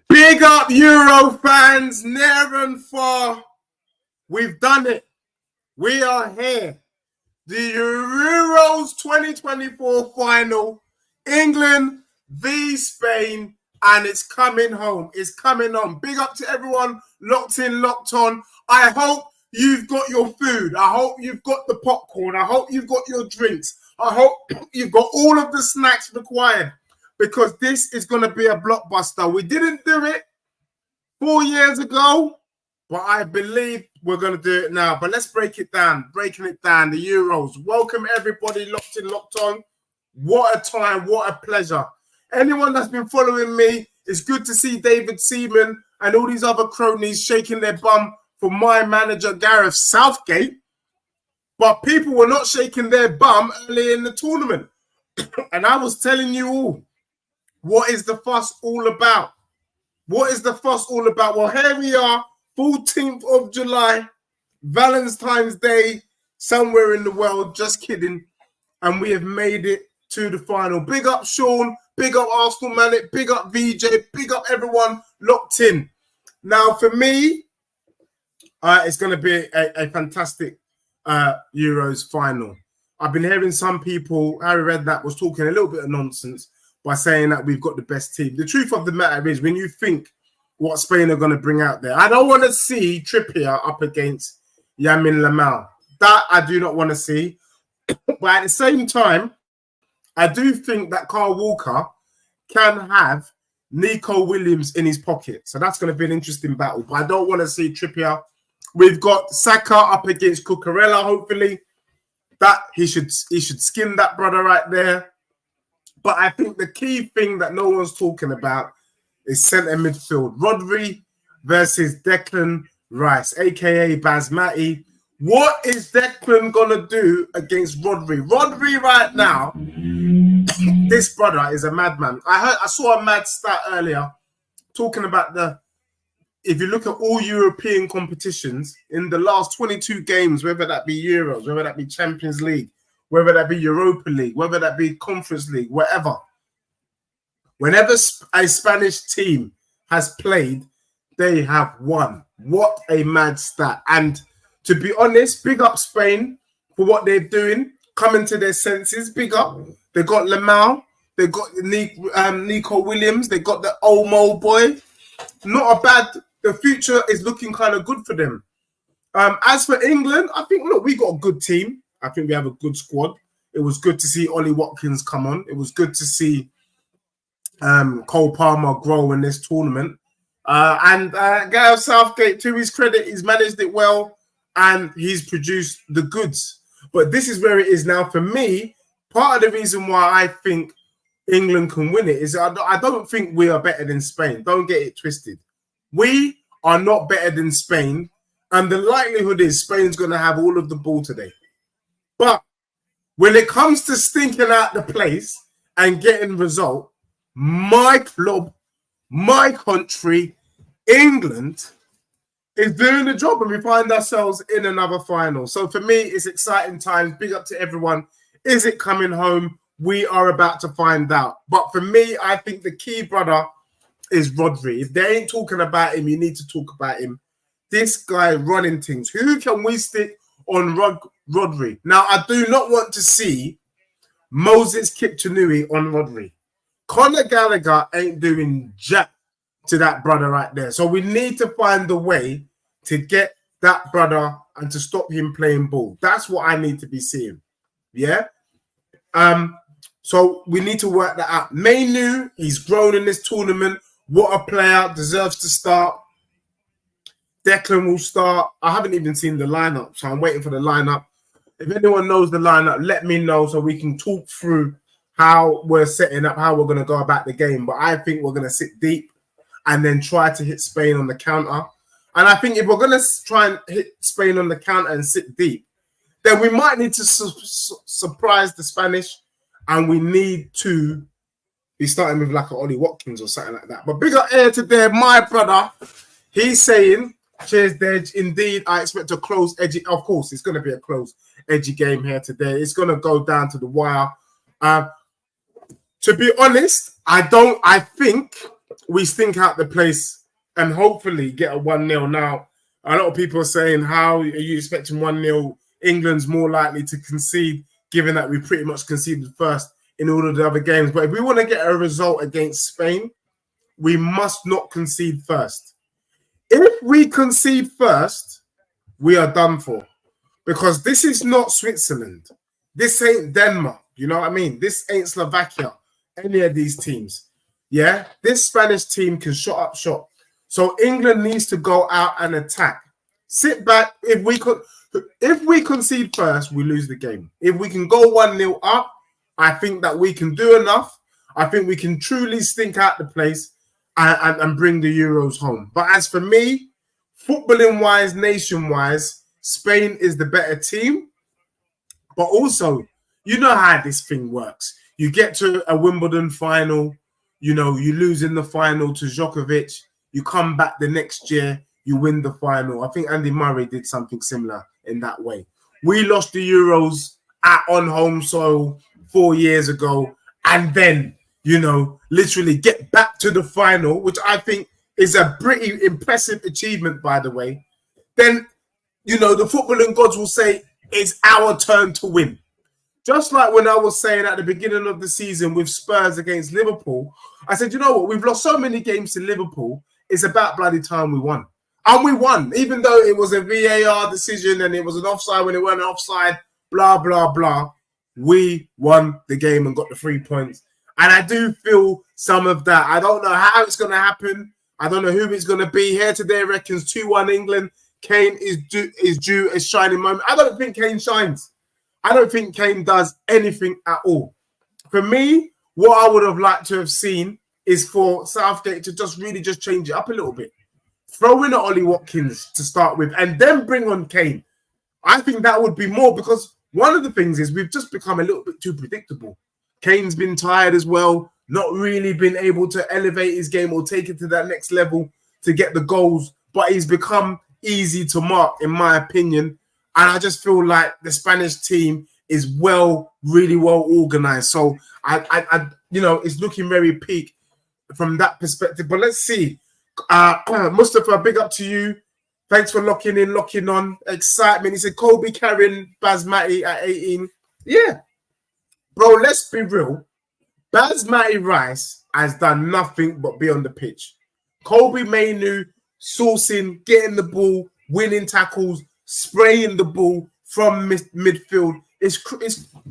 Big up Euro fans, near and far. We've done it. We are here. The Euros 2024 final. England v Spain. And it's coming home. It's coming on. Big up to everyone locked in, locked on. I hope you've got your food. I hope you've got the popcorn. I hope you've got your drinks. I hope you've got all of the snacks required, because this is going to be a blockbuster. We didn't do it 4 years ago, but I believe we're going to do it now. But let's break it down. Breaking it down, the Euros. Welcome everybody locked in, locked on. What a time. What a pleasure. Anyone that's been following me, it's good to see David Seaman and all these other cronies shaking their bum for my manager, Gareth Southgate. But people were not shaking their bum early in the tournament. And I was telling you all, what is the fuss all about? What is the fuss all about? Well, here we are, 14th of July, Valentine's Day, somewhere in the world, just kidding. And we have made it to the final. Big up Sean, big up Arsenal Manic, big up VJ, big up everyone locked in. Now, for me, it's going to be a fantastic Euros final. I've been hearing some people, Harry Redknapp was talking a little bit of nonsense by saying that we've got the best team. The truth of the matter is, when you think what Spain are going to bring out there, I don't want to see Trippier up against Yamin Lamau. That I do not want to see. But at the same time, I do think that Kyle Walker can have Nico Williams in his pocket. So that's going to be an interesting battle. But I don't want to see Trippier. We've got Saka up against Cucurella, hopefully. That he should skin that brother right there. But I think the key thing that no one's talking about is centre midfield. Rodri versus Declan Rice, a.k.a. Basmati. What is Declan going to do against Rodri? Rodri right now, this brother is a madman. I saw a mad stat earlier talking about if you look at all European competitions, in the last 22 games, whether that be Euros, whether that be Champions League, whether that be Europa League, whether that be Conference League, whatever, whenever a Spanish team has played, they have won. What a mad stat. And to be honest, big up Spain for what they're doing, coming to their senses. Big up. They got Lamau. They got Nico Williams. They got the Olmo boy. Not a bad... The future is looking kind of good for them. As for England, I think, look, we got a good team. I think we have a good squad. It was good to see Ollie Watkins come on. It was good to see Cole Palmer grow in this tournament. And Gareth Southgate, to his credit, he's managed it well and he's produced the goods. But this is where it is now. For me, part of the reason why I think England can win it is I don't think we are better than Spain. Don't get it twisted. We are not better than Spain, and the likelihood is Spain's going to have all of the ball today. But when it comes to stinking out the place and getting result, my club, my country, England, is doing the job, and we find ourselves in another final. So for me, it's exciting times. Big up to everyone. Is it coming home? We are about to find out. But for me, I think the key, brother, is Rodri. If they ain't talking about him, you need to talk about him. This guy running things. Who can we stick on Rodri? Now, I do not want to see Moses Kipchanui on Rodri. Conor Gallagher ain't doing jack to that brother right there. So we need to find a way to get that brother and to stop him playing ball. That's what I need to be seeing. Yeah? So we need to work that out. Mainu, he's grown in this tournament. What a player, deserves to start. Declan will start. I haven't even seen the lineup, so I'm waiting for the lineup. If anyone knows the lineup, let me know so we can talk through how we're setting up, how we're going to go about the game. But I think we're going to sit deep and then try to hit Spain on the counter. And I think if we're going to try and hit Spain on the counter and sit deep, then we might need to surprise the Spanish, and we need to be starting with like an Ollie Watkins or something like that. But big up air to there, my brother. He's saying, cheers, Dej. Indeed, I expect a close, edgy. Of course, it's going to be a close, edgy game here today. It's going to go down to the wire. To be honest, I think we stink out the place and hopefully get a 1-0 now. A lot of people are saying, how are you expecting 1-0? England's more likely to concede, given that we pretty much conceded first in all of the other games. But if we want to get a result against Spain, we must not concede first. If we concede first, we are done for. Because this is not Switzerland. This ain't Denmark. You know what I mean? This ain't Slovakia. Any of these teams. Yeah? This Spanish team can shut up shop. So England needs to go out and attack. Sit back. If we concede first, we lose the game. If we can go 1-0 up, I think that we can do enough. I think we can truly stink out the place and bring the Euros home. But as for me, footballing-wise, nation-wise, Spain is the better team. But also, you know how this thing works. You get to a Wimbledon final, you know, you lose in the final to Djokovic. You come back the next year, you win the final. I think Andy Murray did something similar in that way. We lost the Euros on home soil 4 years ago. And then, you know, literally get back to the final, which I think is a pretty impressive achievement, by the way. Then, you know, the footballing gods will say, it's our turn to win. Just like when I was saying at the beginning of the season with Spurs against Liverpool, I said, you know what? We've lost so many games to Liverpool. It's about bloody time we won. And we won, even though it was a VAR decision and it was an offside when it weren't offside, blah, blah, blah. We won the game and got the 3 points. And I do feel some of that. I don't know how it's going to happen. I don't know who it's going to be. Here today reckons 2-1 England. Kane is due a shining moment. I don't think Kane shines. I don't think Kane does anything at all. For me, what I would have liked to have seen is for Southgate to just change it up a little bit. Throw in Ollie Watkins to start with and then bring on Kane. I think that would be more, because one of the things is we've just become a little bit too predictable. Kane's been tired as well, not really been able to elevate his game or take it to that next level to get the goals, but he's become easy to mark, in my opinion. And I just feel like the Spanish team is really well organized. So I you know, it's looking very peak from that perspective. But let's see. Mustafa, big up to you. Thanks for locking in, locking on. Excitement. He said Kobe carrying Basmati at 18. Yeah. Bro, let's be real. Basmati Rice has done nothing but be on the pitch. Kobe Mainu sourcing, getting the ball, winning tackles, spraying the ball from midfield.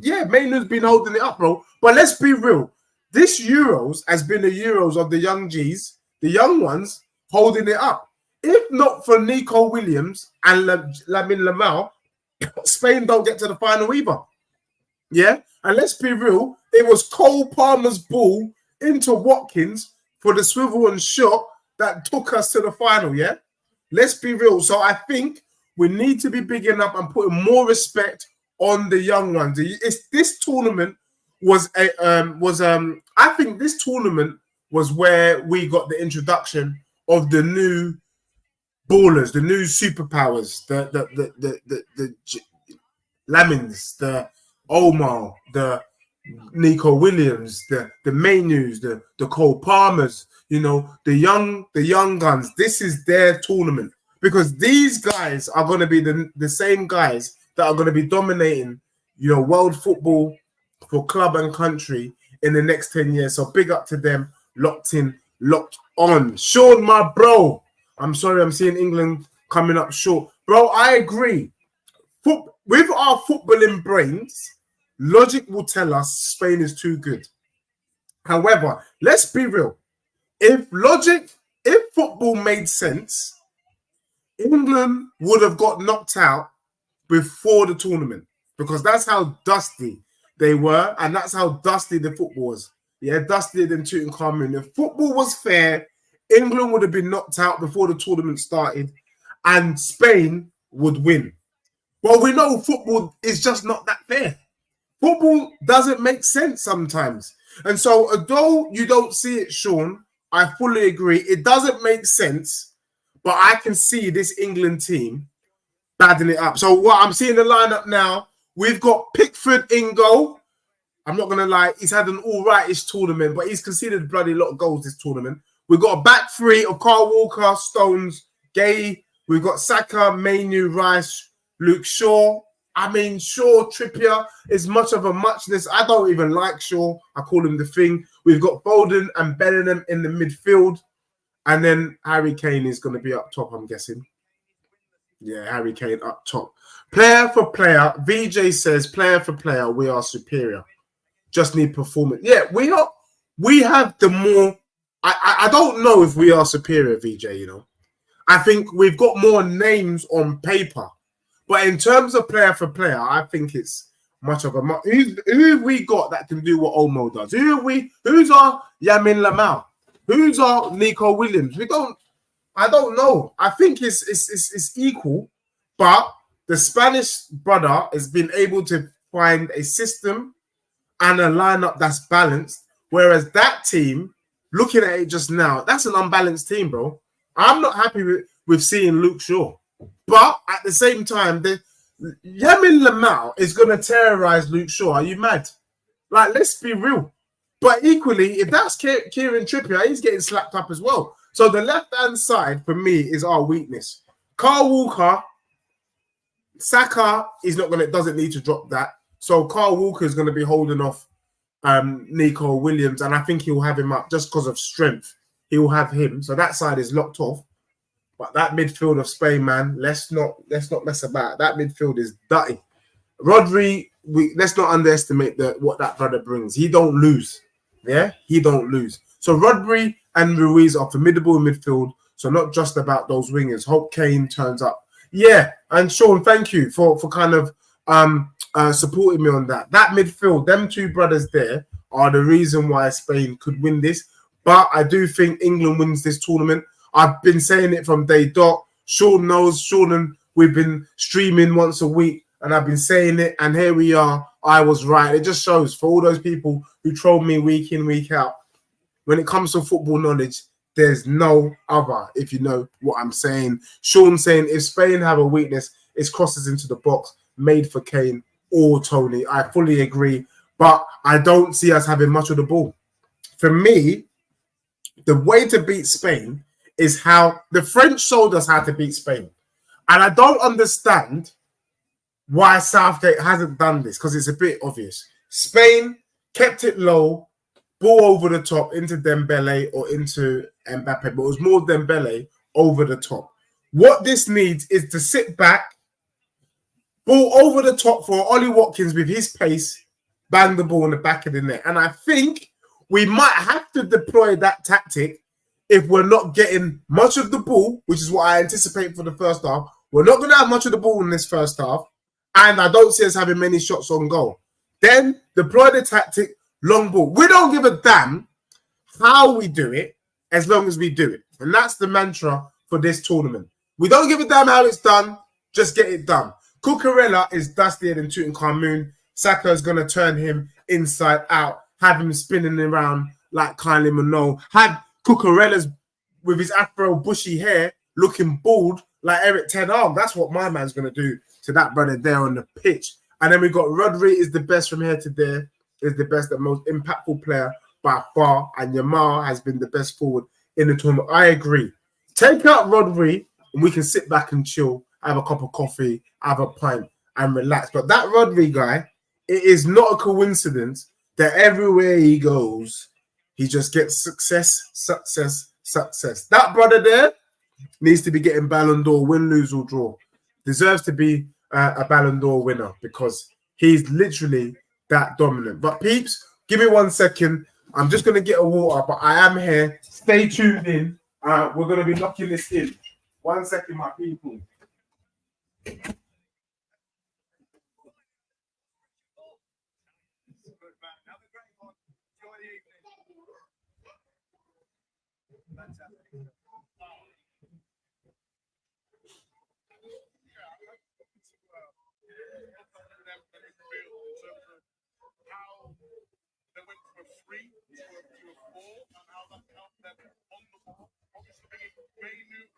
Yeah, Mainu's been holding it up, bro. But let's be real. This Euros has been the Euros of the young G's, the young ones holding it up. If not for Nico Williams and Lamine Yamal, Spain don't get to the final either. Yeah? And let's be real, it was Cole Palmer's ball into Watkins for the swivel and shot that took us to the final, yeah? Let's be real. So I think we need to be bigging up and putting more respect on the young ones. This tournament I think this tournament was where we got the introduction of the new ballers, the new superpowers, the Lamins, the Omar, the Nico Williams, the Mainus, the Cole Palmers, you know, the young guns. This is their tournament, because these guys are going to be the same guys that are going to be dominating, you know, world football for club and country in the next 10 years. So big up to them, locked in, locked on. Sean, my bro, I'm sorry, I'm seeing England coming up short. Bro, I agree. With our footballing brains, logic will tell us Spain is too good. However, let's be real. If football made sense, England would have got knocked out before the tournament, because that's how dusty they were, and that's how dusty the football was. Yeah, dustier than Tutankhamun. If football was fair, England would have been knocked out before the tournament started, and Spain would win. Well, we know football is just not that fair. Football doesn't make sense sometimes. And so, although you don't see it, Sean, I fully agree. It doesn't make sense, but I can see this England team badding it up. So what I'm seeing the lineup now, we've got Pickford in goal. I'm not going to lie. He's had an all-right-ish tournament, but he's conceded a bloody lot of goals this tournament. We've got a back three of Carl Walker, Stones, Gay. We've got Saka, Mainu, Rice, Luke Shaw. I mean, Shaw, Trippier is much of a muchness. I don't even like Shaw. I call him the thing. We've got Foden and Bellingham in the midfield. And then Harry Kane is going to be up top, I'm guessing. Yeah, Harry Kane up top. Player for player, VJ says, player for player, we are superior. Just need performance. Yeah, we are. We have the more. I don't know if we are superior, VJ. You know, I think we've got more names on paper, but in terms of player for player, I think it's much of a. Who have we got that can do what Olmo does? Who have we? Who's our Yamin Lamau? Who's our Nico Williams? We don't. I don't know. I think it's equal, but the Spanish brother has been able to find a system and a lineup that's balanced. Whereas that team, looking at it just now, that's an unbalanced team, bro. I'm not happy with seeing Luke Shaw. But at the same time, Yamin Lamau is going to terrorize Luke Shaw. Are you mad? Like, let's be real. But equally, if that's Kieran Trippier, he's getting slapped up as well. So the left-hand side, for me, is our weakness. Carl Walker, Saka, doesn't need to drop that. So Carl Walker is going to be holding off Nico Williams, and I think he'll have him up just because of strength. He'll have him. So that side is locked off. But that midfield of Spain, man, let's not mess about. That midfield is dirty. Rodri, let's not underestimate what that brother brings. He don't lose. Yeah, he don't lose. So Rodri and Ruiz are formidable in midfield. So not just about those wingers. Hope Kane turns up. Yeah, and Sean, thank you for kind of supporting me on that. That midfield, them two brothers there are the reason why Spain could win this. But I do think England wins this tournament. I've been saying it from day dot. Sean knows. Sean and we've been streaming once a week, and I've been saying it. And here we are. I was right. It just shows for all those people who troll me week in, week out. When it comes to football knowledge, there's no other, if you know what I'm saying. Sean saying if Spain have a weakness, it's crosses into the box, made for Kane or Tony. I fully agree, but I don't see us having much of the ball. For me, the way to beat Spain is how the French showed us how to beat Spain. And I don't understand why Southgate hasn't done this, because it's a bit obvious. Spain kept it low, ball over the top into Dembele or into Mbappe, but it was more Dembele over the top. What this needs is to sit back, ball over the top for Ollie Watkins with his pace, bang the ball in the back of the net. And I think we might have to deploy that tactic if we're not getting much of the ball, which is what I anticipate for the first half. We're not going to have much of the ball in this first half, and I don't see us having many shots on goal. Then deploy the tactic, long ball. We don't give a damn how we do it as long as we do it. And that's the mantra for this tournament. We don't give a damn how it's done, just get it done. Cucurella is dustier than Tutankhamun. Saka is going to turn him inside out, have him spinning around like Kylie Minogue, have Cucurella's with his afro bushy hair looking bald like Eric Ten Hag. That's what my man's going to do to that brother there on the pitch. And then we got Rodri is the best from here to there, is the best and most impactful player by far. And Yamal has been the best forward in the tournament. I agree. Take out Rodri and we can sit back and chill, have a cup of coffee, have a pint and relax. But that Rodri guy, it is not a coincidence that everywhere he goes, he just gets success, success, success. That brother there needs to be getting Ballon d'Or, win, lose, or draw. Deserves to be a Ballon d'Or winner because he's literally that dominant. But peeps, give me 1 second. I'm just going to get a water, but I am here. Stay tuned in. We're going to be locking this in. 1 second, my people. They went from a 3 to a 4, and how that helped them on the ball. Obviously, bringing Mainu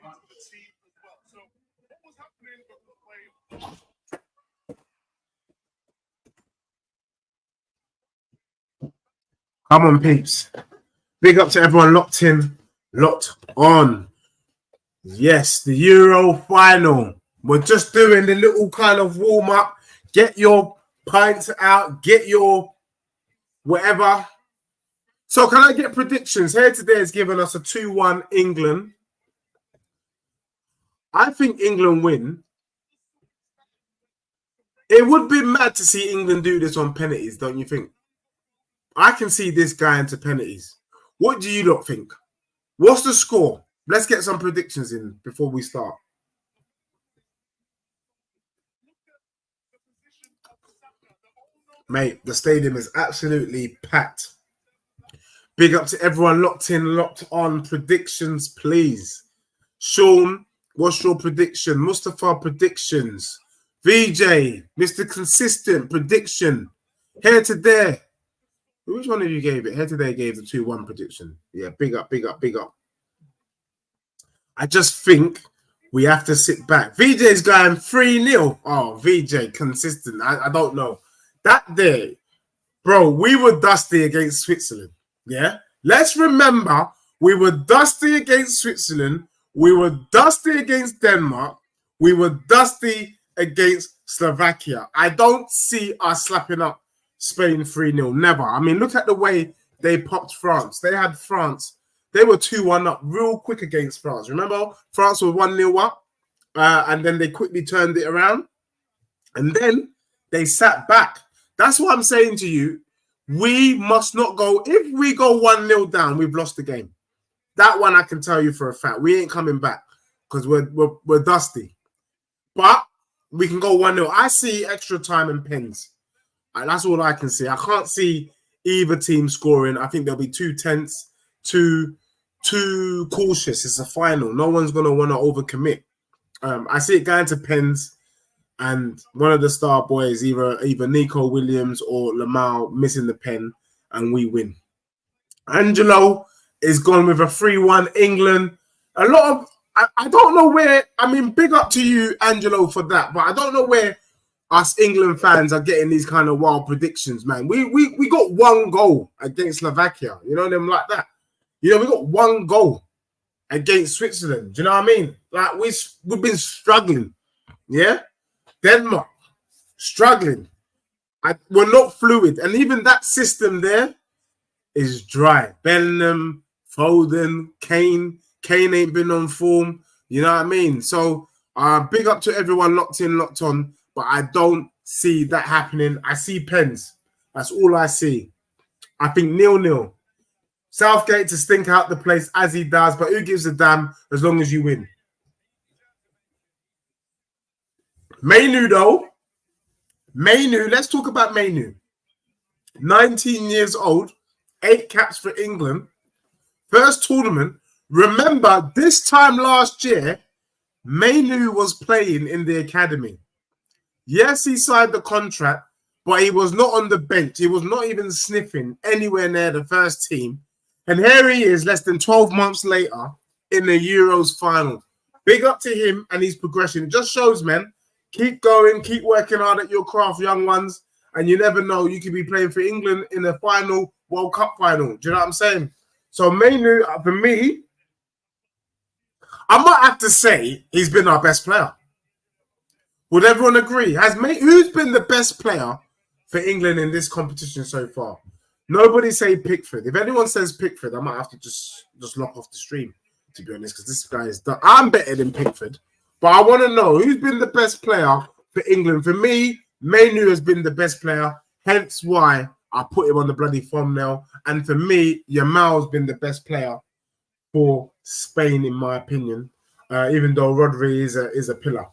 into the team as well. So, what was happening with the play? Come on, peeps. Big up to everyone locked in, locked on. Yes, the Euro final. We're just doing the little kind of warm-up. Get your pints out. Get your whatever. So can I get predictions? Here today is giving us a 2-1 England. I think England win. It would be mad to see England do this on penalties, don't you think? I can see this guy into penalties. What do you lot think? What's the score? Let's get some predictions in before we start. Mate, the stadium is absolutely packed. Big up to everyone locked in, locked on. Predictions, please. Sean, what's your prediction? Mustafa, predictions. VJ, Mr. Consistent, prediction. Here to there. Which one of you gave it? Here to there gave the 2-1 prediction. Yeah, big up, big up, big up. I just think we have to sit back. VJ's going 3-0. Oh, VJ, consistent. I don't know. That day, bro, we were dusty against Switzerland. Yeah? Let's remember, we were dusty against Switzerland. We were dusty against Denmark. We were dusty against Slovakia. I don't see us slapping up Spain 3-0. Never. I mean, look at the way they popped France. They had France. They were 2-1 up real quick against France. Remember, France was 1-0 up, and then they quickly turned it around. And then they sat back. That's what I'm saying to you. We must not go. If we go 1-0 down, we've lost the game. That one I can tell you for a fact. We ain't coming back because we're dusty. But we can go 1-0. I see extra time and pens. And that's all I can see. I can't see either team scoring. I think there'll be too tense, too cautious. It's a final. No one's going to want to overcommit. I see it going to pens. And one of the star boys, either Nico Williams or Lamau, missing the pen, and we win. Angelo is gone with a 3-1 England. A lot of I don't know where. I mean, big up to you, Angelo, for that. But I don't know where us England fans are getting these kind of wild predictions, man. We got 1 goal against Slovakia. You know them like that. You know, we got 1 goal against Switzerland. Do you know what I mean? Like we've been struggling. Yeah. Denmark, struggling. We're not fluid. And even that system there is dry. Bellingham, Foden, Kane. Kane ain't been on form. You know what I mean? So big up to everyone locked in, locked on. But I don't see that happening. I see pens. That's all I see. I think 0-0. Southgate to stink out the place as he does. But who gives a damn as long as you win? Mainu, though. Mainu, let's talk about Mainu. 19 years old, 8 caps for England. First tournament. Remember, this time last year, Mainu was playing in the academy. Yes, he signed the contract, but he was not on the bench. He was not even sniffing anywhere near the first team. And here he is, less than 12 months later, in the Euros final. Big up to him and his progression. It just shows, man, keep going, keep working hard at your craft, young ones. And you never know, you could be playing for England in the final, World Cup final. Do you know what I'm saying? So Mainu, for me, I might have to say he's been our best player. Would everyone agree? Who's been the best player for England in this competition so far? Nobody say Pickford. If anyone says Pickford, I might have to just lock off the stream, to be honest, because this guy is done. I'm better than Pickford. But I want to know who's been the best player for England. For me, Mainu has been the best player, hence why I put him on the bloody thumbnail. And for me, Yamal's been the best player for Spain, in my opinion, even though Rodri is a pillar.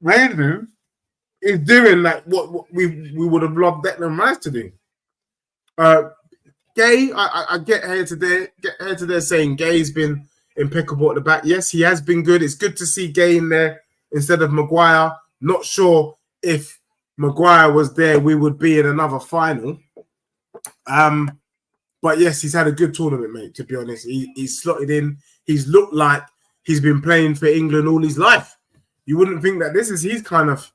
Mainu is doing like what we would have loved Declan Rice to do. Gay, I get here today saying Gay's been impeccable at the back. Yes, he has been good. It's good to see Gay in there instead of Maguire. Not sure if Maguire was there, we would be in another final. But yes, he's had a good tournament, mate, to be honest. He's slotted in. He's looked like he's been playing for England all his life. You wouldn't think that this is his kind of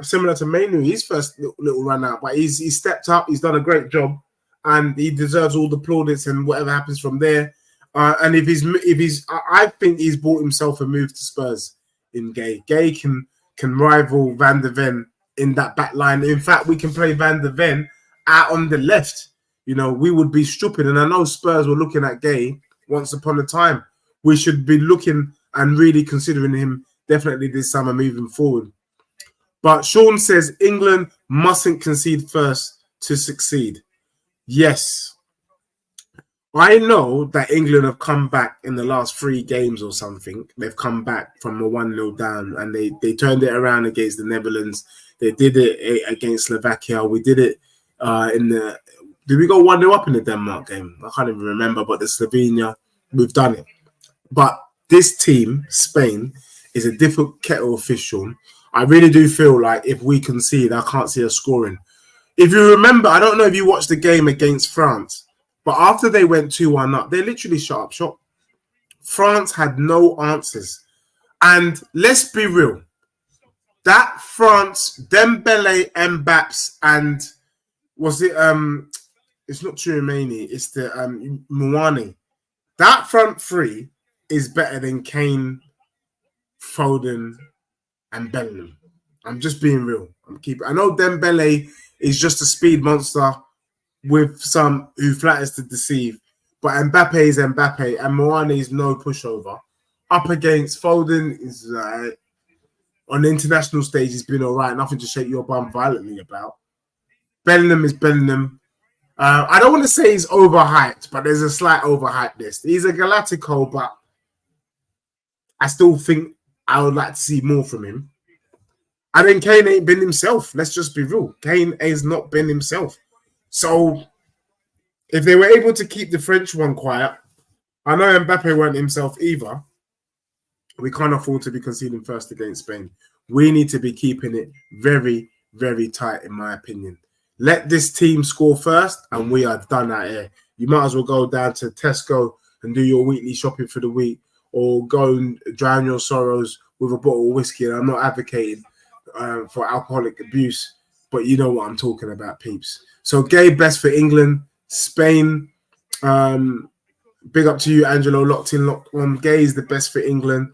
Similar to Mainu, his first little run out, but he's stepped up. He's done a great job, and he deserves all the plaudits and whatever happens from there. And if he's, I think he's bought himself a move to Spurs in Gay. Gay can rival Van der Ven in that back line. In fact, we can play Van der Ven out on the left. You know, we would be stupid. And I know Spurs were looking at Gay once upon a time. We should be looking and really considering him definitely this summer moving forward. But Sean says England mustn't concede first to succeed. Yes. I know that England have come back in the last 3 games or something. They've come back from a 1-0 down and they turned it around against the Netherlands. They did it against Slovakia. We did it did we go 1-0 up in the Denmark game? I can't even remember, but the Slovenia, we've done it. But this team, Spain, is a different kettle of fish, Sean. I really do feel like if we concede, I can't see us scoring. If you remember, I don't know if you watched the game against France, but after they went 2-1 up, they literally shut up shop. France had no answers. And let's be real. That France, Dembele, Mbappé, and was it, it's not Tchouaméni, it's the Muani. That front three is better than Kane, Foden, and Bellingham. I'm just being real. I know Dembele is just a speed monster with some who flatters to deceive, but Mbappe is Mbappe and Muani is no pushover. Up against Foden is on the international stage, he's been all right. Nothing to shake your bum violently about. Bellingham is Bellingham. I don't want to say he's overhyped, but there's a slight overhypedness. He's a Galactico, but I still think I would like to see more from him. And then Kane ain't been himself. Let's just be real. Kane has not been himself. So if they were able to keep the French one quiet, I know Mbappe weren't himself either. We can't afford to be conceding first against Spain. We need to be keeping it very, very tight, in my opinion. Let this team score first, and we are done out here. You might as well go down to Tesco and do your weekly shopping for the week, or go and drown your sorrows with a bottle of whiskey. And I'm not advocating for alcoholic abuse, but you know what I'm talking about, peeps. So, Gay, best for England. Spain, big up to you, Angelo. Locked in, locked on. Gay is the best for England.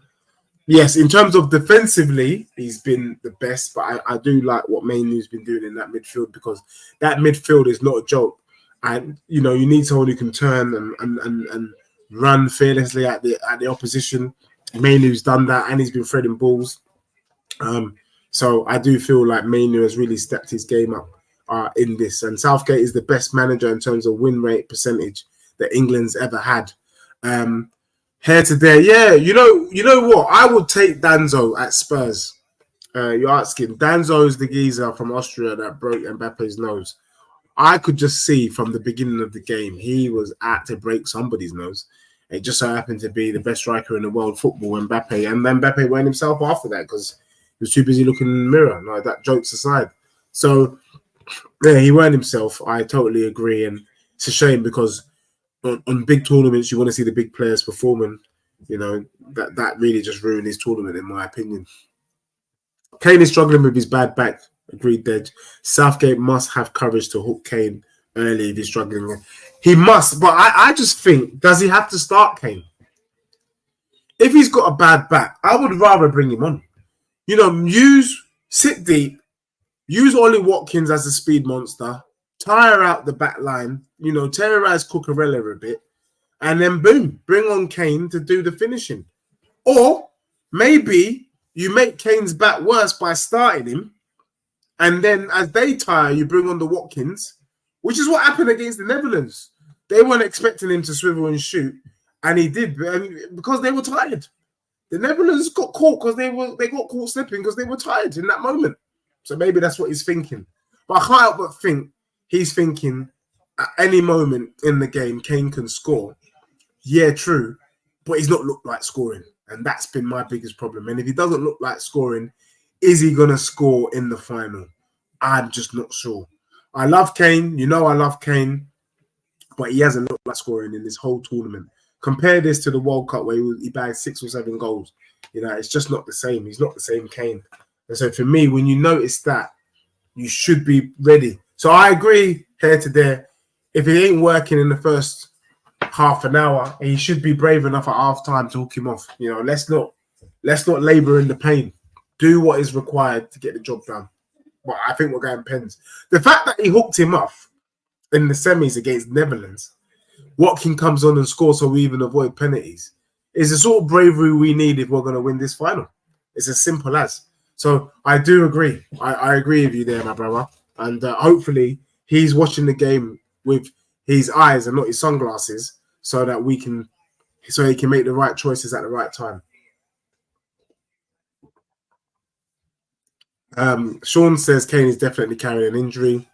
Yes, in terms of defensively, he's been the best, but I do like what Mainoo's been doing in that midfield, because that midfield is not a joke. And, you know, you need someone who can turn and run fearlessly at the opposition. Mainoo's done that, and he's been threading balls. So I do feel like Mainoo has really stepped his game up in this. And Southgate is the best manager in terms of win rate percentage that England's ever had. Here to there, yeah. You know what? I would take Danzo at Spurs. You're asking. Danzo is the geezer from Austria that broke Mbappe's nose. I could just see from the beginning of the game, he was out to break somebody's nose. It just so happened to be the best striker in the world, football, Mbappe. And then Mbappe went himself after that because he was too busy looking in the mirror. Like, that, jokes aside. So, yeah, he weren't himself. I totally agree. And it's a shame because on big tournaments, you want to see the big players performing. You know, that really just ruined his tournament, in my opinion. Kane is struggling with his bad back. Agreed, Dej. Southgate must have courage to hook Kane early if he's struggling. He must, but I just think, does he have to start Kane? If he's got a bad back, I would rather bring him on. You know, sit deep, use Ollie Watkins as a speed monster, tire out the back line, you know, terrorize Cucurella a bit, and then boom, bring on Kane to do the finishing. Or maybe you make Kane's back worse by starting him, and then as they tire, you bring on the Watkins, which is what happened against the Netherlands. They weren't expecting him to swivel and shoot, and he did, because they were tired. The Netherlands got caught because they got caught slipping because they were tired in that moment. So maybe that's what he's thinking. But I can't help but think he's thinking at any moment in the game, Kane can score. Yeah, true. But he's not looked like scoring. And that's been my biggest problem. And if he doesn't look like scoring, is he going to score in the final? I'm just not sure. I love Kane. You know I love Kane. But he hasn't looked like scoring in this whole tournament. Compare this to the World Cup where he bagged 6 or 7 goals. You know, it's just not the same. He's not the same Kane. And so for me, when you notice that, you should be ready. So I agree here to there. If it ain't working in the first half an hour, he should be brave enough at half time to hook him off. You know, let's not labour in the pain. Do what is required to get the job done. But I think we're going pens. The fact that he hooked him off in the semis against Netherlands, Watkins comes on and scores so we even avoid penalties, is the sort of bravery we need if we're going to win this final. It's as simple as. So I do agree. I agree with you there, my brother. And hopefully he's watching the game with his eyes and not his sunglasses so that he can make the right choices at the right time. Sean says Kane is definitely carrying an injury.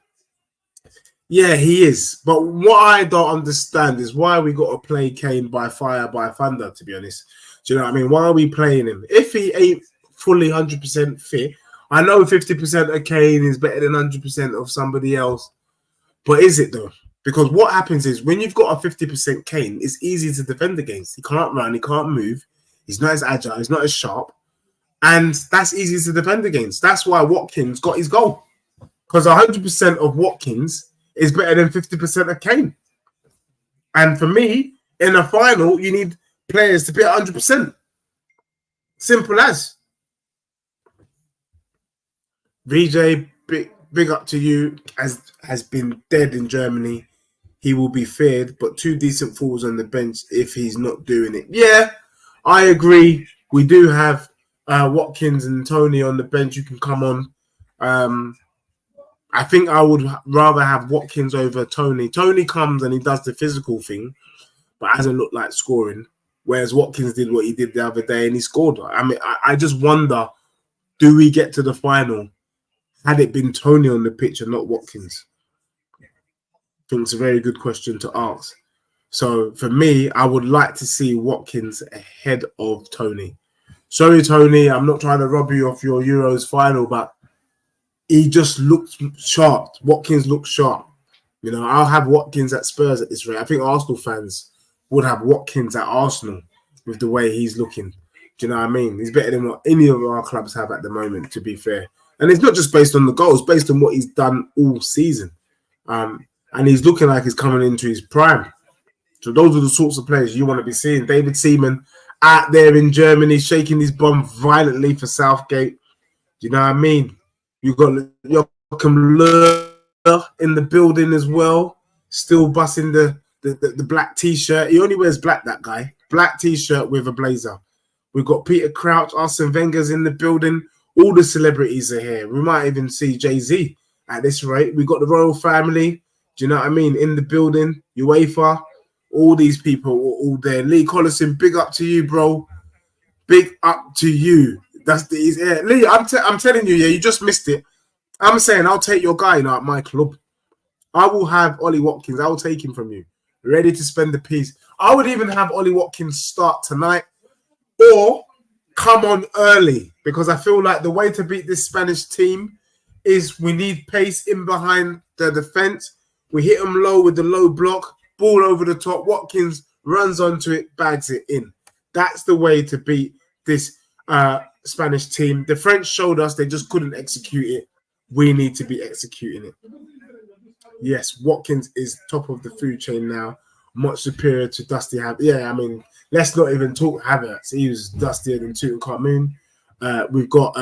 Yeah, he is. But what I don't understand is why we got to play Kane by fire, by thunder, to be honest. Do you know what I mean? Why are we playing him? If he ain't fully 100% fit, I know 50% of Kane is better than 100% of somebody else. But is it, though? Because what happens is when you've got a 50% Kane, it's easy to defend against. He can't run, he can't move. He's not as agile, he's not as sharp. And that's easy to defend against. That's why Watkins got his goal. Because 100% of Watkins is better than 50% of Kane. And for me, in a final, you need players to be 100%. Simple as. VJ, big up to you. Has been dead in Germany. He will be feared, but 2 decent fools on the bench if he's not doing it. Yeah, I agree. We do have Watkins and Tony on the bench. You can come on. I think I would rather have Watkins over Tony. Tony comes and he does the physical thing, but hasn't looked like scoring. Whereas Watkins did what he did the other day and he scored. I mean, I just wonder, do we get to the final had it been Tony on the pitch and not Watkins? I think it's a very good question to ask. So for me, I would like to see Watkins ahead of Tony. Sorry, Tony, I'm not trying to rob you of your Euros final, but he just looked sharp. Watkins looked sharp. You know, I'll have Watkins at Spurs at this rate. I think Arsenal fans would have Watkins at Arsenal with the way he's looking. Do you know what I mean? He's better than what any of our clubs have at the moment, to be fair. And it's not just based on the goals, based on what he's done all season. And he's looking like he's coming into his prime. So those are the sorts of players you want to be seeing. David Seaman out there in Germany shaking his bum violently for Southgate. Do you know what I mean? You've got Joachim Löw in the building as well, still bussing the black T-shirt. He only wears black, that guy. Black T-shirt with a blazer. We've got Peter Crouch, Arsene Wenger's in the building. All the celebrities are here. We might even see Jay-Z at this rate. We've got the royal family, do you know what I mean, in the building. UEFA, all these people are all there. Lee Collison, big up to you, bro. Big up to you. Lee, I'm telling you, yeah, you just missed it. I'm saying I'll take your guy now at my club. I will have Ollie Watkins. I will take him from you. Ready to spend the piece. I would even have Ollie Watkins start tonight or come on early, because I feel like the way to beat this Spanish team is we need pace in behind the defense. We hit them low with the low block, ball over the top. Watkins runs onto it, bags it in. That's the way to beat this Spanish team. The French showed us they just couldn't execute it. We need to be executing it. Yes, Watkins is top of the food chain now, much superior to Dusty Havertz. Yeah, I mean, let's not even talk Havertz. He was dustier than Tutankhamun. We've got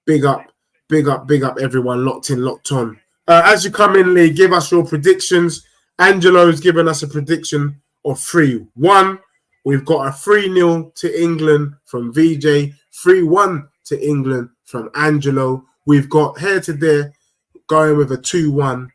big up everyone locked in, locked on. As you come in, Lee, give us your predictions. Angelo's given us a prediction of 3-1. We've got a 3-0 to England from VJ, 3-1 to England from Angelo. We've got here to there going with a 2-1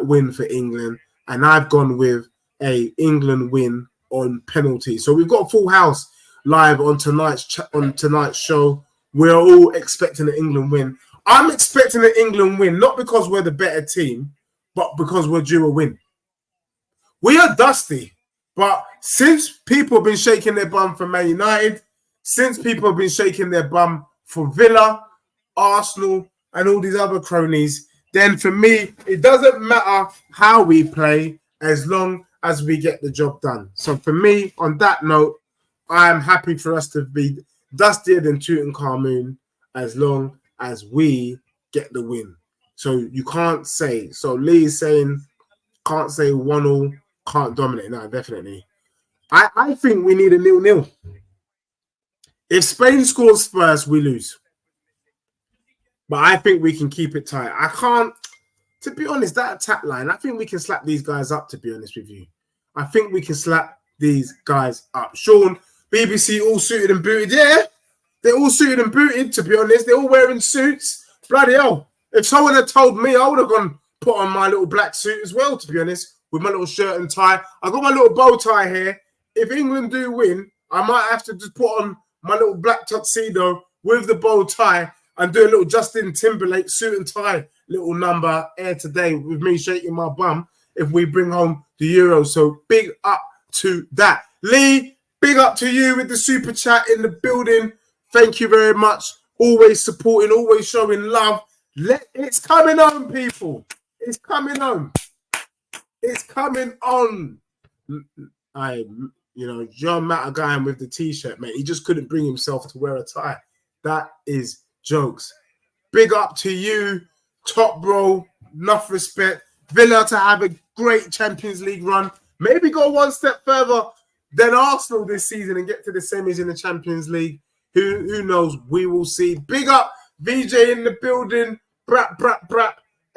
win for England. And I've gone with a England win on penalty. So we've got a full house live on tonight's show. We're all expecting an England win. I'm expecting an England win, not because we're the better team, but because we're due a win. We are dusty, but since people have been shaking their bum for Man United, since people have been shaking their bum for Villa, Arsenal, and all these other cronies, then for me, it doesn't matter how we play as long as we get the job done. So for me, on that note, I am happy for us to be dustier than Tutankhamun as long as we get the win. So you can't say. So Lee is saying, can't say 1-1, can't dominate. No, definitely. I think we need a 0-0. If Spain scores first, we lose. But I think we can keep it tight. I can't, to be honest, that attack line, I think we can slap these guys up, to be honest with you. I think we can slap these guys up. Sean, BBC all suited and booted. Yeah, they're all suited and booted, to be honest. They're all wearing suits. Bloody hell. If someone had told me, I would have gone put on my little black suit as well, to be honest, with my little shirt and tie. I got my little bow tie here. If England do win, I might have to just put on my little black tuxedo with the bow tie and do a little Justin Timberlake suit and tie little number here today with me shaking my bum if we bring home the Euros. So big up to that. Lee, big up to you with the super chat in the building. Thank you very much. Always supporting, always showing love. It's coming on, people. It's coming on. It's coming on. John Matagan with the t-shirt, mate. He just couldn't bring himself to wear a tie. That is jokes. Big up to you, top bro. Enough respect. Villa to have a great Champions League run. Maybe go one step further than Arsenal this season and get to the semis in the Champions League. Who knows? We will see. Big up VJ in the building. Brat,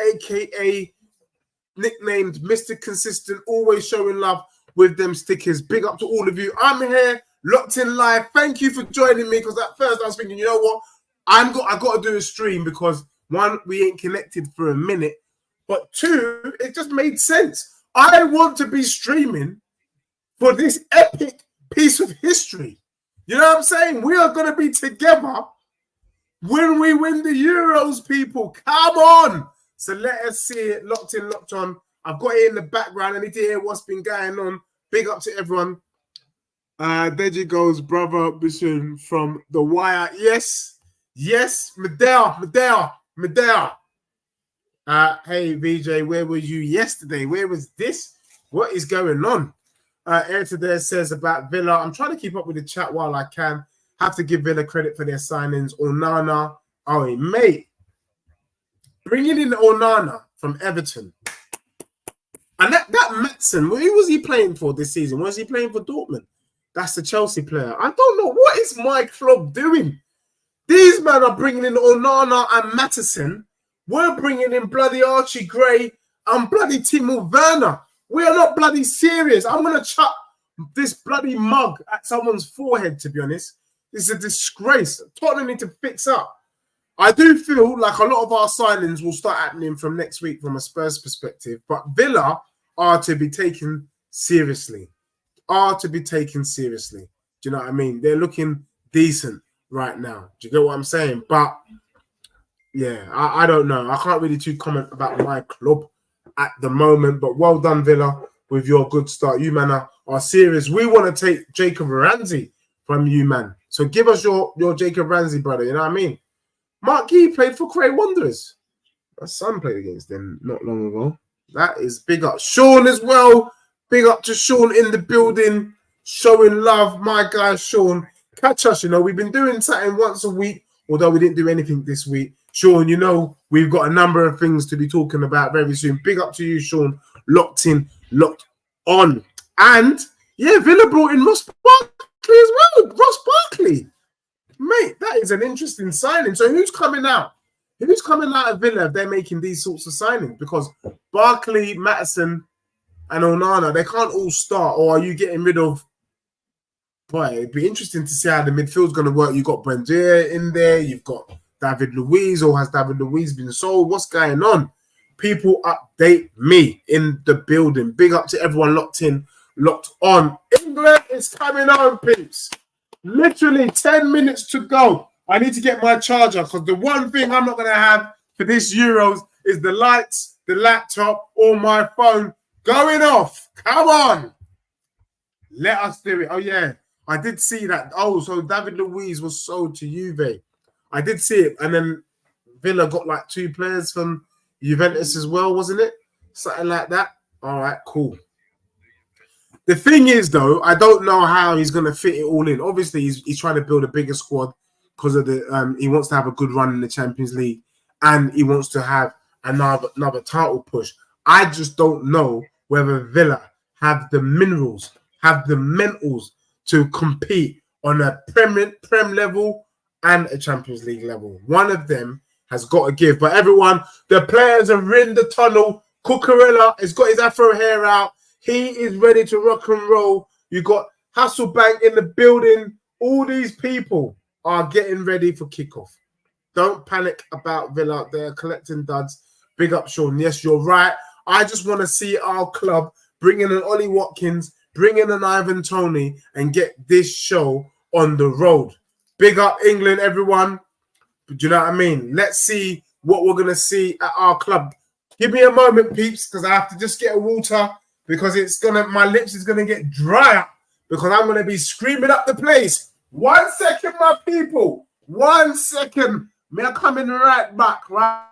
a.k.a. nicknamed Mr. Consistent. Always showing love with them stickers. Big up to all of you. I'm here, locked in live. Thank you for joining me, because at first I was thinking, you know what? I got to do a stream because, one, we ain't connected for a minute, but two, it just made sense. I want to be streaming for this epic piece of history. You know what I'm saying? We are going to be together when we win the Euros, people. Come on. So let us see it. Locked in, locked on. I've got it in the background. I need to hear what's been going on. Big up to everyone. Deji goes, brother Bishon from The Wire. Yes. Medea. Hey, VJ, where were you yesterday? Where was this? What is going on? Air there says about Villa. I'm trying to keep up with the chat while I can. Have to give Villa credit for their signings. Onana. Oh, mate. Bringing in Onana from Everton. And that Maatsen, who was he playing for this season? Was he playing for Dortmund? That's the Chelsea player. I don't know. What is my club doing? These men are bringing in Onana and Maatsen. We're bringing in bloody Archie Gray and bloody Timo Werner. We are not bloody serious. I'm going to chuck this bloody mug at someone's forehead, to be honest. This is a disgrace. Tottenham need to fix up. I do feel like a lot of our signings will start happening from next week from a Spurs perspective, but Villa are to be taken seriously. Do you know what I mean? They're looking decent right now. Do you get what I'm saying? But, yeah, I don't know. I can't really comment about my club at the moment, but well done, Villa, with your good start. You, man, are serious. We want to take Jacob Ramsey from you, man. So give us your Jacob Ramsey, brother. You know what I mean? Mark Gee played for Cray Wanderers. My son played against them not long ago. That is big up. Sean as well. Big up to Sean in the building. Showing love. My guy, Sean. Catch us, we've been doing something once a week, although we didn't do anything this week. Sean, we've got a number of things to be talking about very soon. Big up to you, Sean. Locked in, locked on. And, yeah, Villa brought in Ross Barkley as well. Ross Barkley. Mate, that is an interesting signing. So who's coming out? Who's coming out of Villa if they're making these sorts of signings? Because Barkley, Maatsen, and Onana, they can't all start. Or are you getting rid of... Boy, it'd be interesting to see how the midfield's going to work. You've got Buendia in there. You've got David Luiz. Or has David Luiz been sold? What's going on? People update me in the building. Big up to everyone locked in, locked on. England is coming on, peeps. Literally 10 minutes to go. I need to get my charger because the one thing I'm not going to have for this Euros is the lights, the laptop, or my phone going off. Come on. Let us do it. Oh, yeah. I did see that. Oh, so David Luiz was sold to Juve. I did see it. And then Villa got like 2 players from Juventus as well, wasn't it? Something like that. All right, cool. The thing is, though, I don't know how he's going to fit it all in. Obviously, he's trying to build a bigger squad because of the he wants to have a good run in the Champions League, and he wants to have another title push. I just don't know whether Villa have the minerals, have the mentals to compete on a Prem level and a Champions League level. One of them has got to give. But everyone, the players are in the tunnel. Cucurella has got his afro hair out. He is ready to rock and roll. You got Hasselbank in the building. All these people are getting ready for kickoff. Don't panic about Villa. They're collecting duds. Big up, Sean. Yes, you're right. I just want to see our club bring in an Ollie Watkins, bring in an Ivan Toney, and get this show on the road. Big up, England, everyone. Do you know what I mean? Let's see what we're going to see at our club. Give me a moment, peeps, because I have to just get a water because my lips is going to get dry up because I'm going to be screaming up the place. 1 second, my people. 1 second. Me are coming right back, right?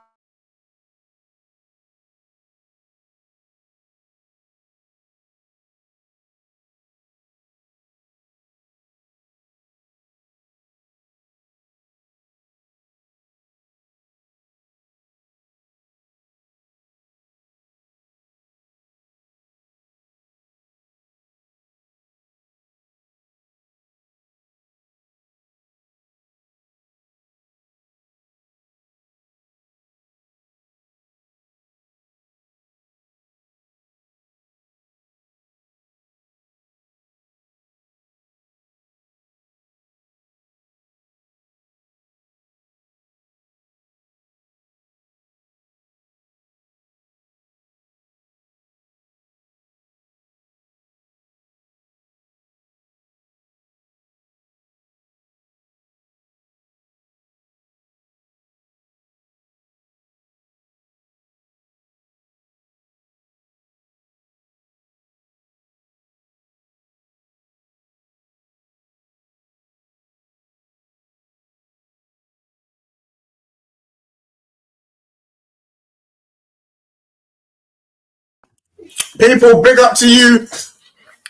People, big up to you.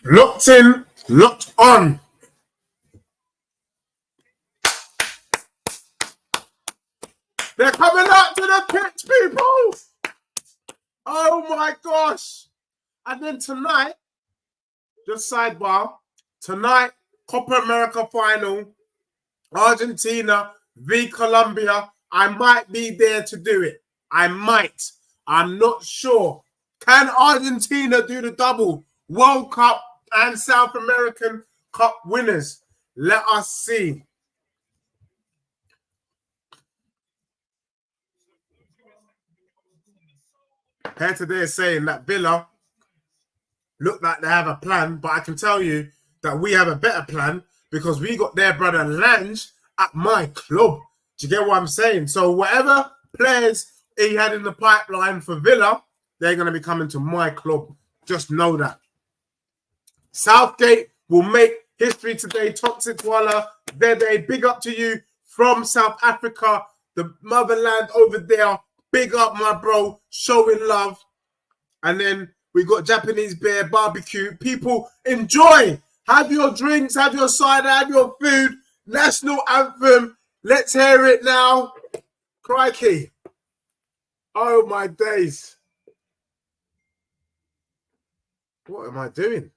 Locked in, locked on. They're coming out to the pitch, people. Oh my gosh. And then tonight, just sidebar, tonight, Copa America final, Argentina v Colombia. I might be there to do it. I might. I'm not sure. Can Argentina do the double? World Cup and South American Cup winners. Let us see. Here today is saying that Villa look like they have a plan, but I can tell you that we have a better plan because we got their brother Lange at my club. Do you get what I'm saying? So whatever players he had in the pipeline for Villa, they're going to be coming to my club. Just know that. Southgate will make history today. Toxic Walla, Vede, big up to you from South Africa, the motherland over there. Big up, my bro, showing love. And then we got Japanese beer, barbecue. People, enjoy. Have your drinks, have your cider, have your food. National anthem. Let's hear it now. Crikey. Oh, my days. What am I doing?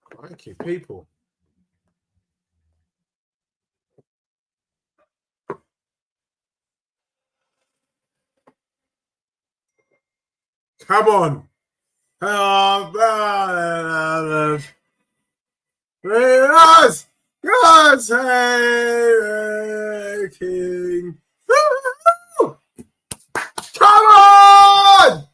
Crikey, people. Come on. God's King. Come on!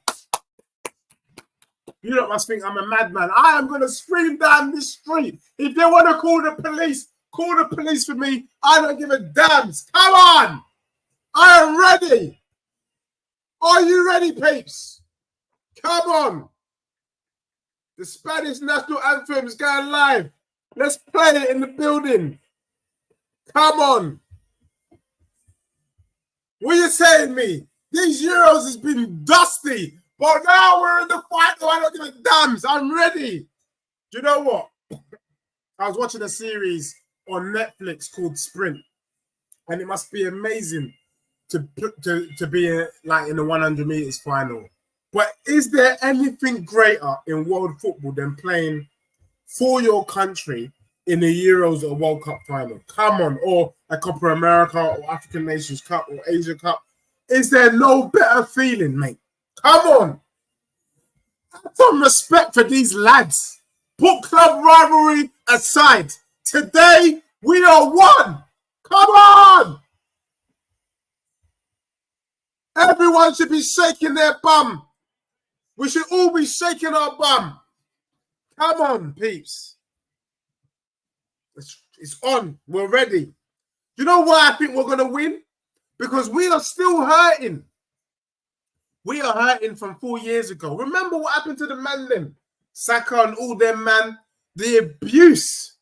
You lot must think I'm a madman. I am going to scream down this street. If they want to call the police for me. I don't give a damn. Come on! I am ready. Are you ready, peeps? Come on. The Spanish national anthem is going live. Let's play it in the building. Come on. What are you saying me? These Euros has been dusty. But now we're in the fight. I don't give a damn. I'm ready. Do you know what? I was watching a series on Netflix called Sprint, and it must be amazing to be like in the 100 meters final. But is there anything greater in world football than playing for your country in the Euros or World Cup final? Come on, or a Copa America or African Nations Cup or Asia Cup. Is there no better feeling, mate? Come on. Have some respect for these lads. Put club rivalry aside. Today, we are one. Come on. Everyone should be shaking their bum. We should all be shaking our bum. Come on, peeps. It's on. We're ready. You know why I think we're going to win? Because we are still hurting. We are hurting from 4 years ago. Remember what happened to the man then? Saka and all them, man. The abuse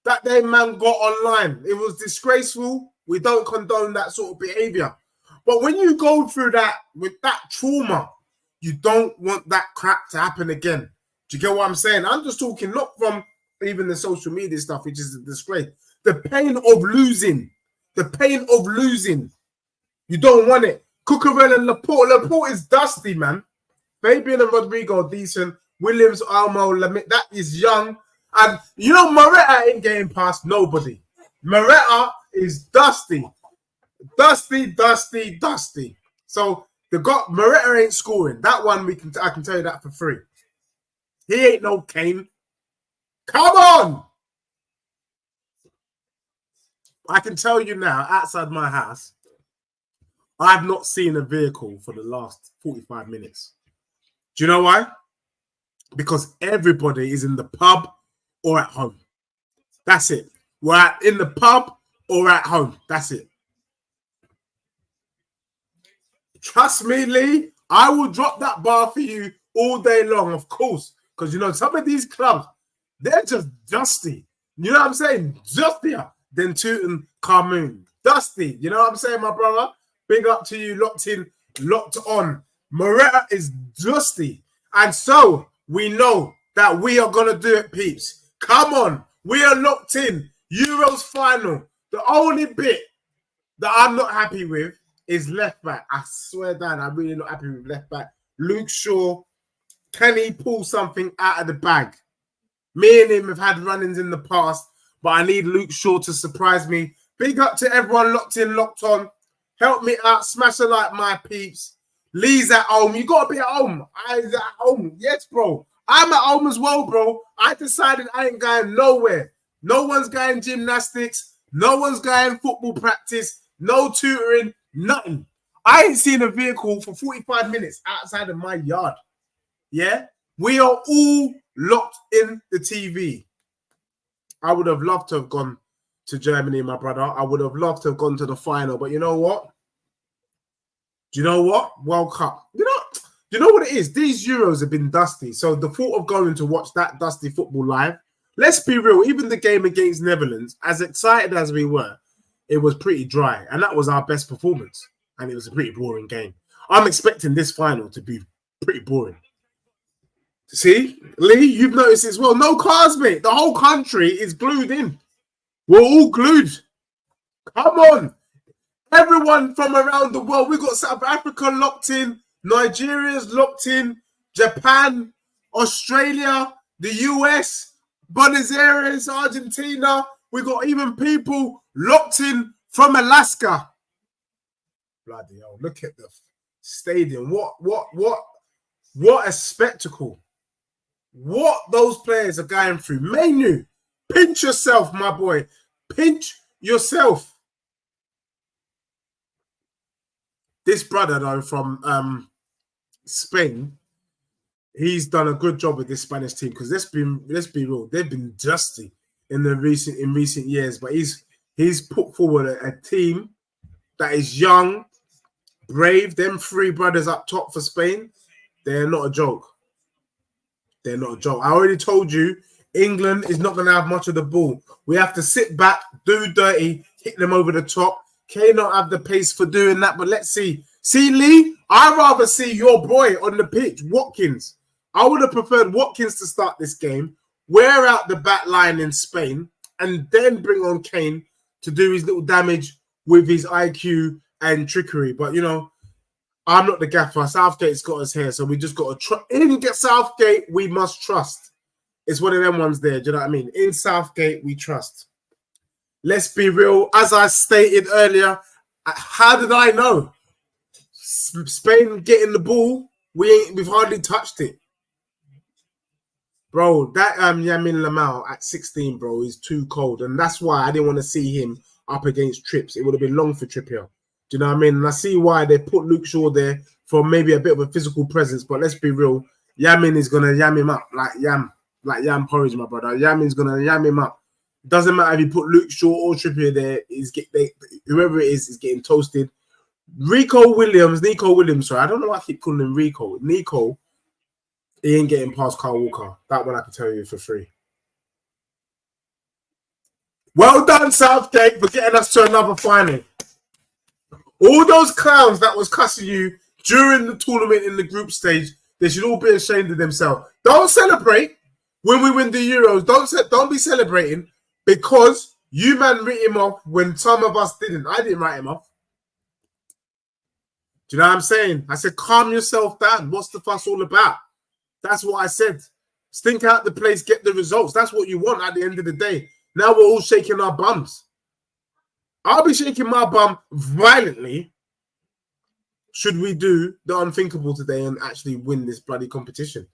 that they man got online. It was disgraceful. We don't condone that sort of behavior. But when you go through that with that trauma, you don't want that crap to happen again. Do you get what I'm saying? I'm just talking not from even the social media stuff, which is a disgrace. The pain of losing. The pain of losing. You don't want it. Cucurella and Laporte. Laporte is dusty, man. Fabian and Rodrigo decent. Williams, Almo, Lamit, that is young. And you know, Moretta ain't getting past nobody. Moretta is dusty. Dusty. So Moretta ain't scoring. That one I can tell you that for free. He ain't no Kane. Come on! I can tell you now, outside my house, I've not seen a vehicle for the last 45 minutes. Do you know why? Because everybody is in the pub or at home. That's it. We're in the pub or at home. That's it. Trust me, Lee, I will drop that bar for you all day long, of course. Because, you know, some of these clubs, they're just dusty. You know what I'm saying? Dustier than Tooting Carmoon. Dusty. You know what I'm saying, my brother? Big up to you, locked in, locked on. Moretta is dusty. And so we know that we are going to do it, peeps. Come on. We are locked in. Euros final. The only bit that I'm not happy with is left back. I swear down, I'm really not happy with left back. Luke Shaw, can he pull something out of the bag? Me and him have had run-ins in the past, but I need Luke Shaw to surprise me. Big up to everyone locked in, locked on. Help me out. Smash a like, my peeps. Lee's at home. You got to be at home. I's at home. Yes, bro. I'm at home as well, bro. I decided I ain't going nowhere. No one's going gymnastics. No one's going football practice. No tutoring. Nothing. I ain't seen a vehicle for 45 minutes outside of my yard. Yeah? We are all locked in the TV. I would have loved to have gone to Germany, my brother. I would have loved to have gone to the final. But you know what? Do you know what? World Cup. Do you know what it is? These Euros have been dusty. So the thought of going to watch that dusty football live, let's be real, even the game against Netherlands, as excited as we were, it was pretty dry. And that was our best performance. And it was a pretty boring game. I'm expecting this final to be pretty boring. See, Lee, you've noticed as well. No cars, mate. The whole country is glued in. We're all glued. Come on. Everyone from around the world. We've got South Africa locked in. Nigeria's locked in. Japan, Australia, the US, Buenos Aires, Argentina. We've got even people locked in from Alaska. Bloody hell. Look at the stadium. What a spectacle. What those players are going through. Menu, pinch yourself, my boy. Pinch yourself. This brother, though, from Spain, he's done a good job with this Spanish team because let's be real, they've been dusty in recent years. But he's put forward a team that is young, brave. Them three brothers up top for Spain, they're not a joke. They're not a joke. I already told you, England is not going to have much of the ball. We have to sit back, do dirty, hit them over the top. Kane not have the pace for doing that, but let's see. See, Lee, I'd rather see your boy on the pitch, Watkins. I would have preferred Watkins to start this game, wear out the back line in Spain, and then bring on Kane to do his little damage with his IQ and trickery. But, you know, I'm not the gaffer. Southgate's got us here, so we just got to trust. In Southgate, we must trust. It's one of them ones there, do you know what I mean? In Southgate, we trust. Let's be real. As I stated earlier, how did I know? Spain getting the ball, we've hardly touched it. Bro, that Yamin Lamau at 16, bro, is too cold. And that's why I didn't want to see him up against Trips. It would have been long for Trippier. Do you know what I mean? And I see why they put Luke Shaw there for maybe a bit of a physical presence. But let's be real. Yamin is going to yam him up like yam porridge, my brother. Yamin's going to yam him up. Doesn't matter if you put Luke Shaw or Trippier there. Whoever it is getting toasted. Nico Williams, sorry. I don't know why I keep calling him Rico. Nico, he ain't getting past Kyle Walker. That one I can tell you for free. Well done, Southgate, for getting us to another final. All those clowns that was cussing you during the tournament in the group stage, they should all be ashamed of themselves. Don't celebrate when we win the Euros. Don't be celebrating because you man writ him off when some of us didn't. I didn't write him off. Do you know what I'm saying? I said, calm yourself down. What's the fuss all about? That's what I said. Stink out the place, get the results. That's what you want at the end of the day. Now we're all shaking our bums. I'll be shaking my bum violently should we do the unthinkable today and actually win this bloody competition.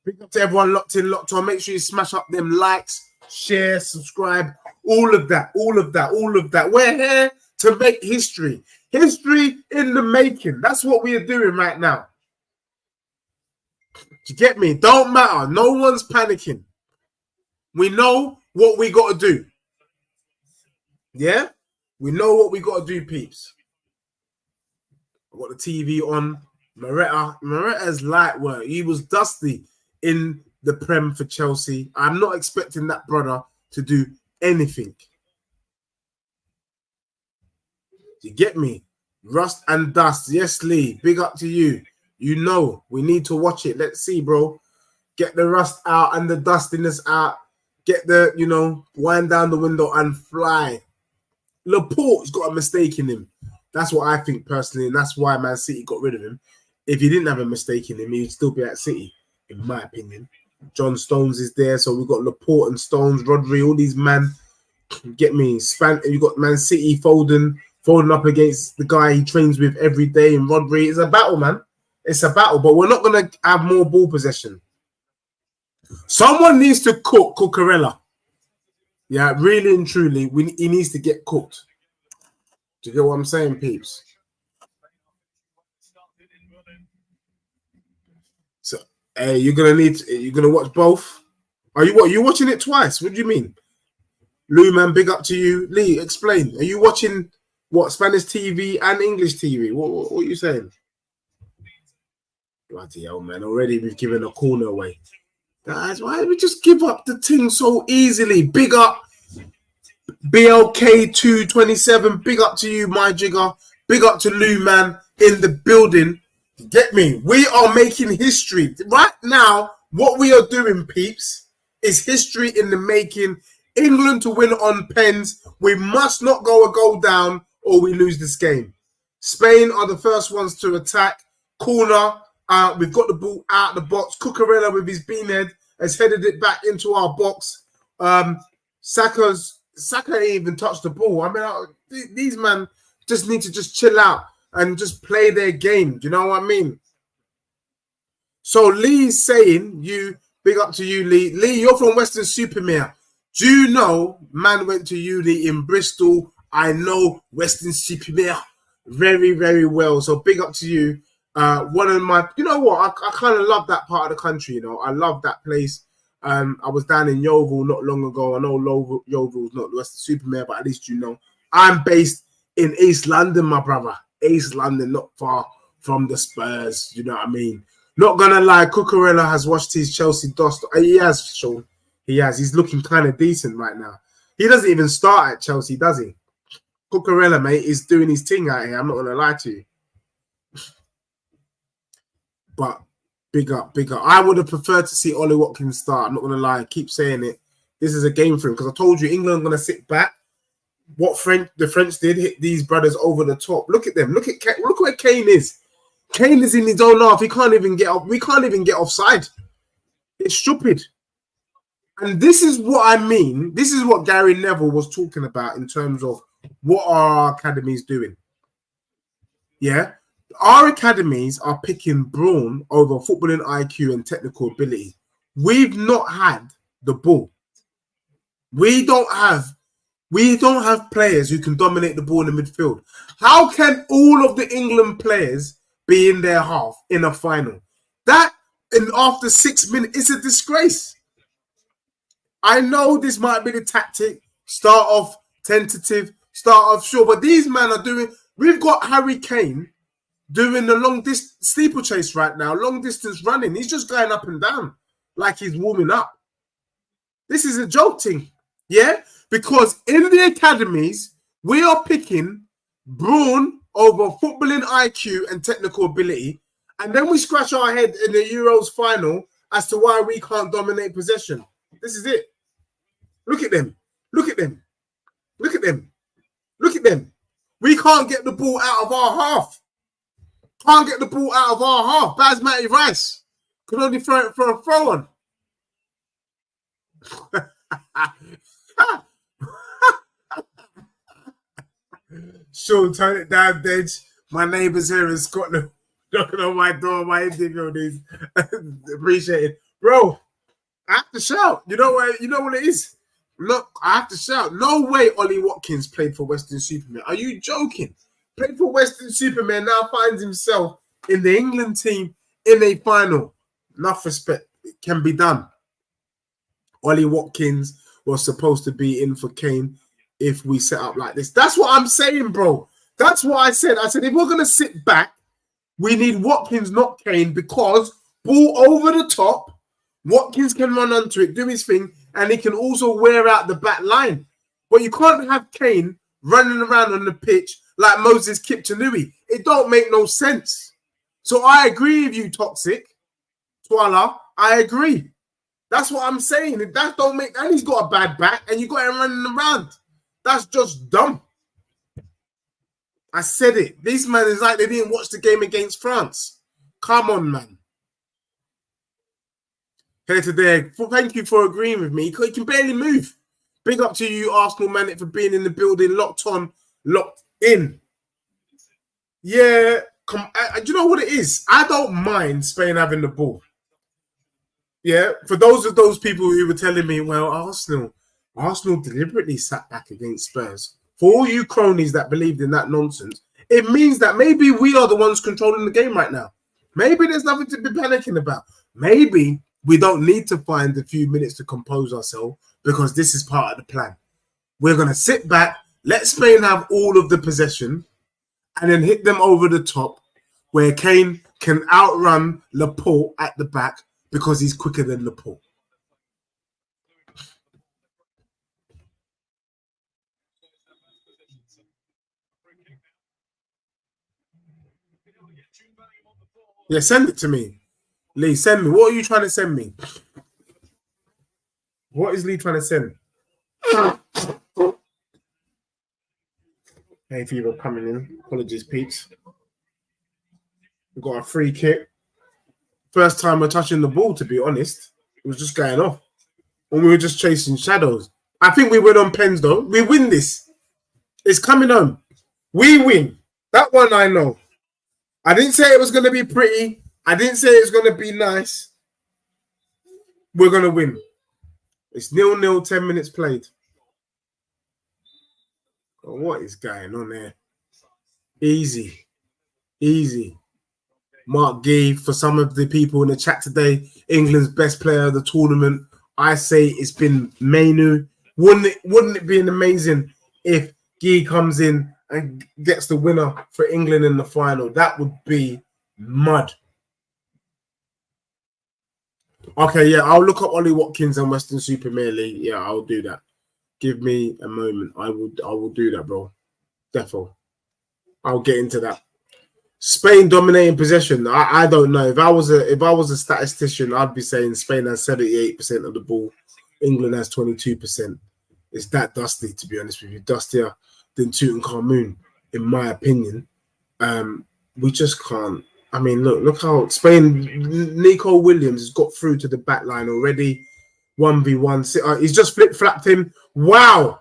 Big up to everyone locked in, locked on. Make sure you smash up them likes, share, subscribe, all of that. We're here to make history. History in the making. That's what we are doing right now. Do you get me? Don't matter. No one's panicking. We know what we got to do. Yeah? We know what we got to do, peeps. I've got the TV on. Moretta's light work. He was dusty in the Prem for Chelsea. I'm not expecting that brother to do anything. Do you get me? Rust and dust. Yes, Lee. Big up to you. You know, we need to watch it. Let's see, bro. Get the rust out and the dustiness out. Get the, you know, wind down the window and fly. Laporte's got a mistake in him. That's what I think personally, and that's why Man City got rid of him. If he didn't have a mistake in him, he'd still be at City, in my opinion. John Stones is there, so we've got Laporte and Stones, Rodri, all these man. Get me? You got Man City folding up against the guy he trains with every day, and Rodri. It's a battle, man. It's a battle, but we're not going to have more ball possession. Someone needs to cook Cucurella. Yeah, really and truly, he needs to get cooked. Do you get what I'm saying, peeps? So, hey, you're gonna watch both. Are you watching it twice? What do you mean? Lou, man, big up to you. Lee, explain. Are you watching what, Spanish TV and English TV? What are you saying? Bloody hell, man. Already we've given a corner away. Guys, why did we just give up the thing so easily? Big up BLK227. Big up to you, my jigger. Big up to Lou, man, in the building. Get me? We are making history. Right now, what we are doing, peeps, is history in the making. England to win on pens. We must not go a goal down or we lose this game. Spain are the first ones to attack. Corner. We've got the ball out of the box. Cucurella with his beanhead has headed it back into our box. Saka ain't even touched the ball. I mean, these men just need to just chill out and just play their game. Do you know what I mean? So Lee's saying, big up to you, Lee. Lee, you're from Western Supermare. Do you know, man went to uni in Bristol. I know Western Supermare very, very well. So big up to you. One of my, you know what? I kind of love that part of the country. You know, I love that place. I was down in Yeovil not long ago. I know Yeovil's not Western Supermare, but at least you know. I'm based in East London, my brother. East London, not far from the Spurs. You know what I mean? Not gonna lie, Cucurella has watched his Chelsea dust. He has, Sean. He has. He's looking kind of decent right now. He doesn't even start at Chelsea, does he? Cucurella, mate, is doing his thing out here. I'm not gonna lie to you. But big up. I would have preferred to see Ollie Watkins start. I'm not going to lie. I keep saying it. this is a game for him, because I told you England are going to sit back. What the French did, hit these brothers over the top. Look at them. Look where Kane is. Kane is in his own half. He can't even get up. We can't even get offside. It's stupid. And this is what I mean. This is what Gary Neville was talking about in terms of what our academies doing. Yeah. Our academies are picking brawn over footballing IQ and technical ability. We've not had the ball. We don't have players who can dominate the ball in the midfield. How can all of the England players be in their half in a final? That, and after 6 minutes, it's a disgrace. I know this might be the tactic. Start off tentative, start off sure, but these men are doing. We've got Harry Kane doing the long distance steeplechase right now, long distance running. He's just going up and down like he's warming up. This is a joke thing, yeah? Because in the academies, we are picking brawn over footballing IQ and technical ability, and then we scratch our head in the Euros final as to why we can't dominate possession. This is it. Look at them. Look at them. Look at them. Look at them. We can't get the ball out of our half. Can't get the ball out of our half. Basmati Rice could only throw it for a throw on. Sean, turn it down, Dej. My neighbours here in Scotland knocking on my door. My Indian is appreciate it, bro. I have to shout. You know what it is. Look, I have to shout. No way Ollie Watkins played for Western Superman. Are you joking? Played for Western Superman, now finds himself in the England team in a final. Enough respect. It can be done. Ollie Watkins was supposed to be in for Kane if we set up like this. That's what I'm saying, bro. That's what I said. I said, if we're going to sit back, we need Watkins, not Kane, because ball over the top, Watkins can run onto it, do his thing, and he can also wear out the back line. But you can't have Kane running around on the pitch like Moses Kiptanui. It don't make no sense. So I agree with you, Toxic. Twala, I agree. That's what I'm saying. If that don't make, and he's got a bad back, and you got him running around. That's just dumb. I said it. These men is like they didn't watch the game against France. Come on, man. Here today. Thank you for agreeing with me. He can barely move. Big up to you, Arsenal man, for being in the building, locked on, locked in. Yeah, do you know what it is? I don't mind Spain having the ball. Yeah, for those people who were telling me, well, Arsenal deliberately sat back against Spurs. For all you cronies that believed in that nonsense, it means that maybe we are the ones controlling the game right now. Maybe there's nothing to be panicking about. Maybe we don't need to find a few minutes to compose ourselves because this is part of the plan. We're going to sit back, let Spain have all of the possession, and then hit them over the top where Kane can outrun Laporte at the back because he's quicker than Laporte. Yeah, send it to me. Lee, send me. What are you trying to send me? What is Lee trying to send? Hey, Fever coming in. Apologies, Pete. We've got a free kick. First time we're touching the ball, to be honest. It was just going off. And we were just chasing shadows. I think we win on pens, though. We win this. It's coming home. We win. That one I know. I didn't say it was going to be pretty. I didn't say it was going to be nice. We're going to win. It's 0-0, 10 minutes played. Oh, what is going on there? Easy. Easy. Mark Gee, for some of the people in the chat today, England's best player of the tournament. I say it's been Mainu. Wouldn't it be amazing if Gee comes in and gets the winner for England in the final? That would be mud. Okay, yeah, I'll look up Ollie Watkins and Western Superman League. Yeah, I'll do that. Give me a moment. I will do that, bro. Defo. I'll get into that. Spain dominating possession. I don't know. If I was a statistician, I'd be saying Spain has 78% of the ball England has 22%. It's that dusty, to be honest with you. Dustier than Tutankhamun, in my opinion. We just can't. I mean, look how Spain, Nico Williams has got through to the back line already. 1v1. He's just flip-flapped him. Wow.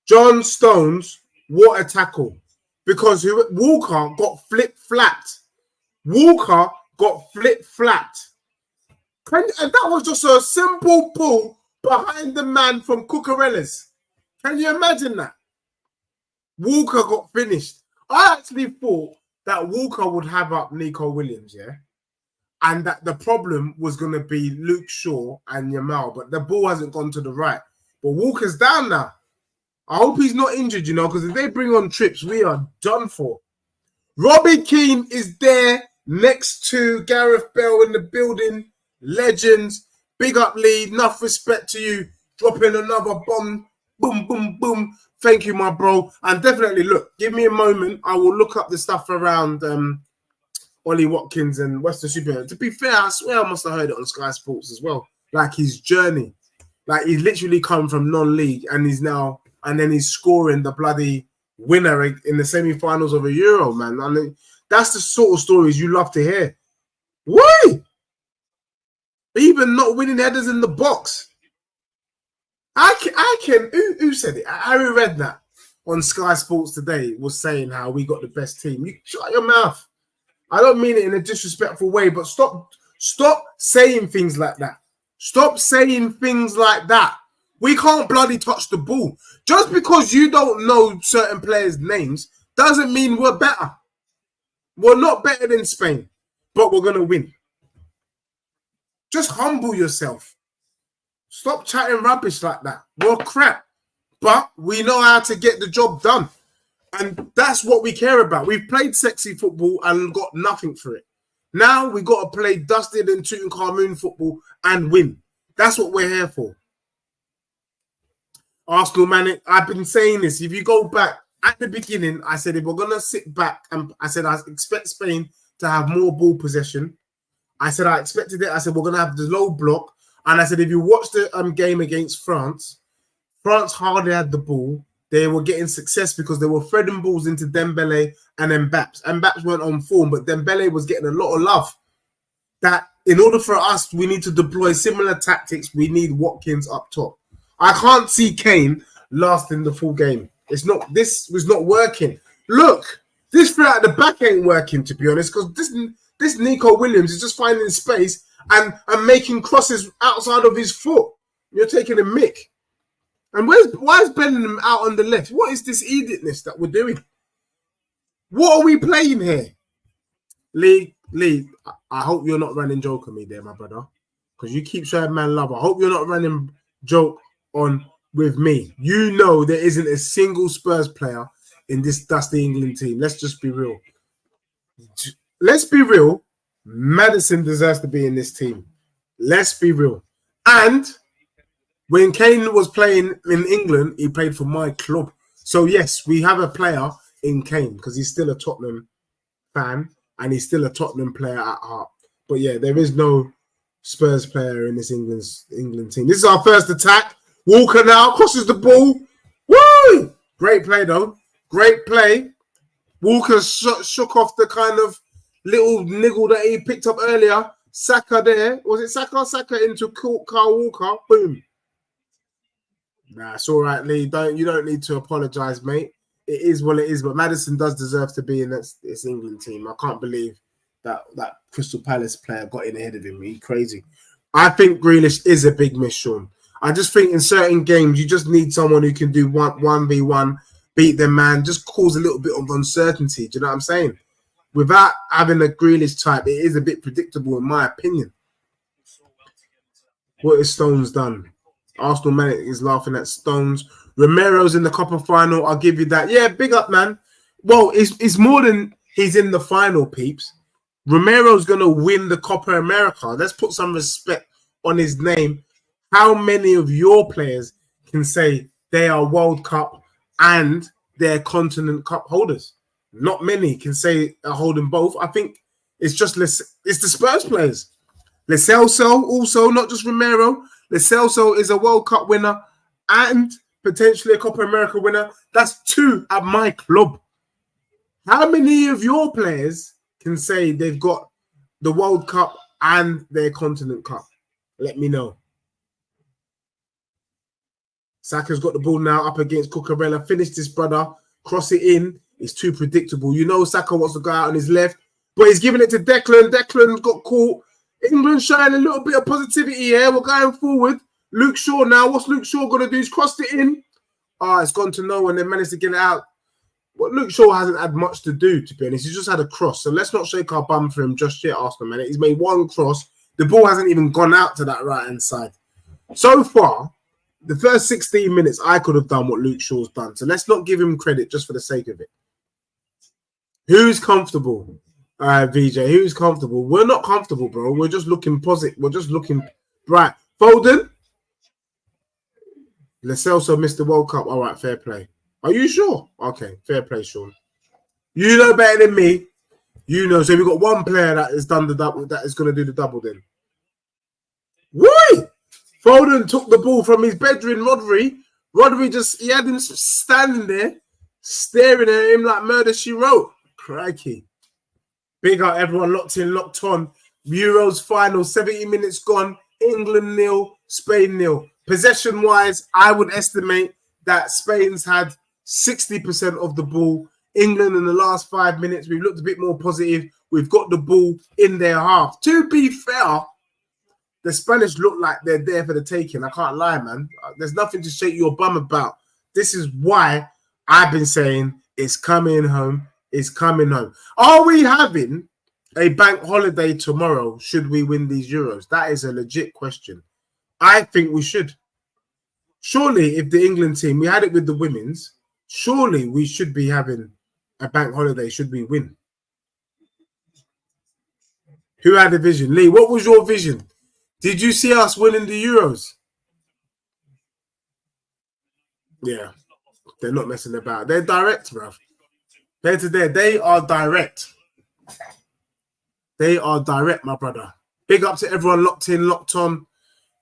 John Stones, what a tackle. Because Walker got flip-flapped. Walker got flip-flapped. And that was just a simple pull behind the man from Cucurella's. Can you imagine that? Walker got finished. I actually thought that Walker would have up Nico Williams, yeah? And that the problem was going to be Luke Shaw and Yamal, but the ball hasn't gone to the right. But Walker's down now. I hope he's not injured, you know, because if they bring on Trips, we are done for. Robbie Keane is there next to Gareth Bale in the building. Legends. Big up, Lee. Enough respect to you. Dropping another bomb. Boom, boom, boom. Thank you, my bro. And definitely, look, give me a moment. I will look up the stuff around Ollie Watkins and Western Super. To be fair, I swear I must have heard it on Sky Sports as well. Like his journey. Like he's literally come from non-league and he's scoring the bloody winner in the semi-finals of a Euro, man. I mean, that's the sort of stories you love to hear. Why? Even not winning headers in the box. Who said it? Harry Redknapp on Sky Sports today was saying how we got the best team. You shut your mouth. I don't mean it in a disrespectful way, but stop saying things like that. Stop saying things like that. We can't bloody touch the ball. Just because you don't know certain players' names doesn't mean we're better. We're not better than Spain, but we're going to win. Just humble yourself. Stop chatting rubbish like that. We're crap, but we know how to get the job done. And that's what we care about. We've played sexy football and got nothing for it. Now we got to play dusted and Tutankhamun football and win. That's what we're here for. Arsenal, man, I've been saying this. If you go back at the beginning, I said if we're going to sit back, and I said I expect Spain to have more ball possession. I said I expected it. I said we're going to have the low block. And I said if you watch the game against France, France hardly had the ball. They were getting success because they were threading balls into Dembele and Mbappé. Mbappé weren't on form, but Dembele was getting a lot of love. That in order for us, we need to deploy similar tactics. We need Watkins up top. I can't see Kane lasting the full game. This was not working. Look, this throughout the back ain't working, to be honest, because this Nico Williams is just finding space and making crosses outside of his foot. You're taking a mick. And why is Bellingham out on the left? What is this idiotness that we're doing? What are we playing here? Lee, I hope you're not running joke on me there, my brother. Because you keep showing man love. I hope you're not running joke on with me. You know there isn't a single Spurs player in this dusty England team. Let's just be real. Let's be real. Maddison deserves to be in this team. Let's be real. And when Kane was playing in England, he played for my club. So, yes, we have a player in Kane because he's still a Tottenham fan and he's still a Tottenham player at heart. But, yeah, there is no Spurs player in this England team. This is our first attack. Walker now crosses the ball. Woo! Great play, though. Great play. Walker shook off the kind of little niggle that he picked up earlier. Saka there. Was it Saka? Saka into Kyle Walker. Boom. Nah, it's all right, Lee. You don't need to apologise, mate. It is what it is, but Maddison does deserve to be in this England team. I can't believe that Crystal Palace player got in ahead of him. He's crazy. I think Grealish is a big miss, Sean. I just think in certain games, you just need someone who can do 1v1, beat them, man, just cause a little bit of uncertainty. Do you know what I'm saying? Without having a Grealish type, it is a bit predictable, in my opinion. What has Stones done? Arsenal man is laughing at Stones. Romero's in the Copa final. I'll give you that. Yeah, big up, man. Well, it's more than he's in the final, peeps. Romero's going to win the Copa America. Let's put some respect on his name. How many of your players can say they are World Cup and they're Continent Cup holders? Not many can say are holding both. I think it's just it's the Spurs players. Lo Celso also, not just Romero. Lo Celso is a World Cup winner and potentially a Copa America winner. That's 2 at my club. How many of your players can say they've got the World Cup and their Continent Cup? Let me know. Saka's got the ball now up against Cucurella. Finish this, brother. Cross it in. It's too predictable. You know Saka wants to go out on his left, but he's giving it to Declan. Declan got caught. England showing a little bit of positivity here. We're going forward. Luke Shaw now. What's Luke Shaw going to do? He's crossed it in. It's gone to no one. They managed to get it out. But Luke Shaw hasn't had much to do, to be honest. He's just had a cross. So let's not shake our bum for him just yet, Arsenal, man. He's made one cross. The ball hasn't even gone out to that right-hand side. So far, the first 16 minutes, I could have done what Luke Shaw's done. So let's not give him credit just for the sake of it. Who's comfortable? VJ, who's comfortable? We're not comfortable, bro. We're just looking positive. We're just looking bright. Foden? Lo Celso missed the World Cup. All right, fair play. Are you sure? Okay, fair play, Sean. You know better than me. You know. So we've got one player that has done the double, that is going to do the double then. Why? Foden took the ball from his bedroom, Rodri. Rodri he had him standing there, staring at him like murder she wrote. Crikey. Big up everyone locked in, locked on. Euros final, 70 minutes gone. England 0, Spain 0. Possession-wise, I would estimate that Spain's had 60% of the ball. England in the last 5 minutes, we've looked a bit more positive. We've got the ball in their half. To be fair, the Spanish look like they're there for the taking. I can't lie, man. There's nothing to shake your bum about. This is why I've been saying it's coming home. It's coming home. Are we having a bank holiday tomorrow should we win these Euros? That is a legit question. I think we should. Surely, if the England team, we had it with the women's, surely we should be having a bank holiday should we win. Who had a vision? Lee, what was your vision? Did you see us winning the Euros? Yeah. They're not messing about. They're direct, bruv. They're to there. They are direct. They are direct, my brother. Big up to everyone locked in, locked on.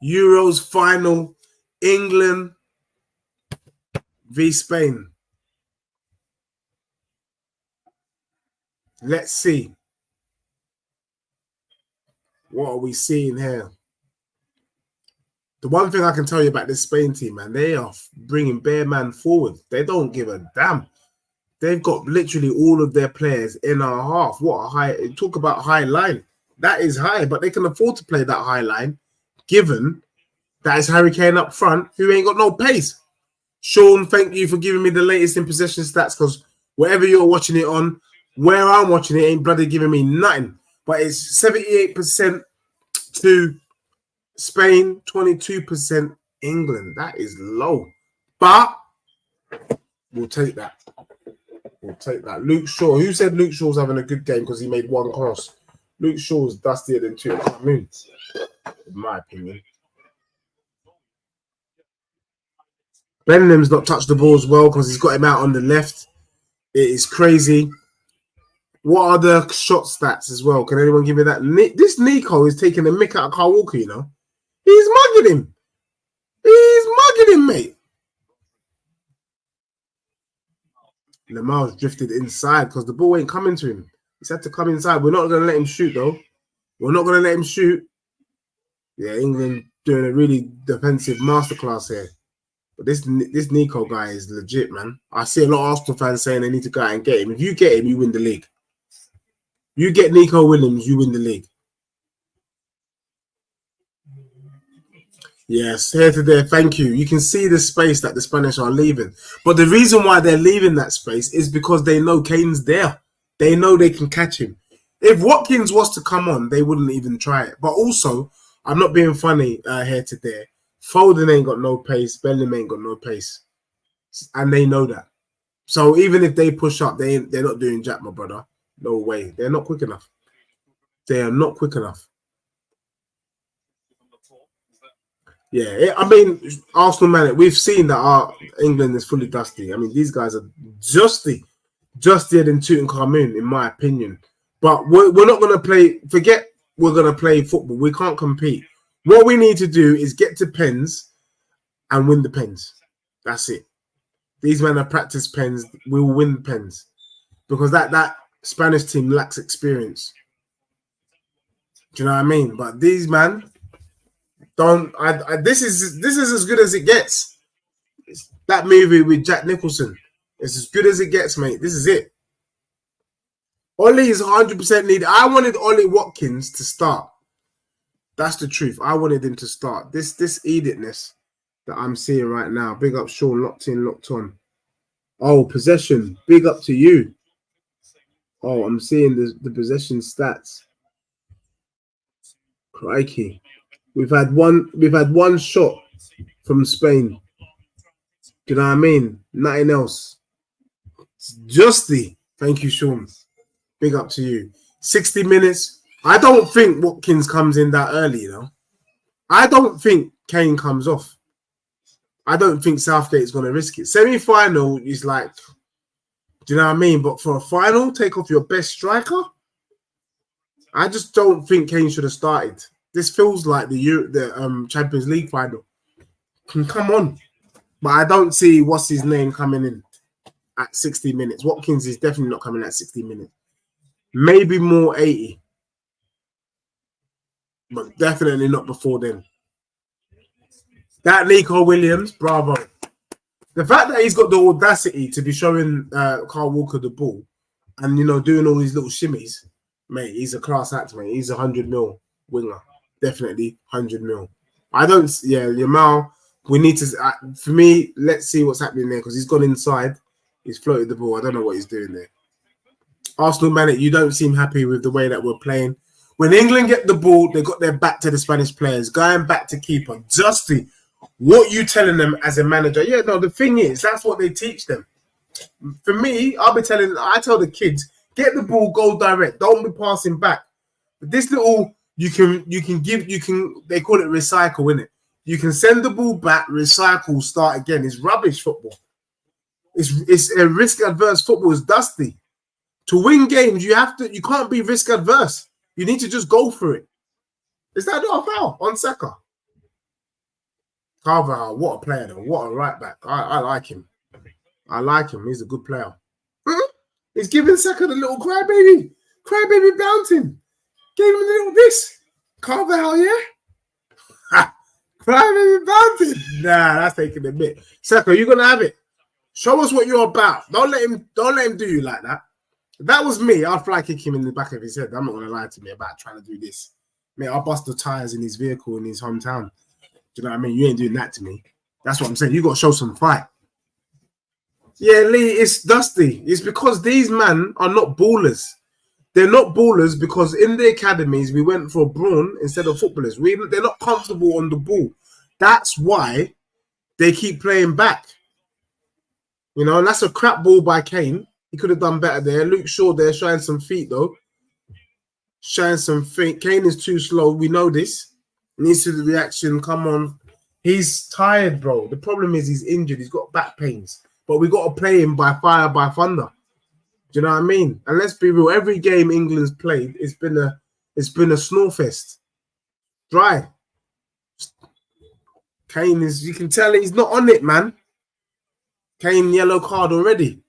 Euros final. England v Spain. Let's see. What are we seeing here? The one thing I can tell you about this Spain team, man, they are bringing bare man forward. They don't give a damn. They've got literally all of their players in our half. What a high, talk about high line. That is high, but they can afford to play that high line, given that it's Harry Kane up front, who ain't got no pace. Sean, thank you for giving me the latest in possession stats, because wherever you're watching it on, where I'm watching it ain't bloody giving me nothing. But it's 78% to Spain, 22% England. That is low. But we'll take that. We'll take that. Luke Shaw. Who said Luke Shaw's having a good game because he made one cross? Luke Shaw's dustier than two. I mean, in my opinion. Bellingham's not touched the ball as well because he's got him out on the left. It is crazy. What are the shot stats as well? Can anyone give me that? This Nico is taking a mick out of Kyle Walker, you know. He's mugging him. He's mugging him, mate. Lamar's drifted inside because the ball ain't coming to him. He's had to come inside. We're not going to let him shoot, though. We're not going to let him shoot. Yeah, England doing a really defensive masterclass here. But this Nico guy is legit, man. I see a lot of Arsenal fans saying they need to go out and get him. If you get him, you win the league. You get Nico Williams, you win the league. Yes, here to there. Thank you. You can see the space that the Spanish are leaving. But the reason why they're leaving that space is because they know Kane's there. They know they can catch him. If Watkins was to come on, they wouldn't even try it. But also, I'm not being funny here to there. Foden ain't got no pace. Bellingham ain't got no pace. And they know that. So even if they push up, they're not doing jack, my brother. No way. They're not quick enough. They are not quick enough. Yeah, I mean, Arsenal, man, we've seen that our England is fully dusty. I mean, these guys are dustier than Tutankhamun, in my opinion. But we're not going to play, forget we're going to play football. We can't compete. What we need to do is get to pens and win the pens. That's it. These men have practiced pens. We will win the pens because that Spanish team lacks experience. Do you know what I mean? But these man don't. This is as good as it gets. It's that movie with Jack Nicholson. It's as good as it gets, mate. This is it. Ollie is 100% needed. I wanted Ollie Watkins to start. That's the truth. I wanted him to start. This edictness that I'm seeing right now. Big up Sean, locked in, locked on. Oh, possession. Big up to you. Oh, I'm seeing the possession stats. Crikey. We've had one shot from Spain. Do you know what I mean? Nothing else. Justy. Thank you, Sean. Big up to you. 60 minutes. I don't think Watkins comes in that early, you know. I don't think Kane comes off. I don't think Southgate's going to risk it. Semi-final is like, do you know what I mean? But for a final, take off your best striker? I just don't think Kane should have started. This feels like the Champions League final. Come on. But I don't see what's his name coming in at 60 minutes. Watkins is definitely not coming at 60 minutes. Maybe more 80. But definitely not before then. That Nico Williams, bravo. The fact that he's got the audacity to be showing Carl Walker the ball and, you know, doing all these little shimmies, mate, he's a class act, mate. He's a 100 mil winger. Definitely 100 mil. Yamal, we need to, for me, let's see what's happening there because he's gone inside. He's floated the ball. I don't know what he's doing there. Arsenal, man, you don't seem happy with the way that we're playing. When England get the ball, they got their back to the Spanish players, going back to keeper. Justy, what you telling them as a manager? Yeah, no, the thing is, that's what they teach them. For me, I tell the kids, get the ball, go direct. Don't be passing back. But this little, they call it recycle, innit? You can send the ball back, recycle, start again. It's rubbish football. It's a risk-adverse football. It's dusty. To win games, you can't be risk-adverse. You need to just go for it. Is that not a foul on Saka? Carvajal, what a player though. What a right back. I like him. I like him. He's a good player. He's giving Saka the little crybaby. Crybaby bouncing. Gave him a little this. Carvajal, yeah? Crybaby bouncing. Nah, that's taking a bit. Saka, you're gonna have it. Show us what you're about. Don't let him do you like that. If that was me, I'd fly kick him in the back of his head. I'm not going to lie to me about trying to do this. Mate, I'll bust the tires in his vehicle in his hometown. Do you know what I mean? You ain't doing that to me. That's what I'm saying. You got to show some fight. Yeah, Lee, it's dusty. It's because these men are not ballers. They're not ballers because in the academies, we went for brawn instead of footballers. They're not comfortable on the ball. That's why they keep playing back. You know, and that's a crap ball by Kane. He could have done better there. Luke Shaw there showing some feet, though. Showing some feet. Kane is too slow. We know this. Needs to the reaction. Come on. He's tired, bro. The problem is he's injured. He's got back pains. But we got to play him by fire, by thunder. Do you know what I mean? And let's be real. Every game England's played, it's been a snore fest. Dry. Kane is, you can tell he's not on it, man. Kane yellow card already.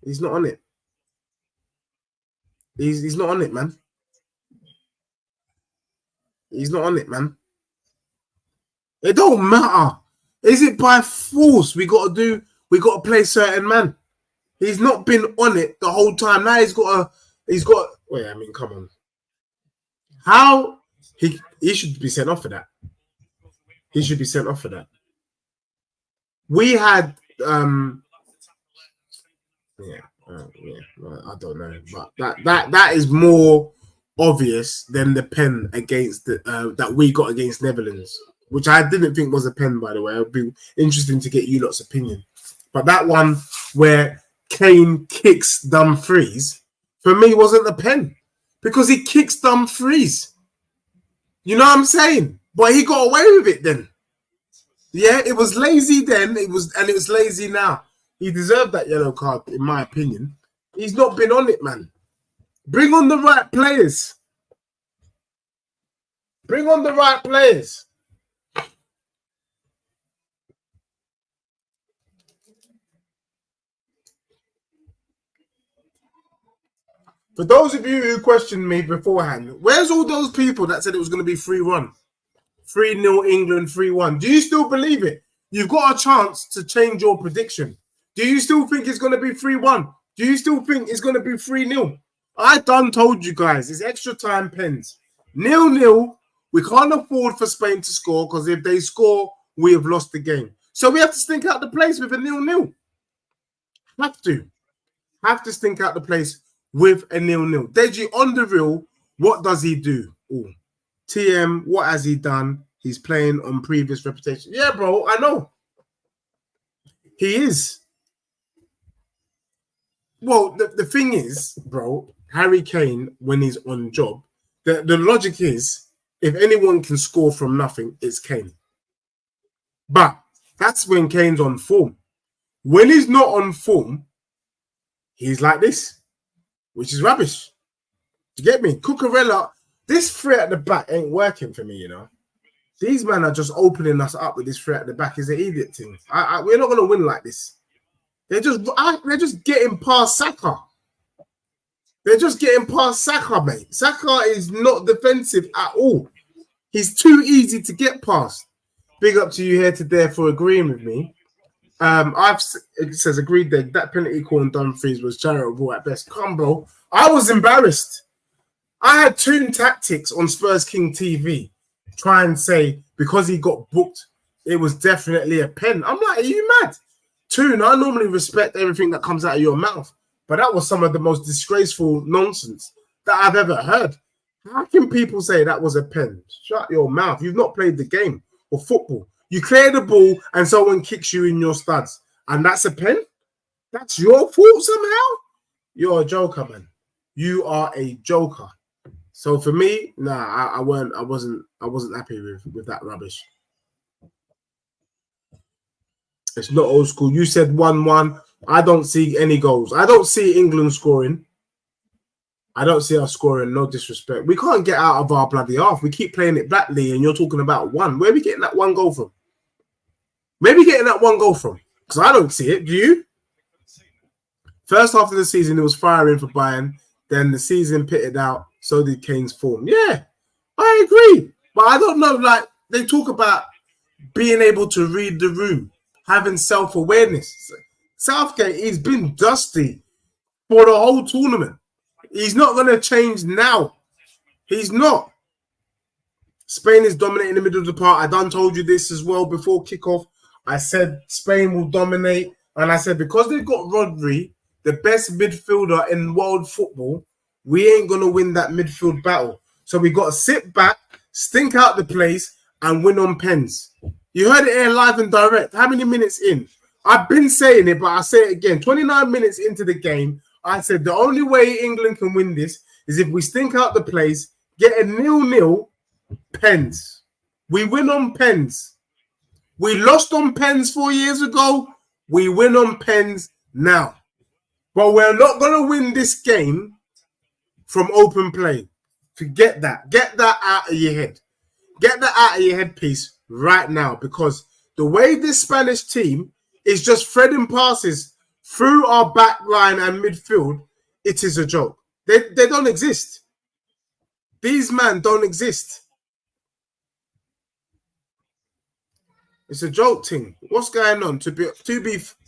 He's not on it. He's not on it, man. He's not on it, man. It don't matter. Is it by force? We got to play certain man. He's not been on it the whole time. Now wait, I mean, come on. How he should be sent off for that. He should be sent off for that. We had I don't know, but that is more obvious than the pen against that we got against Netherlands, which I didn't think was a pen, by the way. It would be interesting to get you lot's opinion. But that one where Kane kicks Dumfries, for me, wasn't a pen because he kicks Dumfries. You know what I'm saying? But he got away with it then. Yeah, it was lazy then. It was lazy now. He deserved that yellow card, in my opinion. He's not been on it, man. Bring on the right players. Bring on the right players. For those of you who questioned me beforehand, where's all those people that said it was going to be 3-1? 3-0 England, 3-1. Do you still believe it? You've got a chance to change your prediction. Do you still think it's going to be 3-1? Do you still think it's going to be 3-0? I done told you guys, it's extra time pens. 0-0. We can't afford for Spain to score because if they score, we have lost the game. So we have to stink out the place with a 0-0. Have to stink out the place with a 0-0. Deji, on the real, what does he do? Ooh. TM, what has he done? He's playing on previous reputation. Yeah, bro, I know. He is. Well, the thing is, bro, Harry Kane, when he's on job, the logic is, if anyone can score from nothing, it's Kane. But that's when Kane's on form. When he's not on form, he's like this, which is rubbish. You get me? Cucurella, this three at the back ain't working for me, you know. These men are just opening us up with this three at the back. Is an idiot thing. We're not going to win like this. They're just getting past Saka. They're just getting past Saka, mate. Saka is not defensive at all. He's too easy to get past. Big up to you here today for agreeing with me. It says agreed there. That penalty call on Dumfries was charitable at best. Come, bro. I was embarrassed. I had Toon Tactics on Spurs King TV try and say because he got booked, it was definitely a pen. I'm like, are you mad? Toon, I normally respect everything that comes out of your mouth, but that was some of the most disgraceful nonsense that I've ever heard. How can people say that was a pen? Shut your mouth. You've not played the game or football. You clear the ball and someone kicks you in your studs, and that's a pen? That's your fault somehow? You're a joker, man. You are a joker. So for me, nah, I wasn't happy with that rubbish. It's not old school. You said 1-1. I don't see any goals. I don't see England scoring. I don't see us scoring. No disrespect. We can't get out of our bloody half. We keep playing it backly, and you're talking about one. Where are we getting that one goal from? Where are we getting that one goal from? Because I don't see it. Do you? First half of the season, it was firing for Bayern. Then the season pitted out. So did Kane's form. Yeah, I agree. But I don't know. Like, they talk about being able to read the room, having self-awareness. Southgate, he's been dusty for the whole tournament. He's not going to change now. He's not. Spain is dominating the middle of the park. I done told you this as well before kickoff. I said Spain will dominate. And I said because they've got Rodri, the best midfielder in world football, we ain't going to win that midfield battle. So we got to sit back, stink out the place, and win on pens. You heard it here live and direct. How many minutes in? I've been saying it, but I'll say it again. 29 minutes into the game, I said the only way England can win this is if we stink out the place, get a 0-0, pens. We win on pens. We lost on pens 4 years ago. We win on pens now. But we're not going to win this game from open play. Forget that. Get that out of your head. Get that out of your headpiece right now, because the way this Spanish team is just threading passes through our back line and midfield, it is a joke. They don't exist. These men don't exist. It's a joke thing. What's going on? To be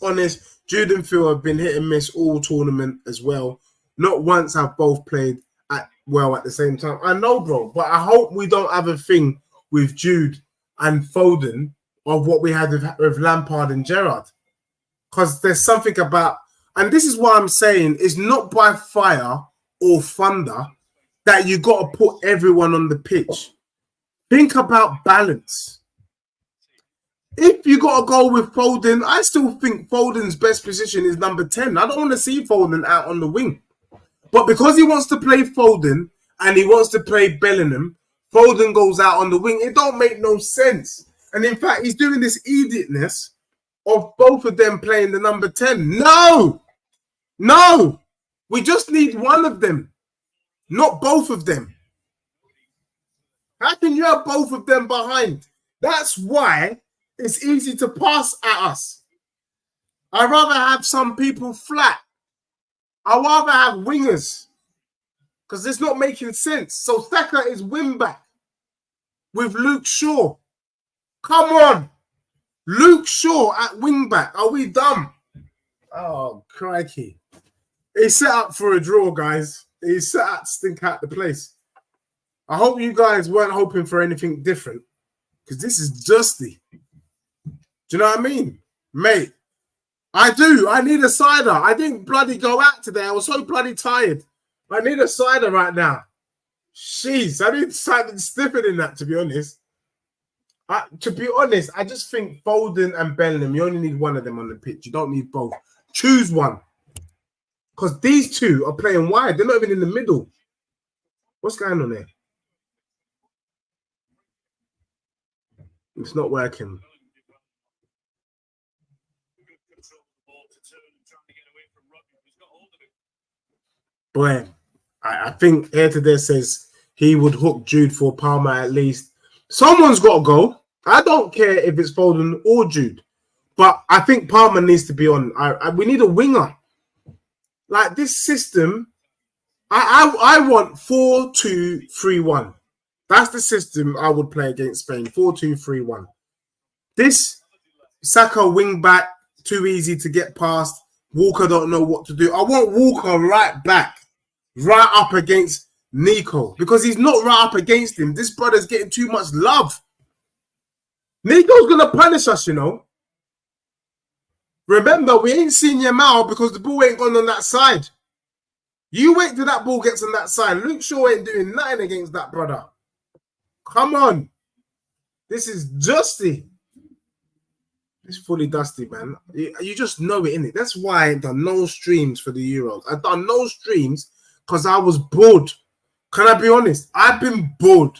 honest, Jude and Phil have been hit and miss all tournament as well. Not once have both played at the same time. I know, bro, but I hope we don't have a thing with Jude and Foden of what we had with Lampard and Gerrard. Because there's something about, and this is what I'm saying, it's not by fire or thunder that you got to put everyone on the pitch. Think about balance. If you got to go with Foden, I still think Foden's best position is number 10. I don't want to see Foden out on the wing. But because he wants to play Foden and he wants to play Bellingham, Foden goes out on the wing. It don't make no sense. And in fact, he's doing this idiotness of both of them playing the number 10. No. We just need one of them, not both of them. How can you have both of them behind? That's why it's easy to pass at us. I'd rather have some people flat. I'd rather have wingers. because it's not making sense. So Saka is wing back with Luke Shaw. Come on. Luke Shaw at wing back. Are we dumb? Oh, crikey. He's set up for a draw, guys. He's set up to stink out the place. I hope you guys weren't hoping for anything different, because this is dusty. Do you know what I mean? Mate, I do. I need a cider. I didn't bloody go out today. I was so bloody tired. I need a cider right now. Jeez, I need something sniffing in that, to be honest. To be honest, I just think Foden and Bellingham, you only need one of them on the pitch. You don't need both. Choose one. Because these two are playing wide. They're not even in the middle. What's going on there? It's not working. Boy, I think here today says he would hook Jude for Palmer at least. Someone's got to go. I don't care if it's Foden or Jude. But I think Palmer needs to be on. We need a winger. Like this system, I want 4-2-3-1. That's the system I would play against Spain. 4-2-3-1. This Saka wing back, too easy to get past. Walker don't know what to do. I want Walker right back, right up against Nico, because he's not right up against him. This brother's getting too much love. Nico's going to punish us, you know. Remember, we ain't seen Yamal because the ball ain't gone on that side. You wait till that ball gets on that side. Luke Shaw ain't doing nothing against that brother. Come on. This is dusty. It's fully dusty, man. You just know it, innit? That's why I ain't done no streams for the Euros. I've done no streams because I was bored. Can I be honest? I've been bored.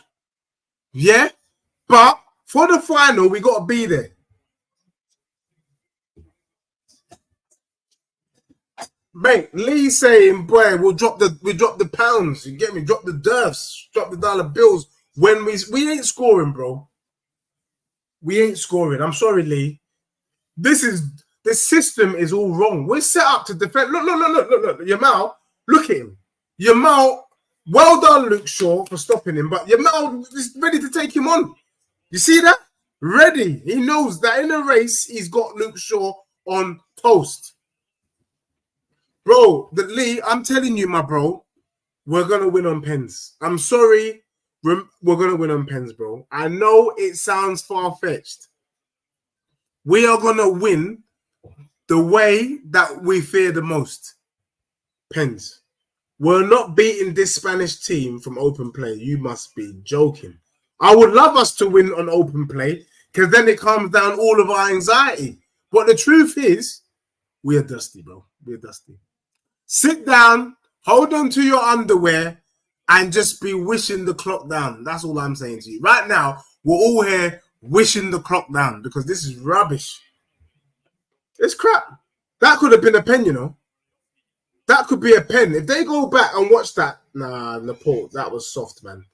Yeah? But for the final, we got to be there. Mate, Lee saying, boy, we drop the pounds. You get me? Drop the derfs. Drop the dollar bills. When we ain't scoring, bro. We ain't scoring. I'm sorry, Lee. The system is all wrong. We're set up to defend. Look. Yamal, look at him. Yamal, well done, Luke Shaw, for stopping him. But Yamal is ready to take him on. You see that? Ready. He knows that in a race, he's got Luke Shaw on toast. Bro, Lee, I'm telling you, my bro, we're going to win on pens. I'm sorry. We're going to win on pens, bro. I know it sounds far-fetched. We are going to win the way that we fear the most. Pens. We're not beating this Spanish team from open play. You must be joking. I would love us to win on open play because then it calms down all of our anxiety. But the truth is, we are dusty, bro. We're dusty. Sit down, hold on to your underwear, and just be wishing the clock down. That's all I'm saying to you. Right now, we're all here wishing the clock down because this is rubbish. It's crap. That could have been a pen, you know. That could be a pen. If they go back and watch that, nah, Laporte, that was soft, man.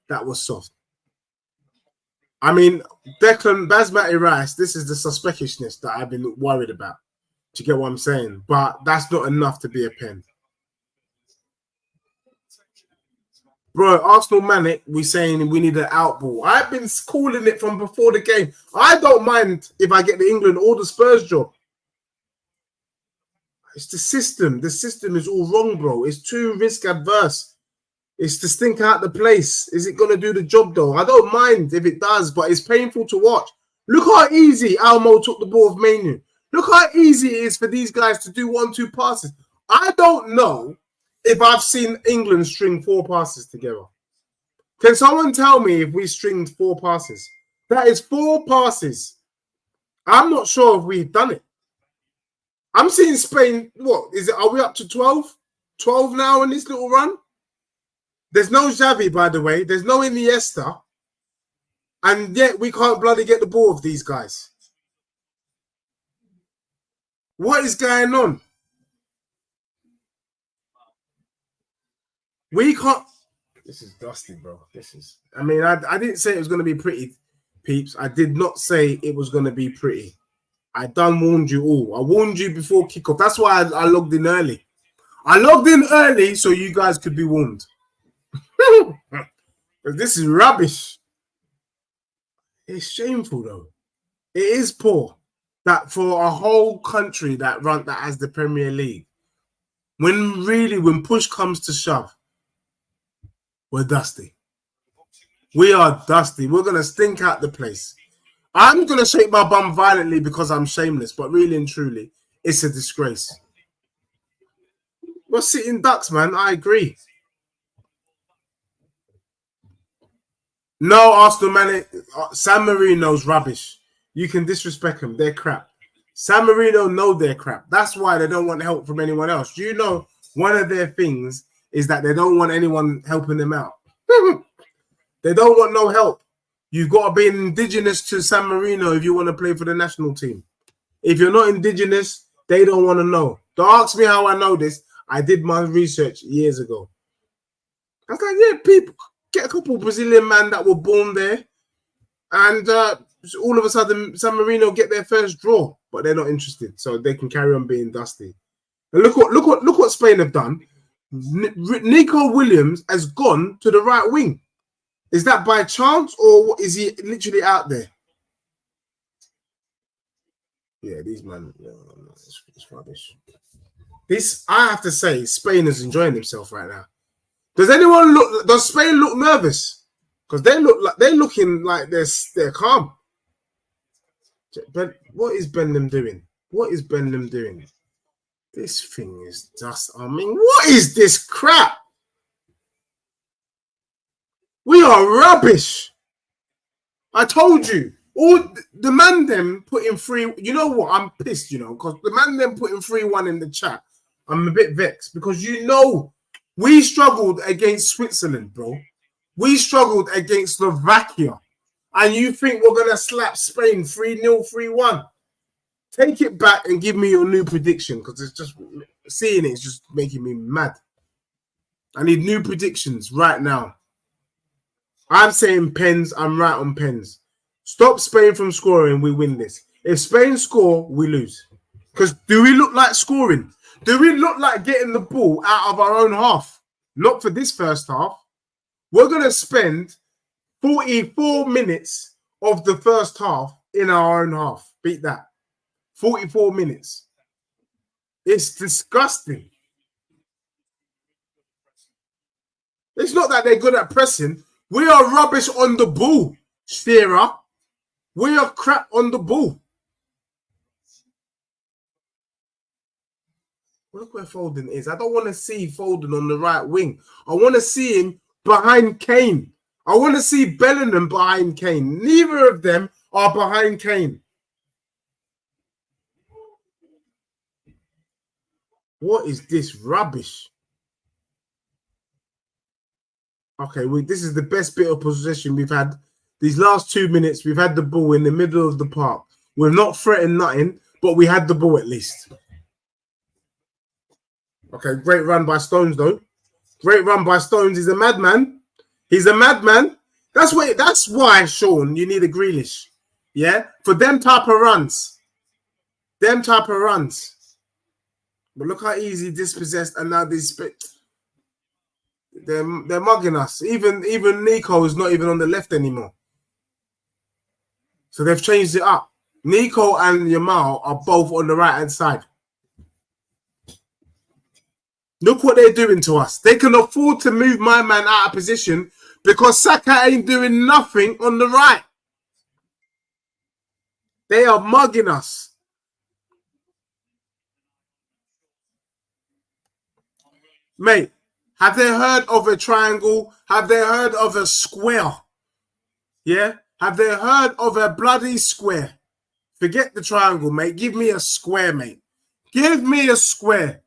That was soft. I mean, Declan, Basmati Rice, this is the suspiciousness that I've been worried about. Do you get what I'm saying? But that's not enough to be a pen. Bro, Arsenal Manic, we're saying we need an out ball. I've been calling it from before the game. I don't mind if I get the England or the Spurs job. It's the system. The system is all wrong, bro. It's too risk adverse. It's to stink out the place. Is it going to do the job, though? I don't mind if it does, but it's painful to watch. Look how easy Almo took the ball of Manu. Look how easy it is for these guys to do 1-2 passes. I don't know if I've seen England string 4 passes together. Can someone tell me if we stringed 4 passes? That is 4 passes. I'm not sure if we've done it. I'm seeing Spain, what is it? Are we up to 12? 12 now in this little run? There's no Xavi, by the way. There's no Iniesta. And yet we can't bloody get the ball of these guys. What is going on? We can't. This is dusty, bro. This is. I mean, I didn't say it was going to be pretty, peeps. I did not say it was going to be pretty. I done warned you all. I warned you before kickoff. That's why I logged in early. I logged in early so you guys could be warned. This is rubbish. It's shameful though. It is poor that for a whole country that has the Premier League, when push comes to shove, we're dusty. We are dusty. We're gonna stink out the place. I'm gonna shake my bum violently because I'm shameless, but really and truly, it's a disgrace. We're sitting ducks, man. I agree. No, Arsenal man. San Marino's rubbish. You can disrespect them. They're crap. San Marino know they're crap. That's why they don't want help from anyone else. Do you know one of their things is that they don't want anyone helping them out? They don't want no help. You've got to be indigenous to San Marino if you want to play for the national team. If you're not indigenous, they don't want to know. Don't ask me how I know this. I did my research years ago. I was like, yeah, people get a couple of Brazilian men that were born there, and all of a sudden, San Marino get their first draw, but they're not interested, so they can carry on being dusty. And look what Spain have done. Nico Williams has gone to the right wing. Is that by chance, or is he literally out there? Yeah, these man, it's rubbish. This, I have to say, Spain is enjoying themselves right now. Does Spain look nervous? Because they're looking like they're calm. But what is Benham doing? What is Benham doing? This thing is just, I mean, what is this crap? We are rubbish. I told you. All the man them putting free. You know what? I'm pissed, because the man them putting 3-1 in the chat. I'm a bit vexed because we struggled against Switzerland, bro. We struggled against Slovakia. And you think we're going to slap Spain 3-0, 3-1? Take it back and give me your new prediction, because it's just seeing it's just making me mad. I need new predictions right now. I'm saying pens. I'm right on pens. Stop Spain from scoring. We win this. If Spain score, we lose. Because do we look like scoring? Do we look like getting the ball out of our own half? Not for this first half. We're going to spend 44 minutes of the first half in our own half. Beat that. 44 minutes. It's disgusting. It's not that they're good at pressing. We are rubbish on the ball, Shearer. We are crap on the ball. Look where Foden is. I don't want to see Foden on the right wing. I want to see him behind Kane. I want to see Bellingham behind Kane. Neither of them are behind Kane. What is this rubbish? Okay, this is the best bit of possession we've had. These last 2 minutes, we've had the ball in the middle of the park. We've not threatened nothing, but we had the ball at least. Okay, great run by Stones, though. Great run by Stones. He's a madman. He's a madman. That's why, Sean, you need a Grealish. Yeah? For them type of runs. Them type of runs. But look how easy dispossessed, and now they're mugging us. Even Nico is not even on the left anymore. So they've changed it up. Nico and Yamal are both on the right-hand side. Look what they're doing to us. They can afford to move my man out of position because Saka ain't doing nothing on the right. They are mugging us. Mate, have they heard of a triangle? Have they heard of a square? Yeah? Have they heard of a bloody square? Forget the triangle, mate. Give me a square, mate. Give me a square.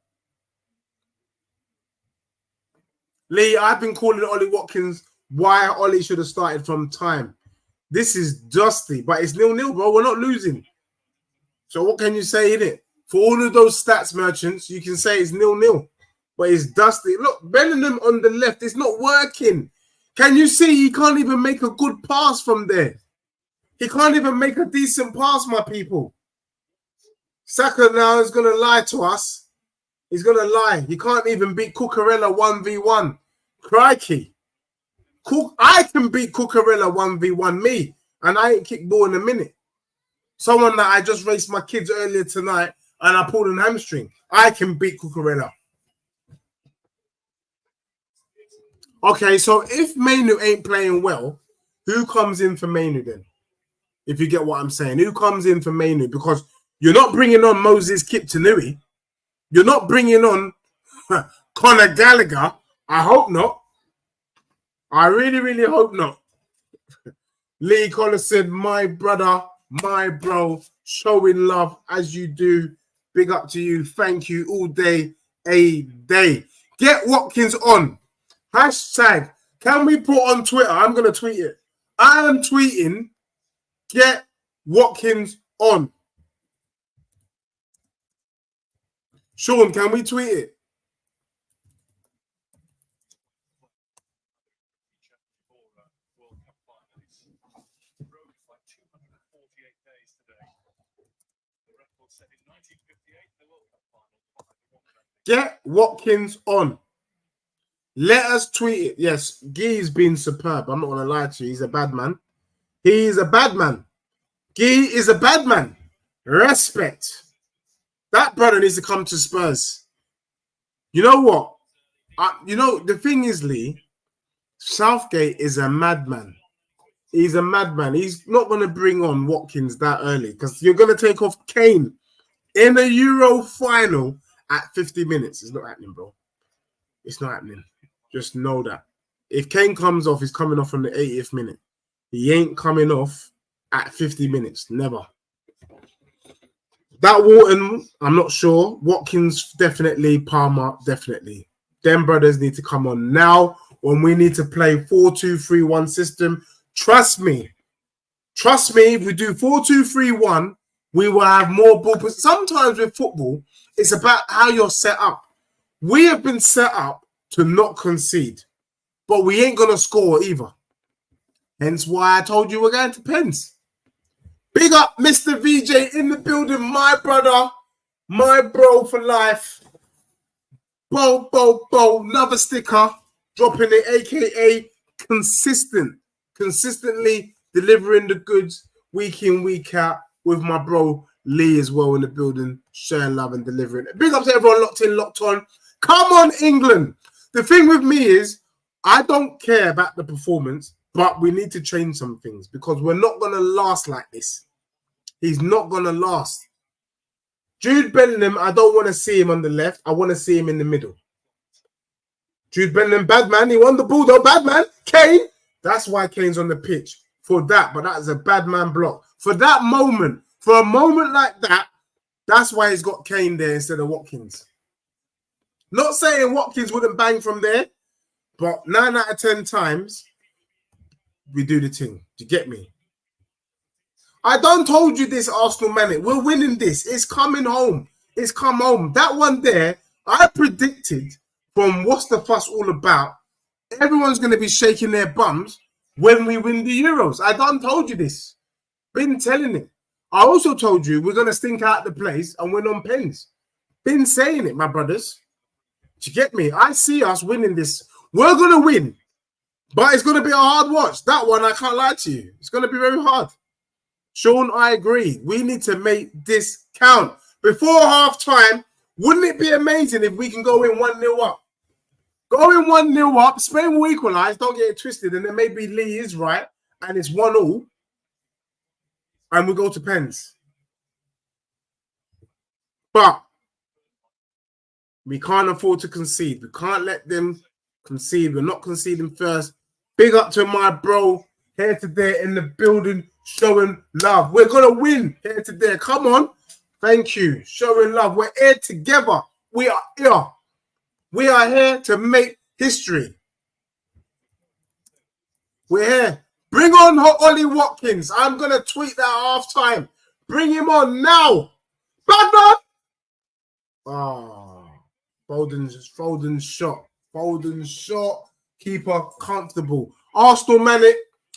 Lee, I've been calling Ollie Watkins why Ollie should have started from time. This is dusty, but it's 0-0, bro. We're not losing. So what can you say in it? For all of those stats merchants, you can say it's 0-0, but it's dusty. Look, Bellingham on the left, it's not working. Can you see he can't even make a good pass from there? He can't even make a decent pass, my people. Saka now is going to lie to us. He's going to lie. He can't even beat Cucurella 1v1. Crikey. I can beat Cucurella 1v1 me, and I ain't kicked ball in a minute. Someone that I just raced my kids earlier tonight, and I pulled an hamstring. I can beat Cucurella. Okay, so if Mainu ain't playing well, who comes in for Mainu then? If you get what I'm saying. Who comes in for Mainu? Because you're not bringing on Moses Kiptanui. You're not bringing on Conor Gallagher. I hope not. I really, really hope not. Lee Collar said, my brother, my bro, showing love as you do. Big up to you. Thank you all day, a day. Get Watkins on. Hashtag, can we put on Twitter? I'm going to tweet it. I am tweeting, get Watkins on. Sean, can we tweet it? Get Watkins on. Let us tweet it. Yes, Guy's been superb. I'm not going to lie to you. He's a bad man. He's a bad man. Guy is a bad man. Respect. That brother needs to come to Spurs. You know what? You know, the thing is, Lee, Southgate is a madman. He's a madman. He's not going to bring on Watkins that early because you're going to take off Kane in the Euro final at 50 minutes. It's not happening, bro. It's not happening. Just know that. If Kane comes off, he's coming off on the 80th minute. He ain't coming off at 50 minutes. Never. That Wharton, I'm not sure. Watkins, definitely. Palmer, definitely. Them brothers need to come on now when we need to play 4-2-3-1 system. Trust me. Trust me, if we do 4-2-3-1, we will have more ball. But sometimes with football, it's about how you're set up. We have been set up to not concede, but we ain't going to score either. Hence why I told you we're going to pens. Big up Mr. VJ in the building, my brother, my bro for life. Bo, another sticker, dropping it, a.k.a. consistently delivering the goods week in, week out with my bro Lee as well in the building, sharing love and delivering it. Big up to everyone locked in, locked on. Come on, England. The thing with me is I don't care about the performance, but we need to change some things because we're not going to last like this. He's not going to last. Jude Bellingham, I don't want to see him on the left. I want to see him in the middle. Jude Bellingham, bad man. He won the ball, though. Bad man. Kane. That's why Kane's on the pitch for that. But that is a bad man block. For that moment, for a moment like that, that's why he's got Kane there instead of Watkins. Not saying Watkins wouldn't bang from there, but 9 out of 10 times, we do the thing. Do you get me? I done told you this, Arsenal man. We're winning this. It's coming home. It's come home. That one there, I predicted from What's the Fuss All About, everyone's going to be shaking their bums when we win the Euros. I done told you this. Been telling it. I also told you we're going to stink out the place and win on pens. Been saying it, my brothers. Do you get me? I see us winning this. We're going to win, but it's going to be a hard watch. That one, I can't lie to you. It's going to be very hard. Sean, I agree. We need to make this count. Before half-time, wouldn't it be amazing if we can go in 1-0 up? Go in 1-0 up. Spain will equalize. Don't get it twisted. And then maybe Lee is right. And it's 1-1. And we go to pens. But we can't afford to concede. We can't let them concede. We're not conceding first. Big up to my bro here today in the building, showing love. We're going to win here today. Come on. Thank you. Showing love. We're here together. We are here. We are here to make history. We're here. Bring on Ollie Watkins. I'm going to tweet that half time. Bring him on now. Batman. Oh, Foden's shot. Foden's shot. Keeper comfortable. Arsenal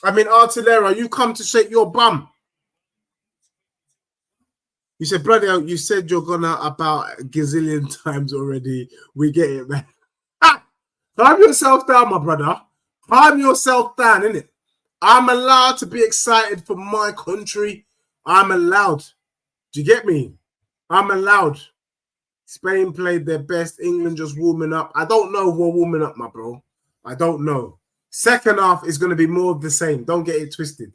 Artillero, you come to shake your bum. You said, brother, you said you're gonna about a gazillion times already. We get it, man. Calm yourself down, my brother. Calm yourself down, innit? I'm allowed to be excited for my country. I'm allowed. Do you get me? I'm allowed. Spain played their best. England just warming up. I don't know if we're warming up, my bro. I don't know. Second half is going to be more of the same. Don't get it twisted.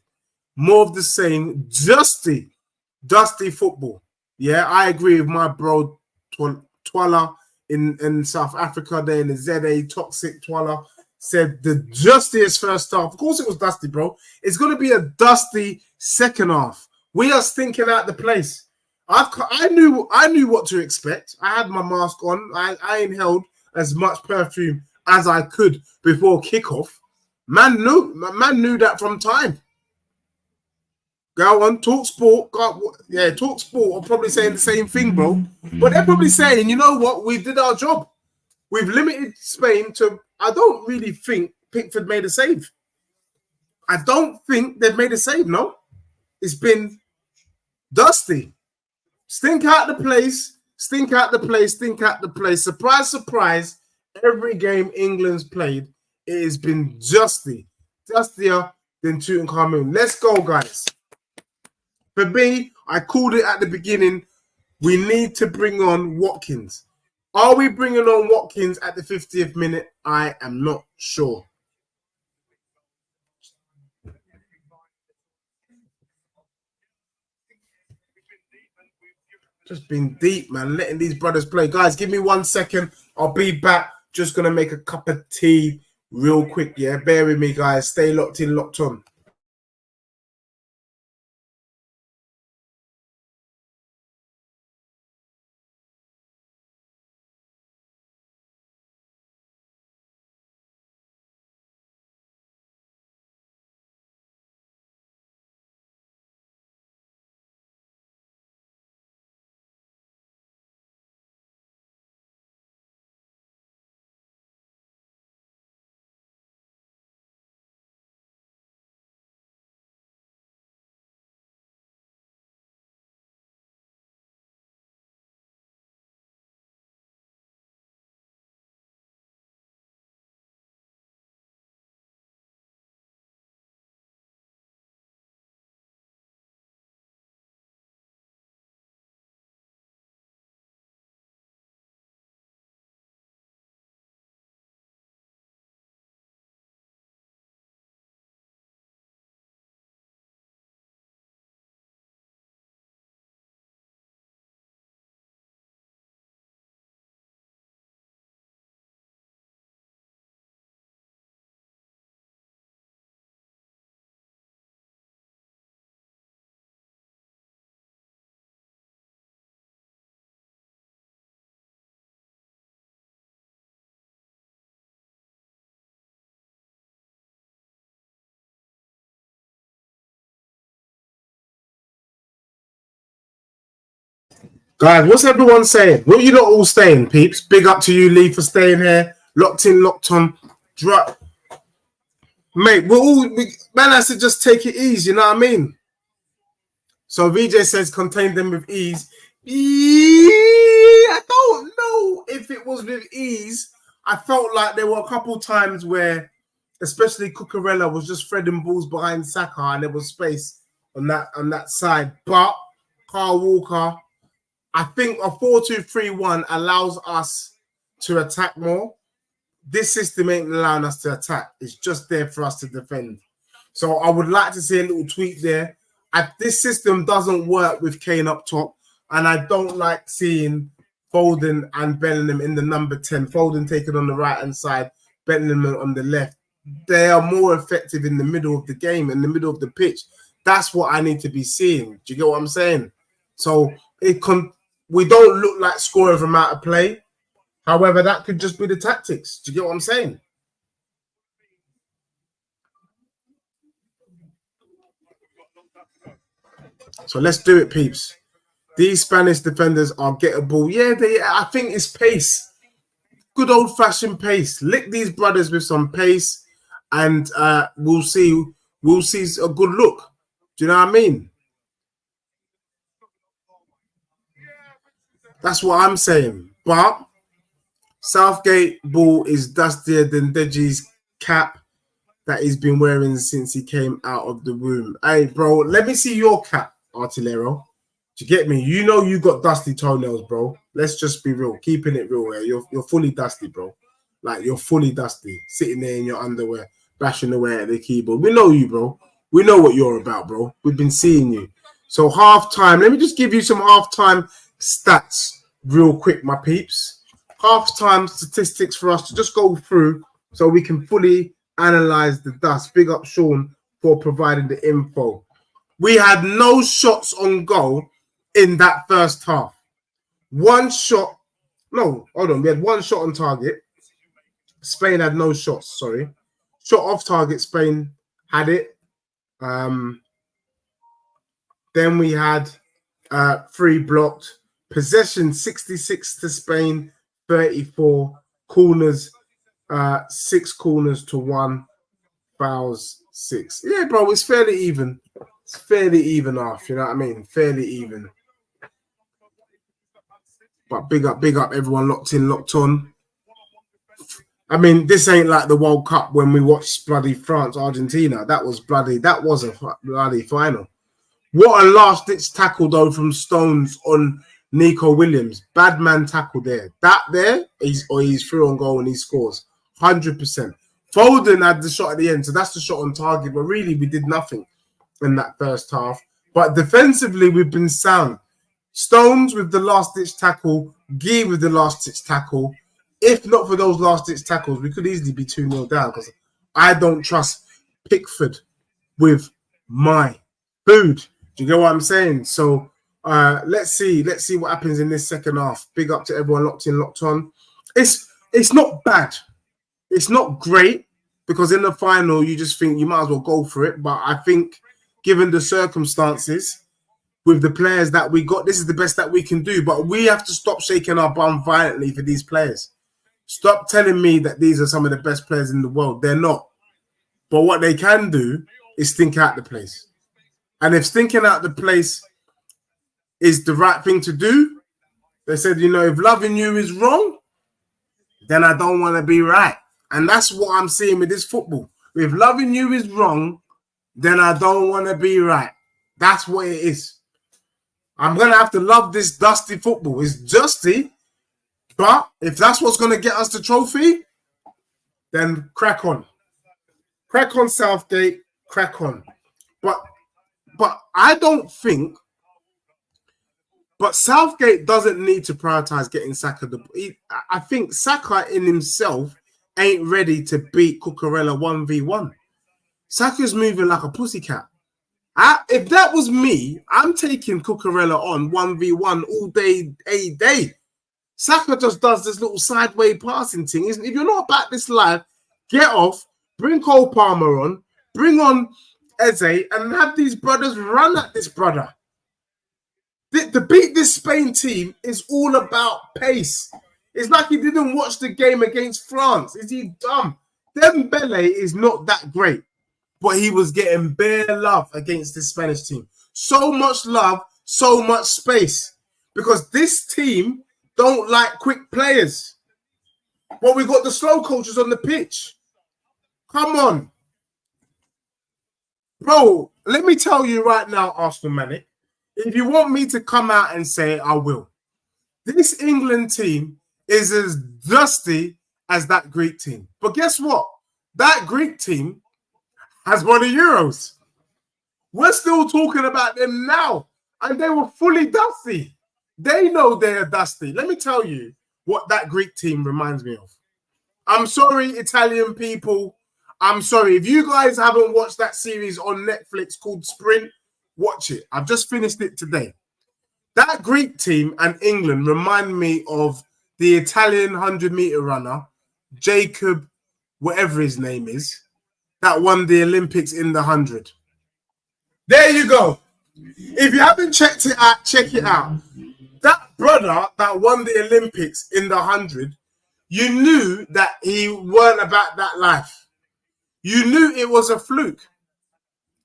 More of the same. Dusty football. Yeah, I agree with my bro Twala in South Africa there in the ZA Toxic Twala. Said the dustiest first half. Of course it was dusty, bro. It's going to be a dusty second half. We are stinking out the place. I knew what to expect. I had my mask on. I inhaled as much perfume as I could before kickoff. Man knew that from time. Go on, talk sport. Yeah, talk sport. I'm probably saying the same thing, bro. But they're probably saying, you know what? We did our job. We've limited Spain to. I don't really think Pickford made a save. I don't think they've made a save. No, it's been dusty. Stink out the place. Stink out the place. Stink out the place. Surprise, surprise. Every game England's played, it has been dusty. Dustier than Tutankhamun. Let's go, guys. For me, I called it at the beginning. We need to bring on Watkins. Are we bringing on Watkins at the 50th minute? I am not sure. Just been deep, man. Letting these brothers play. Guys, give me 1 second. I'll be back. Just going to make a cup of tea real quick, yeah? Bear with me, guys. Stay locked in, locked on. Guys, what's everyone saying? What are you not all staying, peeps? Big up to you, Lee, for staying here. Locked in, locked on. Drop. Mate, man has to just take it easy, you know what I mean? So VJ says contain them with ease. I don't know if it was with ease. I felt like there were a couple times where, especially Cucurella was just threading balls behind Saka and there was space on that side. But Carl Walker, I think a 4-2-3-1 allows us to attack more. This system ain't allowing us to attack. It's just there for us to defend. So I would like to see a little tweak there. This system doesn't work with Kane up top, and I don't like seeing Foden and Bellingham in the number 10. Foden taken on the right-hand side, Bellingham on the left. They are more effective in the middle of the game, in the middle of the pitch. That's what I need to be seeing. Do you get what I'm saying? So we don't look like scoring from out of play. However, that could just be the tactics. Do you get what I'm saying? So let's do it, peeps. These Spanish defenders are gettable. Yeah, I think it's pace. Good old-fashioned pace. Lick these brothers with some pace, and we'll see a good look. Do you know what I mean? That's what I'm saying. But Southgate ball is dustier than Deji's cap. that he's been wearing since he came out of the womb. Hey, bro, let me see your cap, Artillero. Do you get me? You know you got dusty toenails, bro. Let's just be real. Keeping it real here. You're fully dusty, bro. Like, you're fully dusty. Sitting there in your underwear, bashing away at the keyboard. We know you, bro. We know what you're about, bro. We've been seeing you. So, halftime. Let me just give you some halftime stats real quick, my peeps. Halftime statistics for us to just go through so we can fully analyze the dust. Big up Sean for providing the info. We had no shots on goal in that first half. One shot. No, hold on. We had one shot on target. Spain had no shots, sorry. Shot off target, Spain had it. Then we had 3 blocked. Possession 66 to Spain, 34. Corners, 6 corners to 1. Fouls 6. Yeah, bro, it's fairly even. It's fairly even off, you know what I mean? Fairly even. But big up everyone locked in, locked on. I mean, this ain't like the World Cup when we watched bloody France, Argentina. That was a bloody final. What a last-ditch tackle, though, from Stones on Nico Williams. Bad man tackle there. That there, he's through on goal and he scores. 100%. Foden had the shot at the end, so that's the shot on target. But really, we did nothing in that first half. But defensively, we've been sound. Stones with the last-ditch tackle. Guy with the last-ditch tackle. If not for those last-ditch tackles, we could easily be 2-0 down because I don't trust Pickford with my food. Do you get what I'm saying? So let's see what happens in this second half. Big up to everyone locked in, locked on. It's not bad. It's not great because in the final you just think you might as well go for it. But I think given the circumstances with the players that we got, this is the best that we can do. But we have to stop shaking our bum violently for these players. Stop telling me that these are some of the best players in the world. They're not. But what they can do is think out the place. And if thinking out the place is the right thing to do, they said, you know, if loving you is wrong, then I don't want to be right. And that's what I'm seeing with this football. If loving you is wrong, then I don't want to be right. That's what it is. I'm going to have to love this dusty football. It's dusty, but if that's what's going to get us the trophy, then crack on. Crack on, Southgate. Crack on. But I don't think. But Southgate doesn't need to prioritize getting Saka. I think Saka in himself ain't ready to beat Cucurella 1v1. Saka's moving like a pussycat. If that was me, I'm taking Cucurella on 1v1 all day, a day. Saka just does this little sideways passing thing. If you're not about this life, get off, bring Cole Palmer on, bring on Eze, and have these brothers run at this brother. To beat this Spain team is all about pace. It's like he didn't watch the game against France. Is he dumb? Dembele is not that great, but he was getting bare love against this Spanish team. So much love, so much space. Because this team don't like quick players. But we got the slow coaches on the pitch. Come on. Bro, let me tell you right now, Arsenal Manic, if you want me to come out and say, I will. This England team is as dusty as that Greek team. But guess what? That Greek team has won the Euros. We're still talking about them now. And they were fully dusty. They know they're dusty. Let me tell you what that Greek team reminds me of. I'm sorry, Italian people. I'm sorry. If you guys haven't watched that series on Netflix called Sprint, watch it. I've just finished it today. That Greek team and England remind me of the Italian 100-meter runner, Jacob, whatever his name is, that won the Olympics in the 100. There you go. If you haven't checked it out, check it out. That brother that won the Olympics in the 100, you knew that he weren't about that life. You knew it was a fluke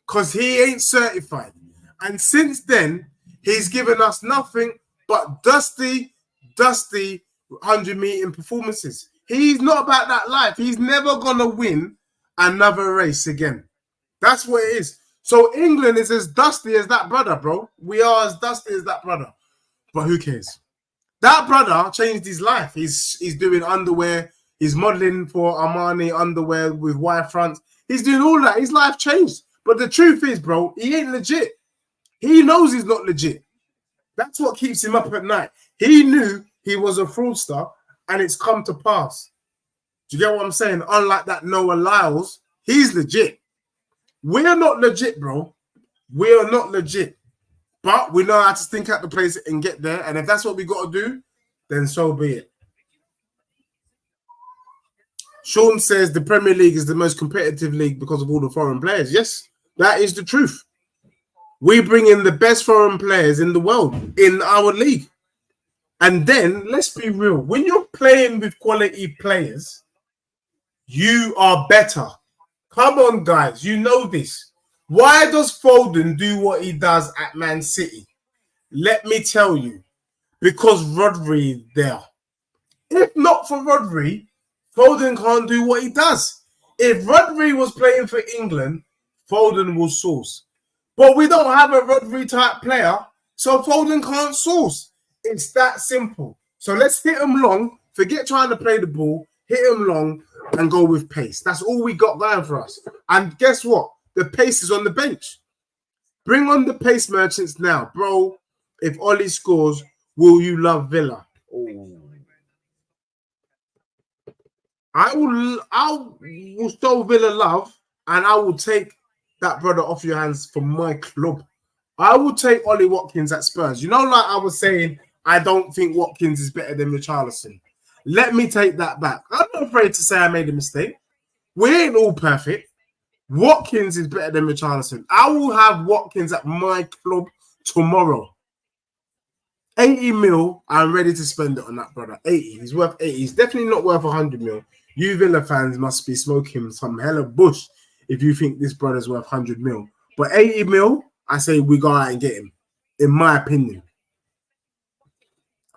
because he ain't certified. And since then, he's given us nothing but dusty 100-meter performances. He's not about that life. He's never going to win another race again. That's what it is. So England is as dusty as that brother, bro. We are as dusty as that brother. But who cares? That brother changed his life. He's doing underwear. He's modeling for Armani underwear with wire fronts. He's doing all that. His life changed. But the truth is, bro, he ain't legit. He knows he's not legit. That's what keeps him up at night. He knew he was a fraudster, and it's come to pass. Do you get what I'm saying? Unlike that Noah Lyles, he's legit. We're not legit, bro. We are not legit. But we know how to think out the place and get there. And if that's what we got to do, then so be it. Sean says the Premier League is the most competitive league because of all the foreign players. Yes, that is the truth. We bring in the best foreign players in the world in our league. And then, let's be real. When you're playing with quality players, you are better. Come on, guys. You know this. Why does Foden do what he does at Man City? Let me tell you. Because Rodri is there. If not for Rodri, Foden can't do what he does. If Rodri was playing for England, Foden will source. But we don't have a Rodri type player, so Foden can't source. It's that simple. So let's hit him long, forget trying to play the ball, hit him long, and go with pace. That's all we got going for us. And guess what? The pace is on the bench. Bring on the pace merchants now. Bro, if Ollie scores, will you love Villa? Oh. I will show Villa love, and I will take that brother off your hands for my club. I will take Ollie Watkins at Spurs. You know, like I was saying, I don't think Watkins is better than Richarlison. Let me take that back. I'm not afraid to say I made a mistake. We ain't all perfect. Watkins is better than Richarlison. I will have Watkins at my club tomorrow. 80 mil, I'm ready to spend it on that brother. 80. He's worth 80. He's definitely not worth 100 mil. You Villa fans must be smoking some hella bush if you think this brother's worth 100 mil. But 80 mil, I say we go out and get him, in my opinion.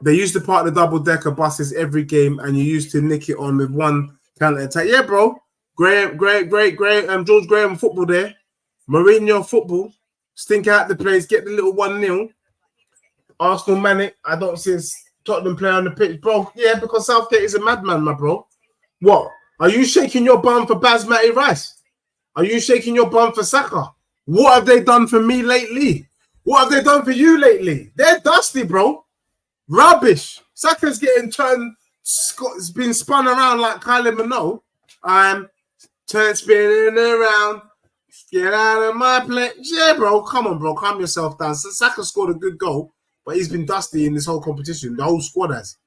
They used to park the double-decker buses every game, and you used to nick it on with one counter-attack. Yeah, bro. George Graham football there. Mourinho football. Stink out the place, get the little 1-0. Arsenal Manic, I don't see Tottenham play on the pitch. Bro, yeah, because Southgate is a madman, my bro. What? Are you shaking your bum for Basmati Rice? Are you shaking your bum for Saka? What have they done for me lately? What have they done for you lately? They're dusty, bro. Rubbish. Saka's getting turned, it's been spun around like Kylie Minogue. Turn spinning around. Get out of my place. Yeah, bro. Come on, bro. Calm yourself down. Saka scored a good goal, but he's been dusty in this whole competition. The whole squad has.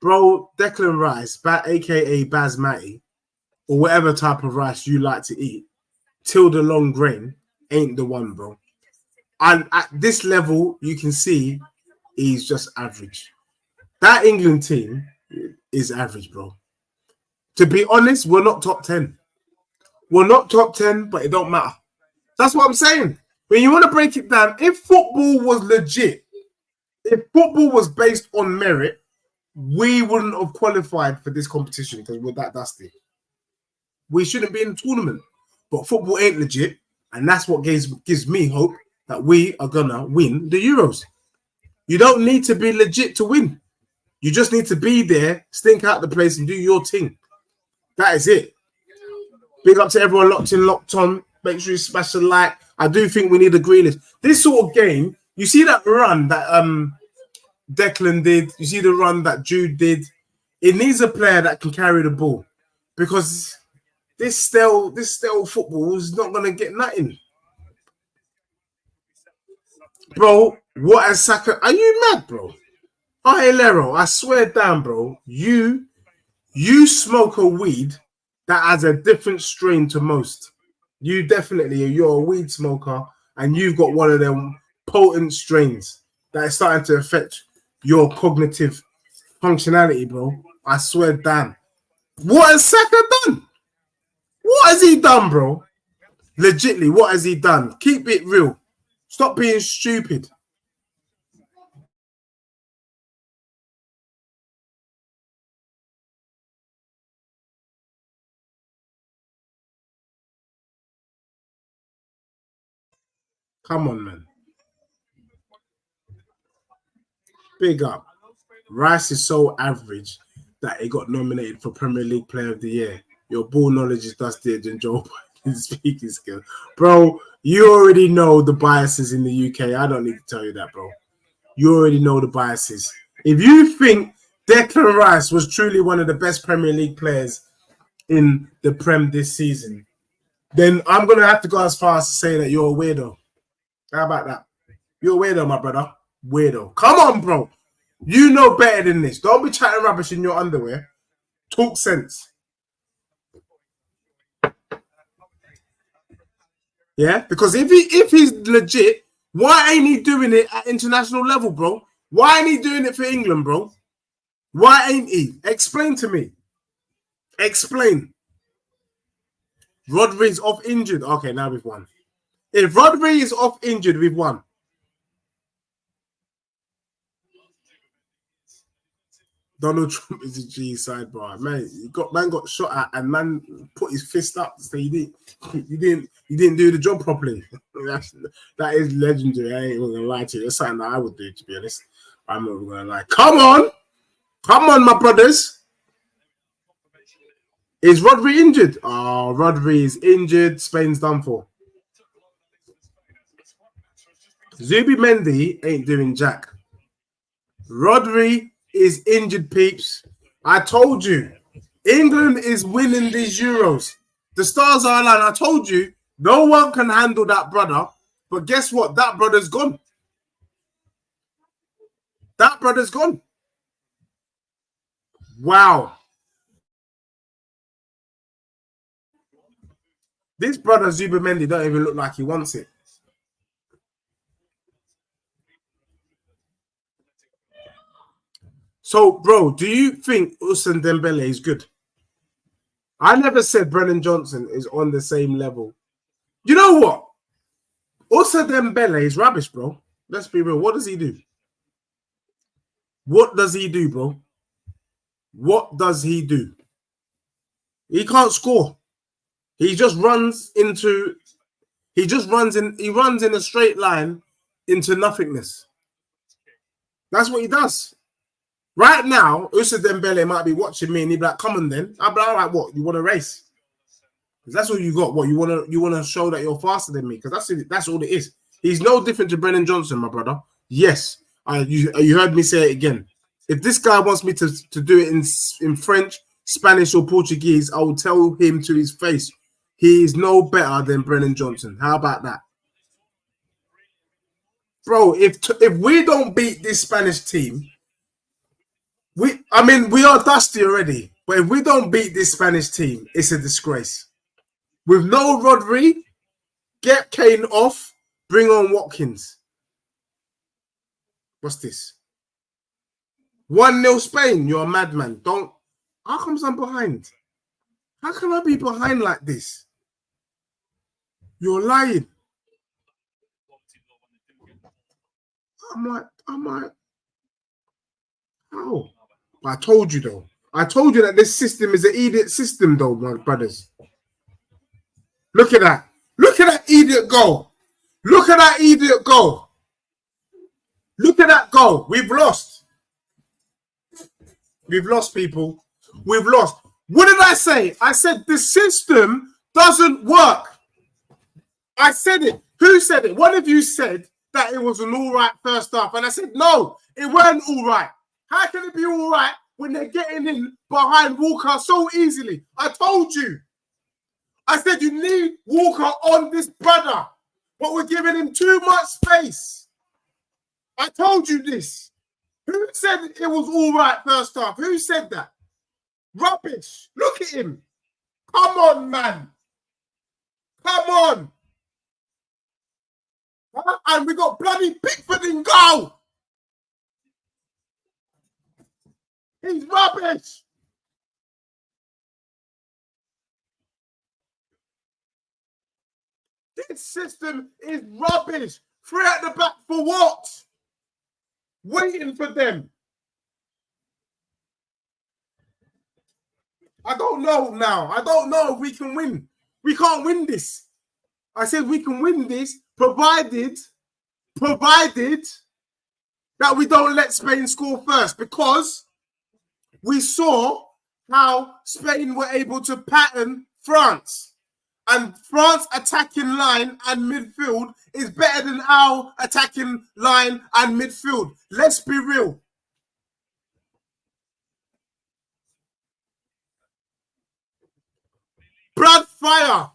Bro, Declan Rice, a.k.a. Basmati, or whatever type of rice you like to eat, till the long grain, ain't the one, bro. And at this level, you can see he's just average. That England team is average, bro. To be honest, we're not top 10. We're not top 10, but it don't matter. That's what I'm saying. When you want to break it down, if football was legit, if football was based on merit, we wouldn't have qualified for this competition because we're that dusty. We shouldn't be in the tournament. But football ain't legit, and that's what gives me hope that we are going to win the Euros. You don't need to be legit to win. You just need to be there, stink out the place, and do your thing. That is it. Big up to everyone locked in, locked on. Make sure you smash the like. I do think we need a Grealish. This sort of game, you see that run that Declan did. You see the run that Jude did. It needs a player that can carry the ball, because this stale football is not going to get nothing. Bro, what has Saka? Are you mad, bro? Aguilera, I swear down, bro. You smoke a weed that has a different strain to most. You're a weed smoker, and you've got one of them potent strains that is starting to affect your cognitive functionality, bro. I swear down. What has Saka done? What has he done, bro? Legitly, what has he done? Keep it real. Stop being stupid. Come on, man. Big up. Rice is so average that he got nominated for Premier League Player of the Year. Your ball knowledge is dustier than Joe Biden's speaking skill. Bro, you already know the biases in the UK. I don't need to tell you that, bro. You already know the biases. If you think Declan Rice was truly one of the best Premier League players in the Prem this season, then I'm going to have to go as far as to say that you're a weirdo. How about that? You're a weirdo, my brother. Weirdo. Come on, bro. You know better than this. Don't be chatting rubbish in your underwear. Talk sense. Yeah? Because if he's legit, why ain't he doing it at international level, bro? Why ain't he doing it for England, bro? Why ain't he? Explain to me. Explain. Rodri's off injured. Okay, now we've won. If Rodri is off injured, we've won. Donald Trump is a G sidebar. Man got shot at and man put his fist up to say you didn't do the job properly. that is legendary. I ain't even gonna lie to you. That's something that I would do, to be honest. I'm not gonna lie. Come on, my brothers. Is Rodri injured? Oh, Rodri is injured. Spain's done for. Zubimendi ain't doing jack. Rodri is injured, peeps. I told you, England is winning these Euros. The stars are aligned. I told you, no one can handle that brother. But guess what? That brother's gone. That brother's gone. Wow. This brother Zubimendi don't even look like he wants it. So, bro, do you think Ousmane Dembele is good? I never said Brennan Johnson is on the same level. You know what? Ousmane Dembele is rubbish, bro. Let's be real. What does he do? What does he do, bro? What does he do? He can't score. He just runs into. He runs in a straight line into nothingness. That's what he does. Right now, Ousmane Dembele might be watching me and he'd be like, "Come on, then." I'd be like, "What? You want to race? Because that's all you got. What you want to show that you're faster than me? Because that's all it is. He's no different to Brennan Johnson, my brother. Yes, you heard me say it again. If this guy wants me to do it in French, Spanish, or Portuguese, I will tell him to his face, he is no better than Brennan Johnson. How about that, bro? If we don't beat this Spanish team, we are dusty already. But if we don't beat this Spanish team, it's a disgrace. With no Rodri, get Kane off, bring on Watkins. What's this? 1-0 Spain. You're a madman. Don't. How come I'm behind? How can I be behind like this? You're lying. I'm like, how? I told you, though. I told you that this system is an idiot system, though, my brothers. Look at that. Look at that idiot goal. Look at that idiot goal. Look at that goal. We've lost. We've lost, people. We've lost. What did I say? I said the system doesn't work. I said it. Who said it? One of you said that it was an all right first half. And I said, no, it weren't all right. How can it be all right when they're getting in behind Walker so easily? I told you. I said you need Walker on this brother, but we're giving him too much space. I told you this. Who said it was all right first half? Who said that? Rubbish. Look at him. Come on, man. Come on. And we got bloody Pickford in goal. He's rubbish. This system is rubbish. 3 at the back for what? Waiting for them. I don't know now. I don't know if we can win. We can't win this. I said we can win this, provided that we don't let Spain score first, because we saw how Spain were able to pattern France. And France attacking line and midfield is better than our attacking line and midfield. Let's be real. Blood fire.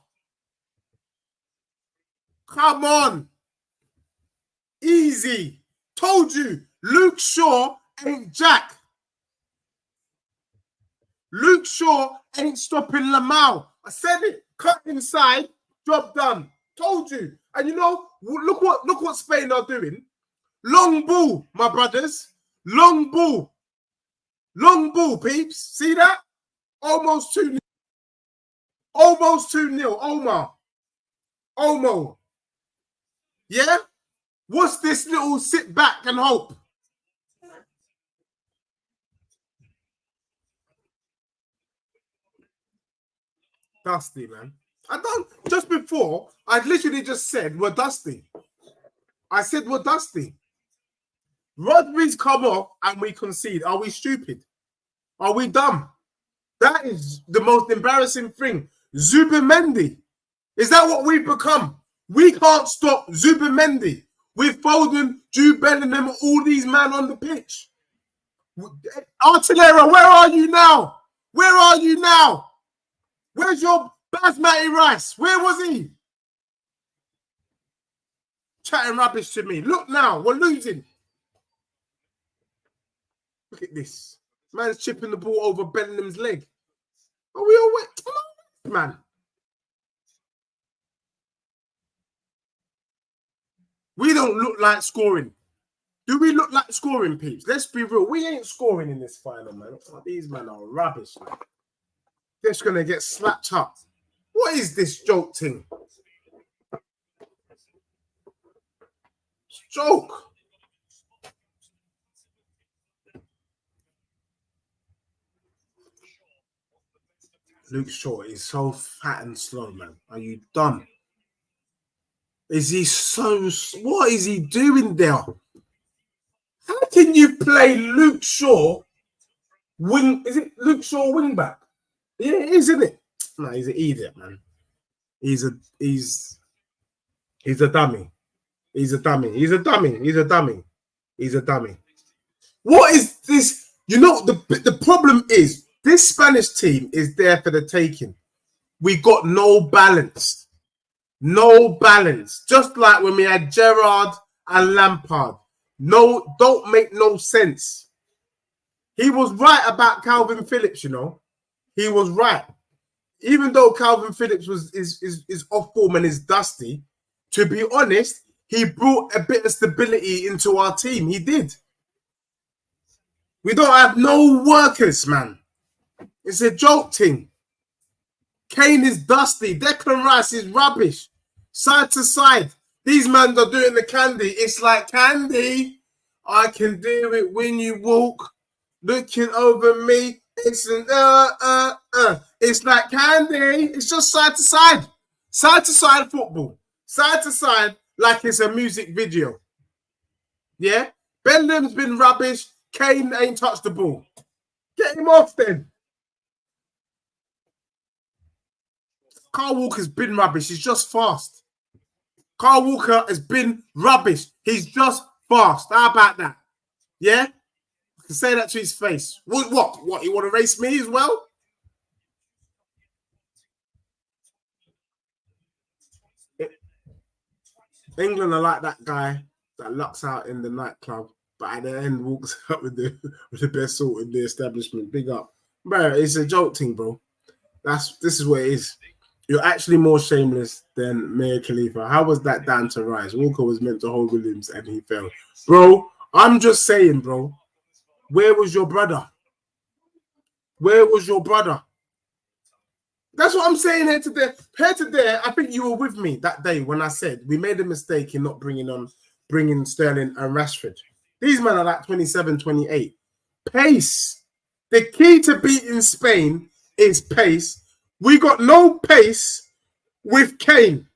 Come on. Easy. Told you, Luke Shaw ain't Jack. Luke Shaw ain't stopping Lamau. I said it. Cut inside. Job done. Told you. And you know, look what Spain are doing. Long ball, my brothers. Long ball. Long ball, peeps. See that? Almost 2-0. Almost 2-0. Omo. Yeah? What's this little sit back and hope? Dusty, man. I don't. Just before, I literally just said we're dusty. I said we're dusty. Rodri's come off and we concede. Are we stupid? Are we dumb? That is the most embarrassing thing. Zubimendi. Is that what we've become? We can't stop Zubimendi. With Foden, Jude Bellingham, all these men on the pitch. Artilera, where are you now? Where are you now? Where's your Basmati rice? Where was he? Chatting rubbish to me. Look now, we're losing. Look at this. Man's chipping the ball over Bellingham's leg. Are we all wet? Come on, man. We don't look like scoring. Do we look like scoring, peeps? Let's be real. We ain't scoring in this final, man. Oh, these men are rubbish, man. They're just going to get slapped up. What is this joke thing? It's a joke. Luke Shaw is so fat and slow, man. Are you dumb? Is he so... What is he doing there? How can you play Luke Shaw wing... Is it Luke Shaw wing back? Yeah, it is, isn't it? No, he's an idiot, man. He's a dummy. He's a dummy. He's a dummy. He's a dummy. He's a dummy. What is this? You know, the problem is this Spanish team is there for the taking. We got no balance. No balance. Just like when we had Gerrard and Lampard. No, don't make no sense. He was right about Calvin Phillips, you know. He was right. Even though Calvin Phillips is off form and is dusty, to be honest, he brought a bit of stability into our team. He did. We don't have no workers, man. It's a joke thing. Kane is dusty. Declan Rice is rubbish. Side to side. These men are doing the candy. It's like candy. I can do it when you walk. Looking over me. It's an It's like candy. It's just side to side. Side to side football. Side to side like it's a music video. Yeah? Bellingham's been rubbish. Kane ain't touched the ball. Get him off then. Kyle Walker's been rubbish. He's just fast. Kyle Walker has been rubbish. He's just fast. How about that? Yeah? I can say that to his face. What? You want to race me as well? England are like that guy that lucks out in the nightclub, but at the end walks up with the best sort in the establishment. Big up. Bro, it's a joke thing, bro. This is what it is. You're actually more shameless than Mayor Khalifa. How was that down to Rice? Walker was meant to hold Williams and he fell. Bro, I'm just saying, bro. Where was your brother? Where was your brother? That's what I'm saying here today. Here today, I think you were with me that day when I said we made a mistake in not bringing Sterling and Rashford. These men are like 27, 28. Pace. The key to beating Spain is pace. We got no pace with Kane.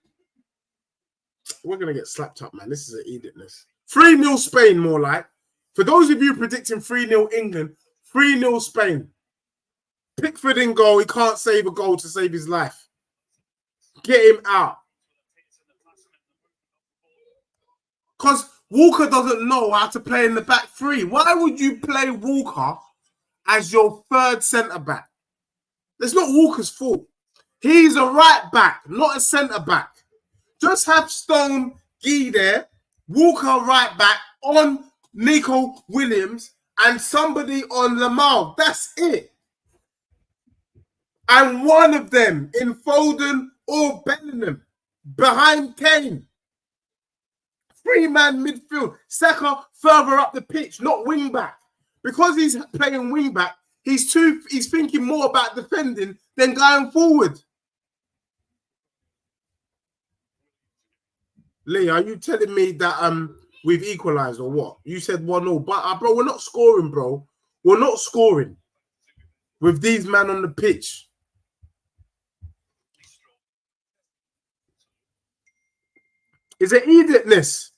We're going to get slapped up, man. This is an edictness. 3-0 Spain, more like. For those of you predicting 3-0 England, 3-0 Spain. Pickford in goal. He can't save a goal to save his life. Get him out. Because Walker doesn't know how to play in the back three. Why would you play Walker as your third centre-back? It's not Walker's fault. He's a right back, not a centre-back. Just have Stone, Gee there, Walker right back on Nico Williams and somebody on Lamar. That's it. And one of them in Foden or Bellingham behind Kane. 3-man midfield. Saka further up the pitch, not wing back. Because he's playing wing back, he's thinking more about defending than going forward. Lee, are you telling me that we've equalized or what? You said 1-0, but bro, we're not scoring, bro. We're not scoring with these men on the pitch. Is it edictness?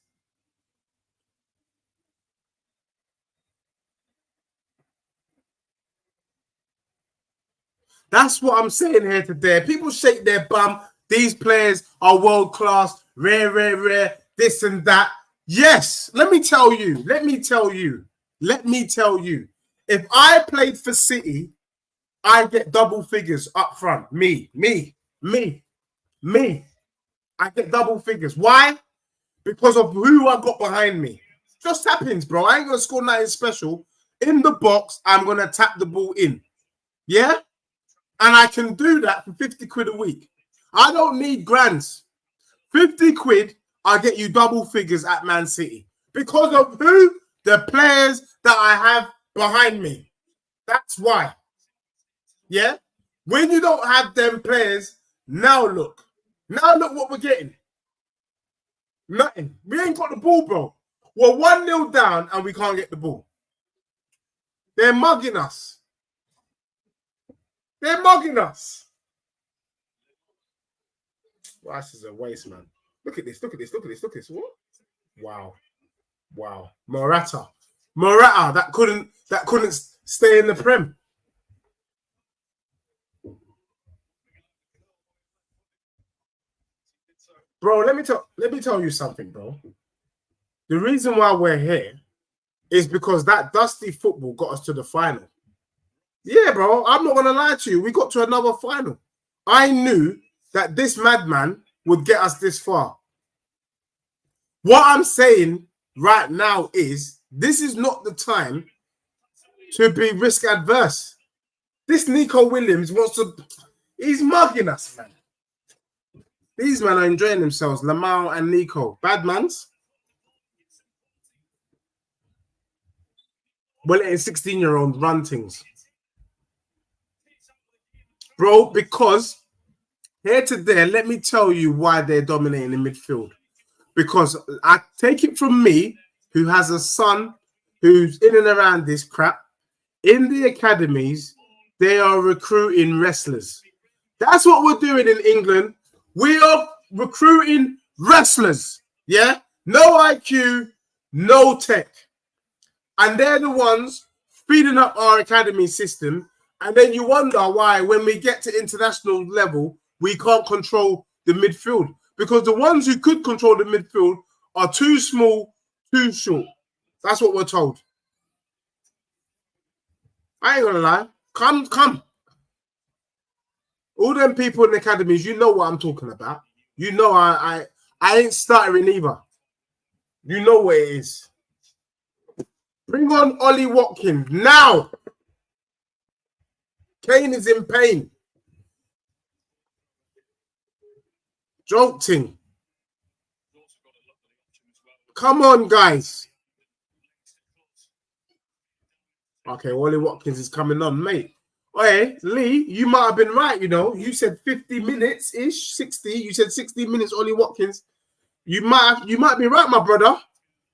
That's what I'm saying here today. People shake their bum. These players are world class, rare, this and that. Yes, let me tell you. If I played for City, I get double figures up front. Me. I get double figures. Why? Because of who I got behind me. Just happens, bro. I ain't going to score nothing special. In the box, I'm going to tap the ball in. Yeah? And I can do that for 50 quid a week. I don't need grands. 50 quid, I'll get you double figures at Man City. Because of who? The players that I have behind me. That's why. Yeah? When you don't have them players, now look. Now look what we're getting. Nothing. We ain't got the ball, bro. We're 1-0 down and we can't get the ball. They're mugging us. They're mugging us. Well, this is a waste, man. Look at this. What? Wow. Morata, that couldn't stay in the Prem. Bro, let me tell you something, bro. The reason why we're here is because that dusty football got us to the final. Yeah, bro, I'm not going to lie to you. We got to another final. I knew that this madman would get us this far. What I'm saying right now is this is not the time to be risk adverse. This Nico Williams wants to... He's mugging us, man. These men are enjoying themselves. Lamar and Nico. Bad mans. We're letting 16-year-olds run things. Bro, because here to there, let me tell you why they're dominating the midfield. Because I take it from me, who has a son who's in and around this crap. In the academies, they are recruiting wrestlers. That's what we're doing in England. We are recruiting wrestlers. Yeah? No IQ, no tech. And they're the ones feeding up our academy system. And then you wonder why, when we get to international level, we can't control the midfield. Because the ones who could control the midfield are too small, too short. That's what we're told. I ain't gonna lie. Come. All them people in the academies, you know what I'm talking about. You know I ain't stuttering either. You know what it is. Bring on Ollie Watkins now. Kane is in pain. Jolting. Come on, guys. Okay, Ollie Watkins is coming on, mate. Hey, Lee, you might have been right, you know. You said 50 minutes-ish, 60. You said 60 minutes, Ollie Watkins. You might be right, my brother.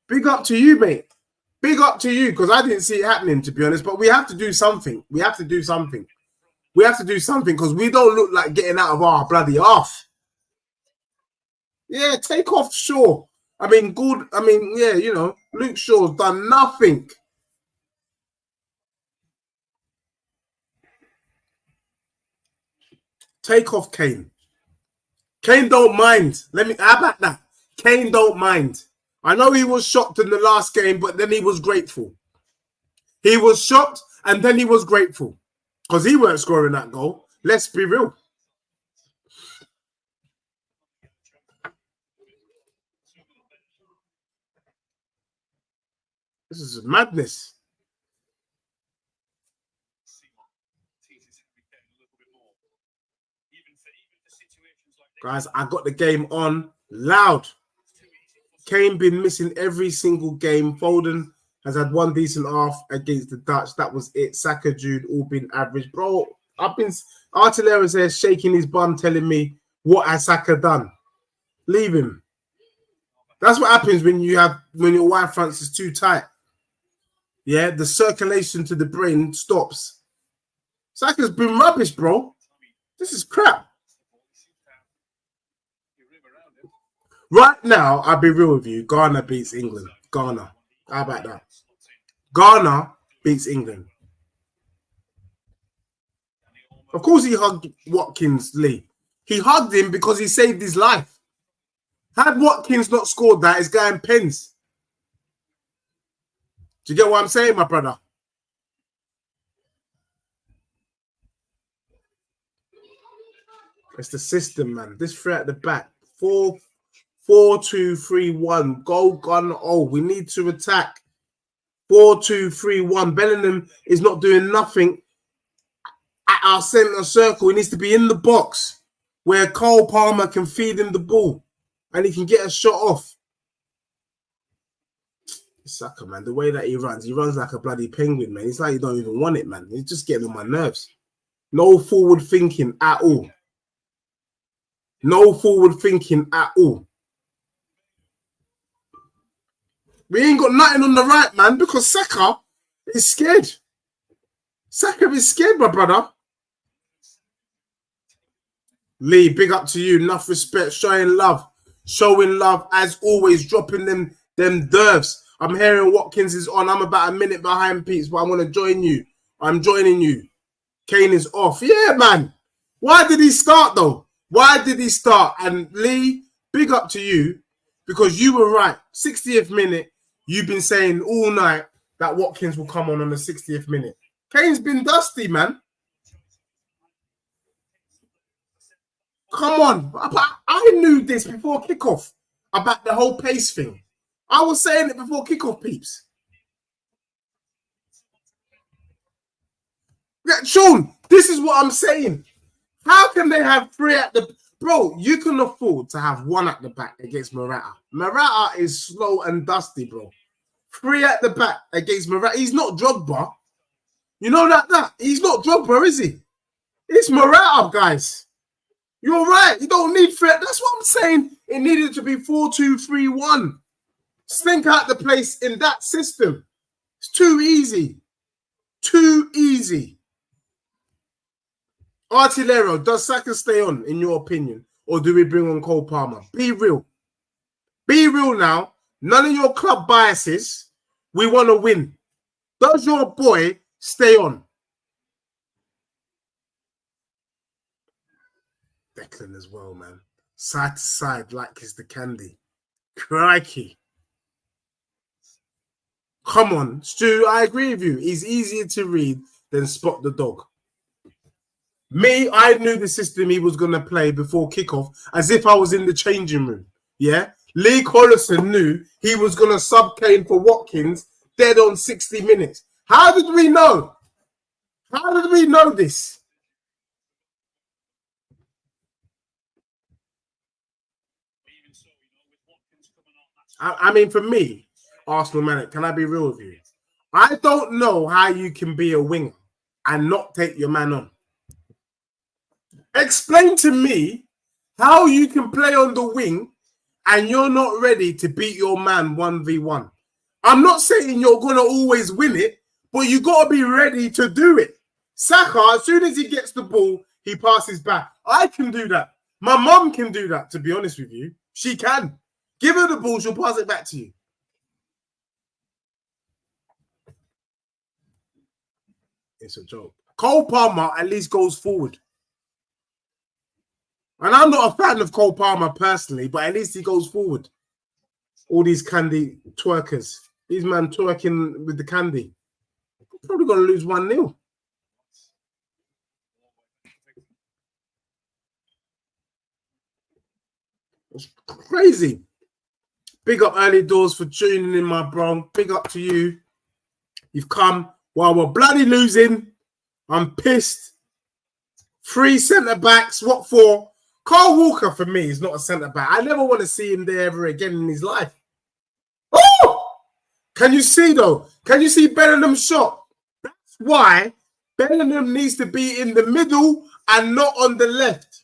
Big up to you, mate. Big up to you, because I didn't see it happening, to be honest. But we have to do something. We have to do something, because we don't look like getting out of our bloody arse. Yeah, take off Shaw. I mean, good. I mean, yeah, you know, Luke Shaw's done nothing. Take off Kane. Kane don't mind. How about that? Kane don't mind. I know he was shocked in the last game, but then he was grateful. He was shocked and then he was grateful because he weren't scoring that goal. Let's be real. This is madness. Guys, I got the game on loud. Kane been missing every single game. Foden has had one decent half against the Dutch. That was it. Saka, Jude, all been average. Bro, Artillero's here shaking his bum telling me what has Saka done. Leave him. That's what happens when your wife fronts is too tight. Yeah, the circulation to the brain stops. Saka's been rubbish, bro. This is crap. Right now, I'll be real with you. Ghana beats England. Ghana. How about that? Ghana beats England. Of course, he hugged Watkins, Lee. He hugged him because he saved his life. Had Watkins not scored that, it's going pens. Do you get what I'm saying, my brother? It's the system, man. This three at the back. 4-2-3-1. Goal gun. Oh, we need to attack. 4-2-3-1. Bellingham is not doing nothing at our centre circle. He needs to be in the box where Cole Palmer can feed him the ball and he can get a shot off. Saka, man, the way that he runs like a bloody penguin, man. It's like you don't even want it, man. He's just getting on my nerves. No forward thinking at all. No forward thinking at all. We ain't got nothing on the right, man, because Saka is scared. Saka is scared, my brother. Lee, big up to you. Enough respect. Showing love. Showing love, as always. Dropping them derves. I'm hearing Watkins is on. I'm about a minute behind Pete's, but I want to join you. I'm joining you. Kane is off. Yeah, man. Why did he start, though? Why did he start? And Lee, big up to you, because you were right. 60th minute, you've been saying all night that Watkins will come on the 60th minute. Kane's been dusty, man. Come on. I knew this before kickoff about the whole pace thing. I was saying it before kickoff, peeps. Yeah, Sean, this is what I'm saying. How can they have three at the... Bro, you can afford to have one at the back against Morata. Morata is slow and dusty, bro. Three at the back against Morata. He's not Drogba. You know that? He's not Drogba, is he? It's Morata, guys. You're right. You don't need three. That's what I'm saying. It needed to be 4-2-3-1. Stink out the place in that system. It's too easy. Too easy. Artillero, does Saka stay on, in your opinion? Or do we bring on Cole Palmer? Be real. Be real now. None of your club biases. We want to win. Does your boy stay on? Declan as well, man. Side to side, like it's the candy. Crikey. Come on, Stu, I agree with you. He's easier to read than Spot the Dog. Me, I knew the system he was going to play before kickoff as if I was in the changing room. Yeah? Lee Collison knew he was going to sub Kane for Watkins dead on 60 minutes. How did we know? How did we know this? I mean, for me, Arsenal man, can I be real with you? I don't know how you can be a winger and not take your man on. Explain to me how you can play on the wing and you're not ready to beat your man 1v1. I'm not saying you're going to always win it, but you got to be ready to do it. Saka, as soon as he gets the ball, he passes back. I can do that. My mum can do that, to be honest with you. She can. Give her the ball, she'll pass it back to you. It's a joke. Cole Palmer at least goes forward. And I'm not a fan of Cole Palmer personally, but at least he goes forward. All these candy twerkers. These men twerking with the candy. Probably going to lose 1-0. It's crazy. Big up Early Doors for tuning in, my bro. Big up to you. You've come while we're bloody losing. I'm pissed. 3 centre-backs. What for? Carl Walker, for me, is not a centre-back. I never want to see him there ever again in his life. Oh! Can you see, though? Can you see Bellingham's shot? That's why Bellingham needs to be in the middle and not on the left.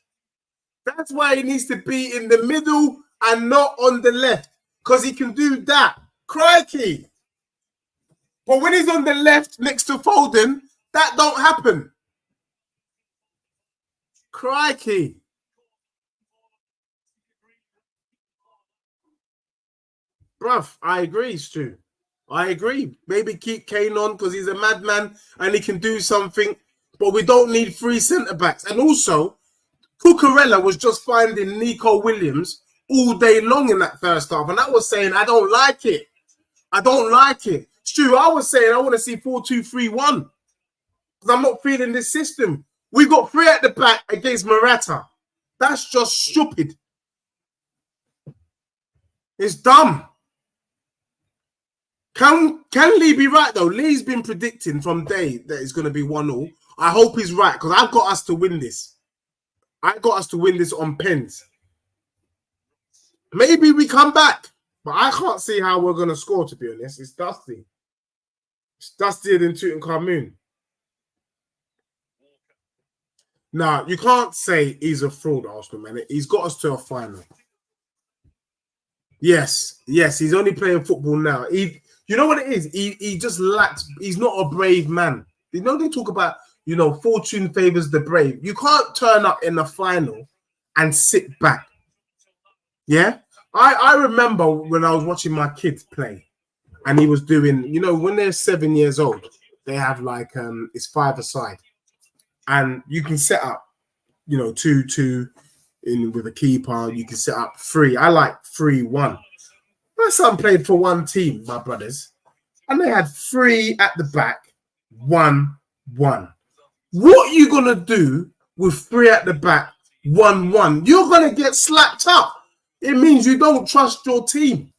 That's why he needs to be in the middle and not on the left. Because he can do that. Crikey. But when he's on the left next to Foden, that don't happen. Crikey. Bruv, I agree, Stu. I agree. Maybe keep Kane on because he's a madman and he can do something. But we don't need 3 centre-backs. And also, Cucurella was just finding Nico Williams all day long in that first half. And I was saying, I don't like it. I don't like it. Stu, I was saying I want to see 4-2-3-1. Because I'm not feeling this system. We got 3 at the back against Morata. That's just stupid. It's dumb. Can Lee be right, though? Lee's been predicting from day that it's going to be 1-0. I hope he's right, because I've got us to win this. I got us to win this on pens. Maybe we come back. But I can't see how we're going to score, to be honest. It's dusty. It's dustier than Tutankhamun. Nah, you can't say he's a fraud, Arsenal, man. He's got us to a final. Yes, he's only playing football now. You know what it is? He just lacks. He's not a brave man. You know, they talk about, fortune favors the brave. You can't turn up in the final and sit back. Yeah? I remember when I was watching my kids play and he was doing, when they're 7 years old, they have like, it's 5-a-side. And you can set up, 2-2 in with a keeper. You can set up 3. I like 3-1. My son played for one team, my brothers, and they had 3 at the back, 1-1. What are you going to do with 3 at the back, 1-1? You're going to get slapped up. It means you don't trust your team.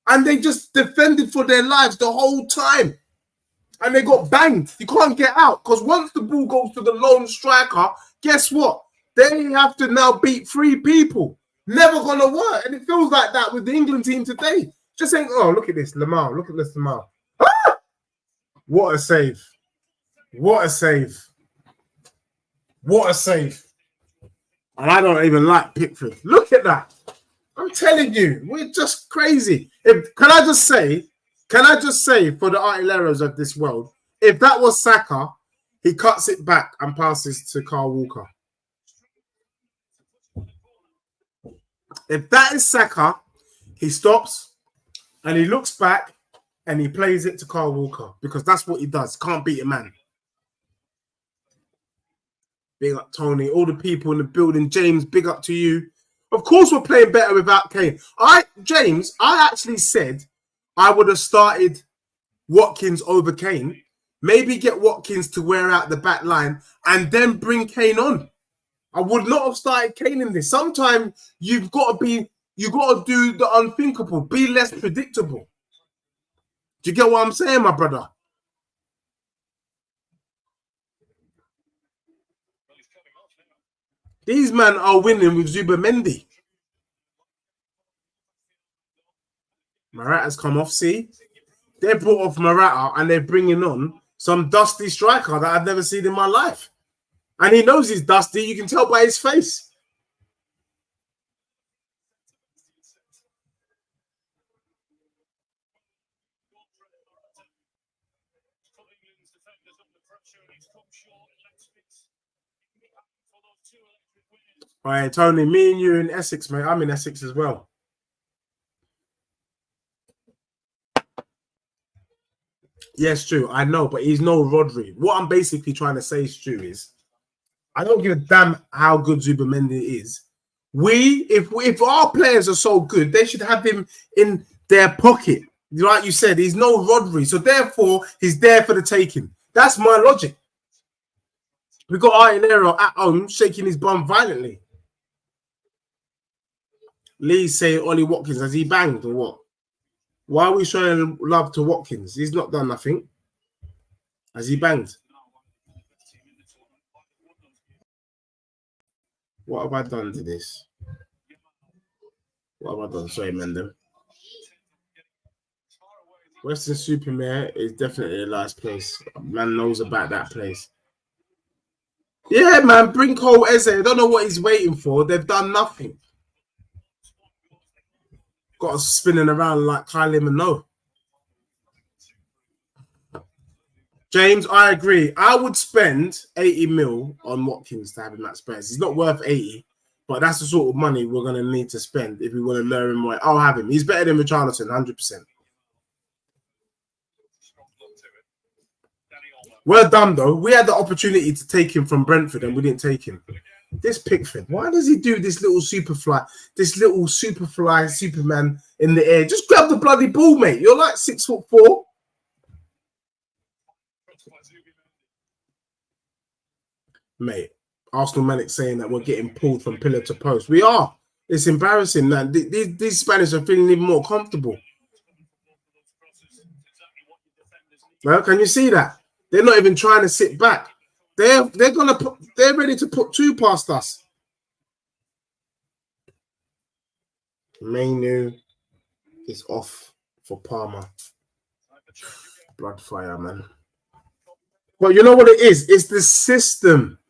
And they just defended for their lives the whole time. And they got banged. You can't get out. Because once the ball goes to the lone striker, guess what? They have to now beat 3 people. Never going to work. And it feels like that with the England team today. Just saying, oh, look at this, Lamar. Look at this, Lamar. Ah! What a save. What a save. What a save. And I don't even like Pickford. Look at that. I'm telling you, we're just crazy. Can I just say for the Artilleros of this world, if that was Saka, he cuts it back and passes to Carl Walker. If that is Saka, he stops and he looks back and he plays it to Carl Walker because that's what he does. Can't beat a man. Big up, Tony. All the people in the building. James, big up to you. Of course, we're playing better without Kane. James, I actually said I would have started Watkins over Kane. Maybe get Watkins to wear out the back line and then bring Kane on. I would not have started Kane in this. Sometimes you've got to do the unthinkable. Be less predictable. Do you get what I'm saying, my brother? These men are winning with Zubamendi. Morata's come off, see? They brought off Morata and they're bringing on some dusty striker that I've never seen in my life. And he knows he's dusty. You can tell by his face. All right, Tony, me and you in Essex, mate. I'm in Essex as well. Yes, Stu, I know, but he's no Rodri. What I'm basically trying to say, Stu, is I don't give a damn how good Zubimendi is. If our players are so good, they should have him in their pocket. Like you said, he's no Rodri, so therefore he's there for the taking. That's my logic. We got Artilero at home shaking his bum violently. Lee say Ollie Watkins, has he banged or what? Why are we showing love to Watkins? He's not done nothing. Has he banged? What have I done to this? What have I done? Sorry, Mendon. Western Supermare is definitely a last place. Man knows about that place. Yeah, man, bring Cole Eze. I don't know what he's waiting for. They've done nothing. Got us spinning around like Kylie Minogue. James, I agree. I would spend 80 mil on Watkins to have him at Spurs. He's not worth 80, but that's the sort of money we're going to need to spend if we want to lure him away. I'll have him. He's better than Richarlison, 100%. Well done, though. We had the opportunity to take him from Brentford and we didn't take him. This Pickford, why does he do this little Superman in the air? Just grab the bloody ball, mate. You're like 6'4". Mate, Arsenal Manic saying that we're getting pulled from pillar to post. We are. It's embarrassing, man. These Spanish are feeling even more comfortable. Well, can you see that? They're not even trying to sit back. They're ready to put two past us. Mainu is off for Parma. Blood fire, man. But you know what it is? It's the system.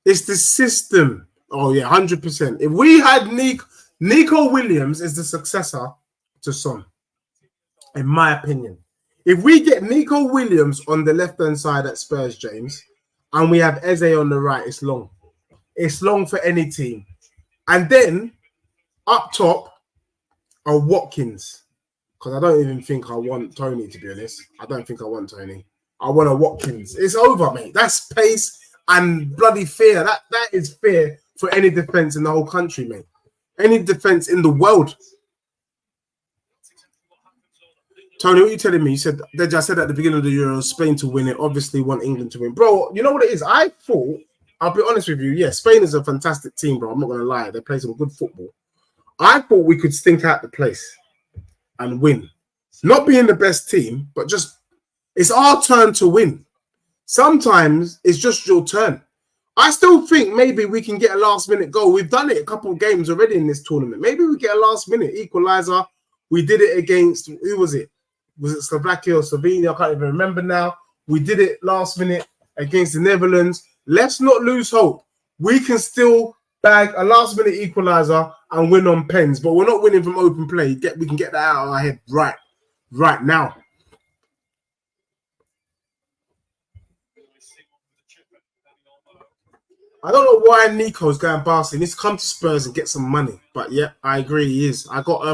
It's the system. Oh, yeah, 100%. If we had Nico Williams is the successor to Son, in my opinion. If we get Nico Williams on the left-hand side at Spurs, James, and we have Eze on the right, it's long. It's long for any team. And then, up top, are Watkins. Because I don't even think I want Tony, to be honest. I don't think I want Tony. I want a Watkins. It's over, mate. That's pace and bloody fear. That is fear for any defence in the whole country, mate. Any defence in the world. Tony, what are you telling me? You said that I said at the beginning of the Euro, Spain to win it. Obviously, want England to win. Bro, you know what it is? I thought, I'll be honest with you, yeah, Spain is a fantastic team, bro. I'm not going to lie. They play some good football. I thought we could stink out the place and win. Not being the best team, but just, it's our turn to win. Sometimes it's just your turn. I still think maybe we can get a last-minute goal. We've done it a couple of games already in this tournament. Maybe we get a last-minute equalizer. We did it against, who was it? Was it Slovakia or Slovenia? I can't even remember now. We did it last minute against the Netherlands. Let's not lose hope. We can still bag a last-minute equalizer and win on pens, but we're not winning from open play. We can get that out of our head right now. I don't know why Nico's going Barca. He needs to come to Spurs and get some money. But yeah, I agree he is. I got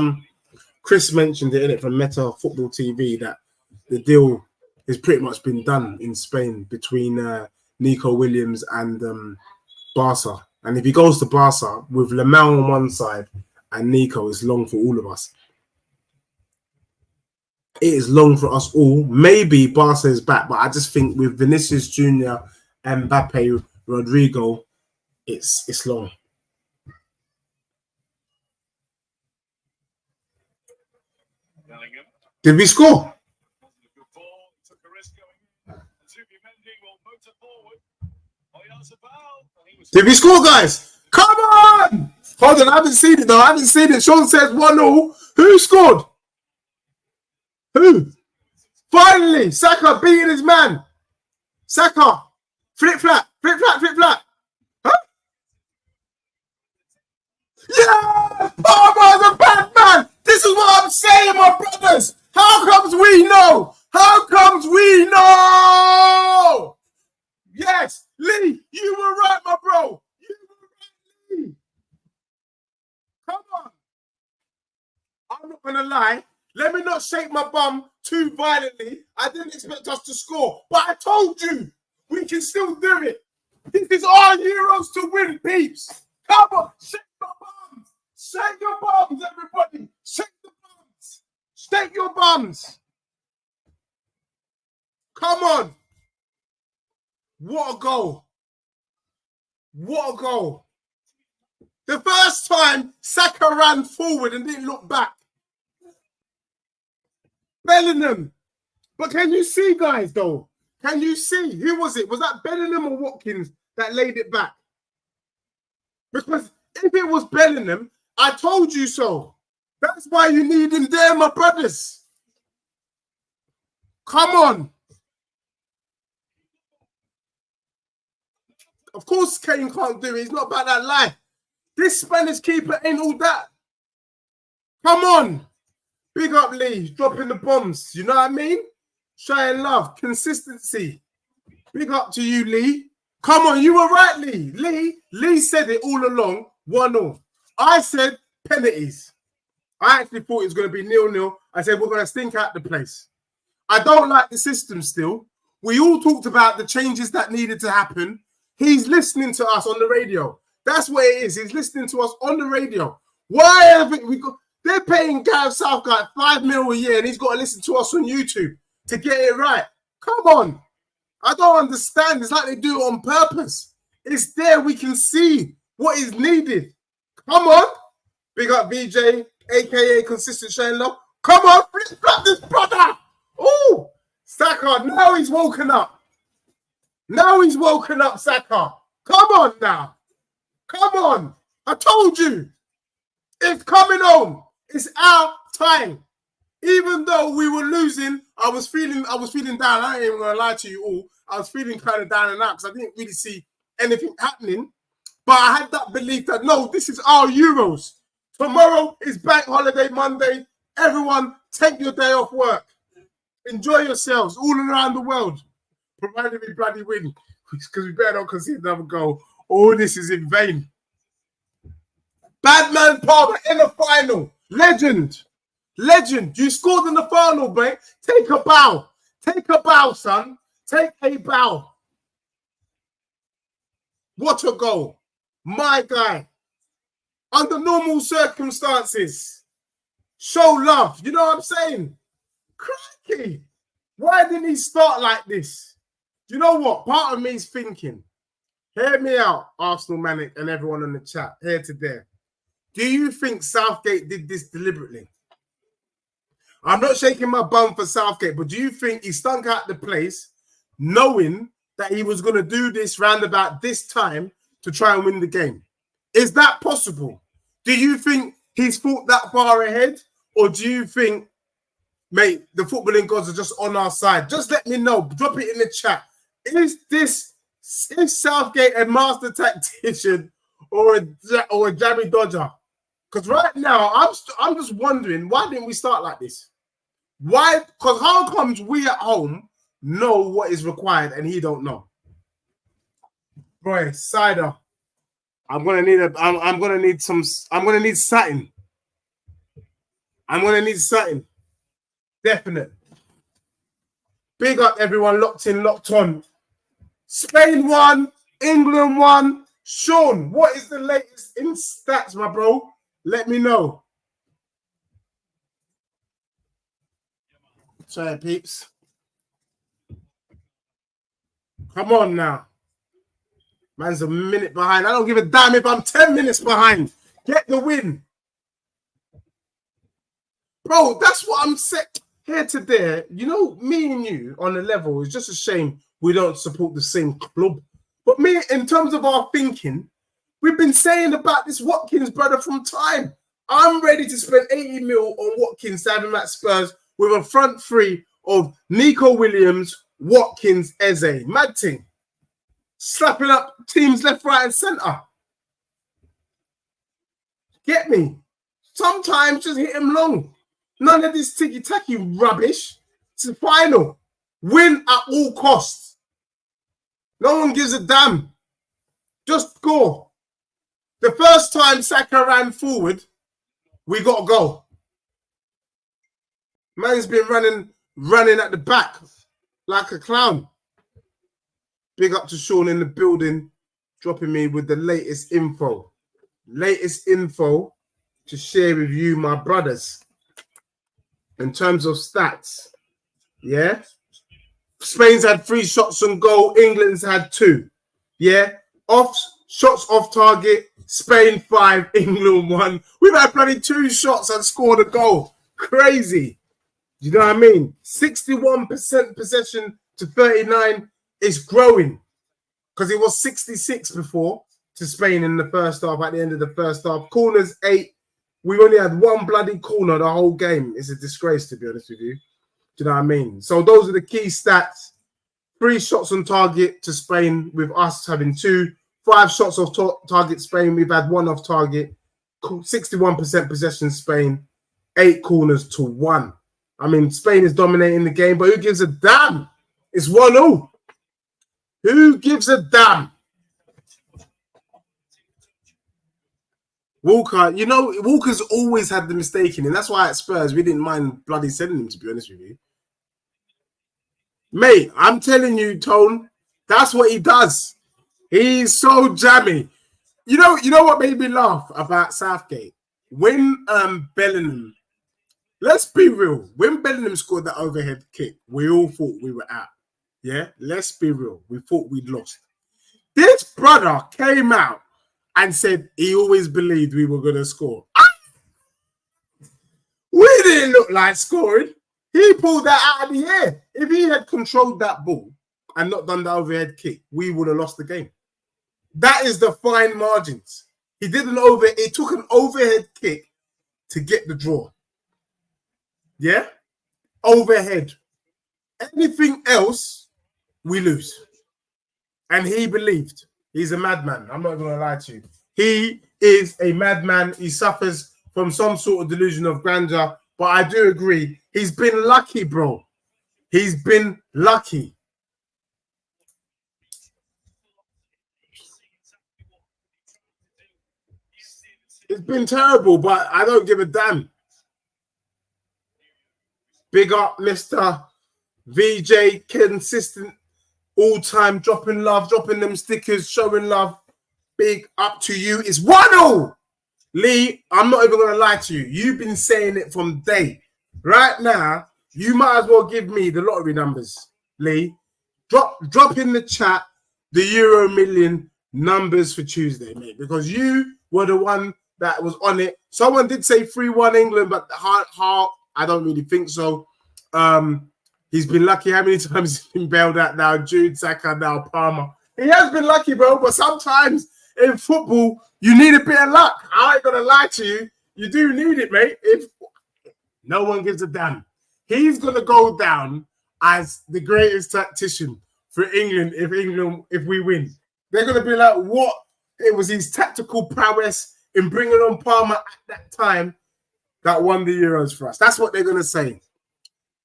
Chris mentioned it in it from Meta Football TV that the deal has pretty much been done in Spain between Nico Williams and Barca. And if he goes to Barca with Lamel on one side and Nico, is long for all of us. It is long for us all. Maybe Barca is back, but I just think with Vinicius Jr., Mbappe, Rodrigo, it's long. Did we score? Did we score, guys? Come on! Hold on, I haven't seen it though. I haven't seen it. Sean says 1-0. Who scored? Who? Finally, Saka beating his man. Saka, flip flat. Huh? Yeah! Oh, the bad man! This is what I'm saying, my brothers! How comes we know? How comes we know? Yes, Lee, you were right. lie. Let me not shake my bum too violently. I didn't expect us to score, but I told you we can still do it. This is our Euros to win, peeps. Come on, shake your bums. Shake your bums, everybody. Shake the bums. Shake your bums. Come on. What a goal. What a goal. The first time, Saka ran forward and didn't look back. Bellingham. But can you see, guys, though? Can you see? Who was it? Was that Bellingham or Watkins that laid it back? Because if it was Bellingham, I told you so. That's why you need him there, my brothers. Come on. Of course, Kane can't do it. It's not about that life. This Spanish keeper ain't all that. Come on. Big up, Lee. Dropping the bombs. You know what I mean? Showing love. Consistency. Big up to you, Lee. Come on. You were right, Lee. Lee said it all along. 1-0. I said penalties. I actually thought it was going to be 0-0. I said we're going to stink out the place. I don't like the system still. We all talked about the changes that needed to happen. He's listening to us on the radio. That's what it is. He's listening to us on the radio. Why haven't we got... They're paying Gareth Southgate $5 million a year and he's got to listen to us on YouTube to get it right. Come on. I don't understand. It's like they do it on purpose. It's there. We can see what is needed. Come on. Big up VJ, a.k.a. Consistent Shane Love. Come on. Flip this brother. Oh, Saka. Now he's woken up. Now he's woken up, Saka. Come on now. Come on. I told you. It's coming on. It's our time. Even though we were losing, I was feeling down. I ain't even gonna lie to you all. I was feeling kind of down and out because I didn't really see anything happening. But I had that belief that no, this is our Euros. Tomorrow is Bank Holiday Monday. Everyone, take your day off work. Enjoy yourselves all around the world. Provided we bloody win. Because we better not concede another goal. All this is in vain. Badman Palmer in the final. Legend. Legend. You scored in the final, mate. Take a bow. Take a bow, son. Take a bow. What a goal. My guy. Under normal circumstances. Show love. You know what I'm saying? Crikey. Why didn't he start like this? You know what? Part of me is thinking. Hear me out, Arsenal Manic and everyone in the chat. Here to there. Do you think Southgate did this deliberately? I'm not shaking my bum for Southgate, but do you think he stunk out the place knowing that he was going to do this round about this time to try and win the game? Is that possible? Do you think he's thought that far ahead? Or do you think, mate, the footballing gods are just on our side? Just let me know. Drop it in the chat. Is Southgate a master tactician or a jammy dodger? Because right now, I'm just wondering, why didn't we start like this? Why? Because how comes we at home know what is required and he don't know? Boy, cider. I'm gonna need satin. I'm gonna need satin. Definite. Big up everyone, locked in, locked on. Spain won, England won. Sean, what is the latest in stats, my bro? Let me know. Sorry, peeps. Come on now. Man's a minute behind. I don't give a damn if I'm 10 minutes behind. Get the win. Bro, that's what I'm set here to there. You know, me and you on the level, it's just a shame we don't support the same club. But me, in terms of our thinking, we've been saying about this Watkins brother from time. I'm ready to spend 80 mil on Watkins to have him at Spurs with a front three of Nico Williams, Watkins, Eze. Mad thing. Slapping up teams left, right, and centre. Get me? Sometimes just hit him long. None of this ticky-tacky rubbish. It's the final. Win at all costs. No one gives a damn. Just score. The first time Saka ran forward, we got a goal. Man's been running at the back like a clown. Big up to Sean in the building, dropping me with the latest info. Latest info to share with you, my brothers. In terms of stats, yeah? Spain's had 3 shots on goal. England's had 2. Yeah? Shots off target. Spain 5, England 1. We've had bloody 2 shots and scored a goal. Crazy. You know what I mean? 61% possession to 39 is growing. Because it was 66 before to Spain in the first half, at the end of the first half. Corners 8. We only had 1 bloody corner the whole game. It's a disgrace, to be honest with you. Do you know what I mean? So those are the key stats. 3 shots on target to Spain, with us having 2. 5 shots off target Spain. We've had 1 off target. 61% possession Spain. 8 corners to 1. I mean, Spain is dominating the game, but who gives a damn? It's 1-0. Who gives a damn? Walker, you know, Walker's always had the mistake in him. That's why at Spurs, we didn't mind bloody sending him, to be honest with you. Mate, I'm telling you, Tone, that's what he does. He's so jammy. You know what made me laugh about Southgate? When Bellingham, let's be real, when Bellingham scored that overhead kick, we all thought we were out. Yeah, let's be real. We thought we'd lost. This brother came out and said he always believed we were going to score. We didn't look like scoring. He pulled that out of the air. If he had controlled that ball and not done the overhead kick, we would have lost the game. That is the fine margins. He took an overhead kick to get the draw. Yeah? Overhead. Anything else, we lose. And he believed. He's a madman. I'm not going to lie to you. He is a madman. He suffers from some sort of delusion of grandeur. But I do agree. He's been lucky, bro. He's been lucky. It's been terrible, but I don't give a damn. Big up, Mr. VJ, consistent, all-time, dropping love, dropping them stickers, showing love. Big up to you. It's 1-0. Lee, I'm not even going to lie to you. You've been saying it from day. Right now, you might as well give me the lottery numbers, Lee. Drop in the chat the Euro Million numbers for Tuesday, mate, because you were the one that was on it. Someone did say 3-1 England, but I don't really think so. He's been lucky. How many times he's been bailed out now? Jude, Saka, now Palmer. He has been lucky, bro, but sometimes in football, you need a bit of luck. I ain't going to lie to you. You do need it, mate. If no one gives a damn. He's going to go down as the greatest tactician for England if we win. They're going to be like, what? It was his tactical prowess in bringing on Palmer at that time that won the Euros for us. That's what they're going to say.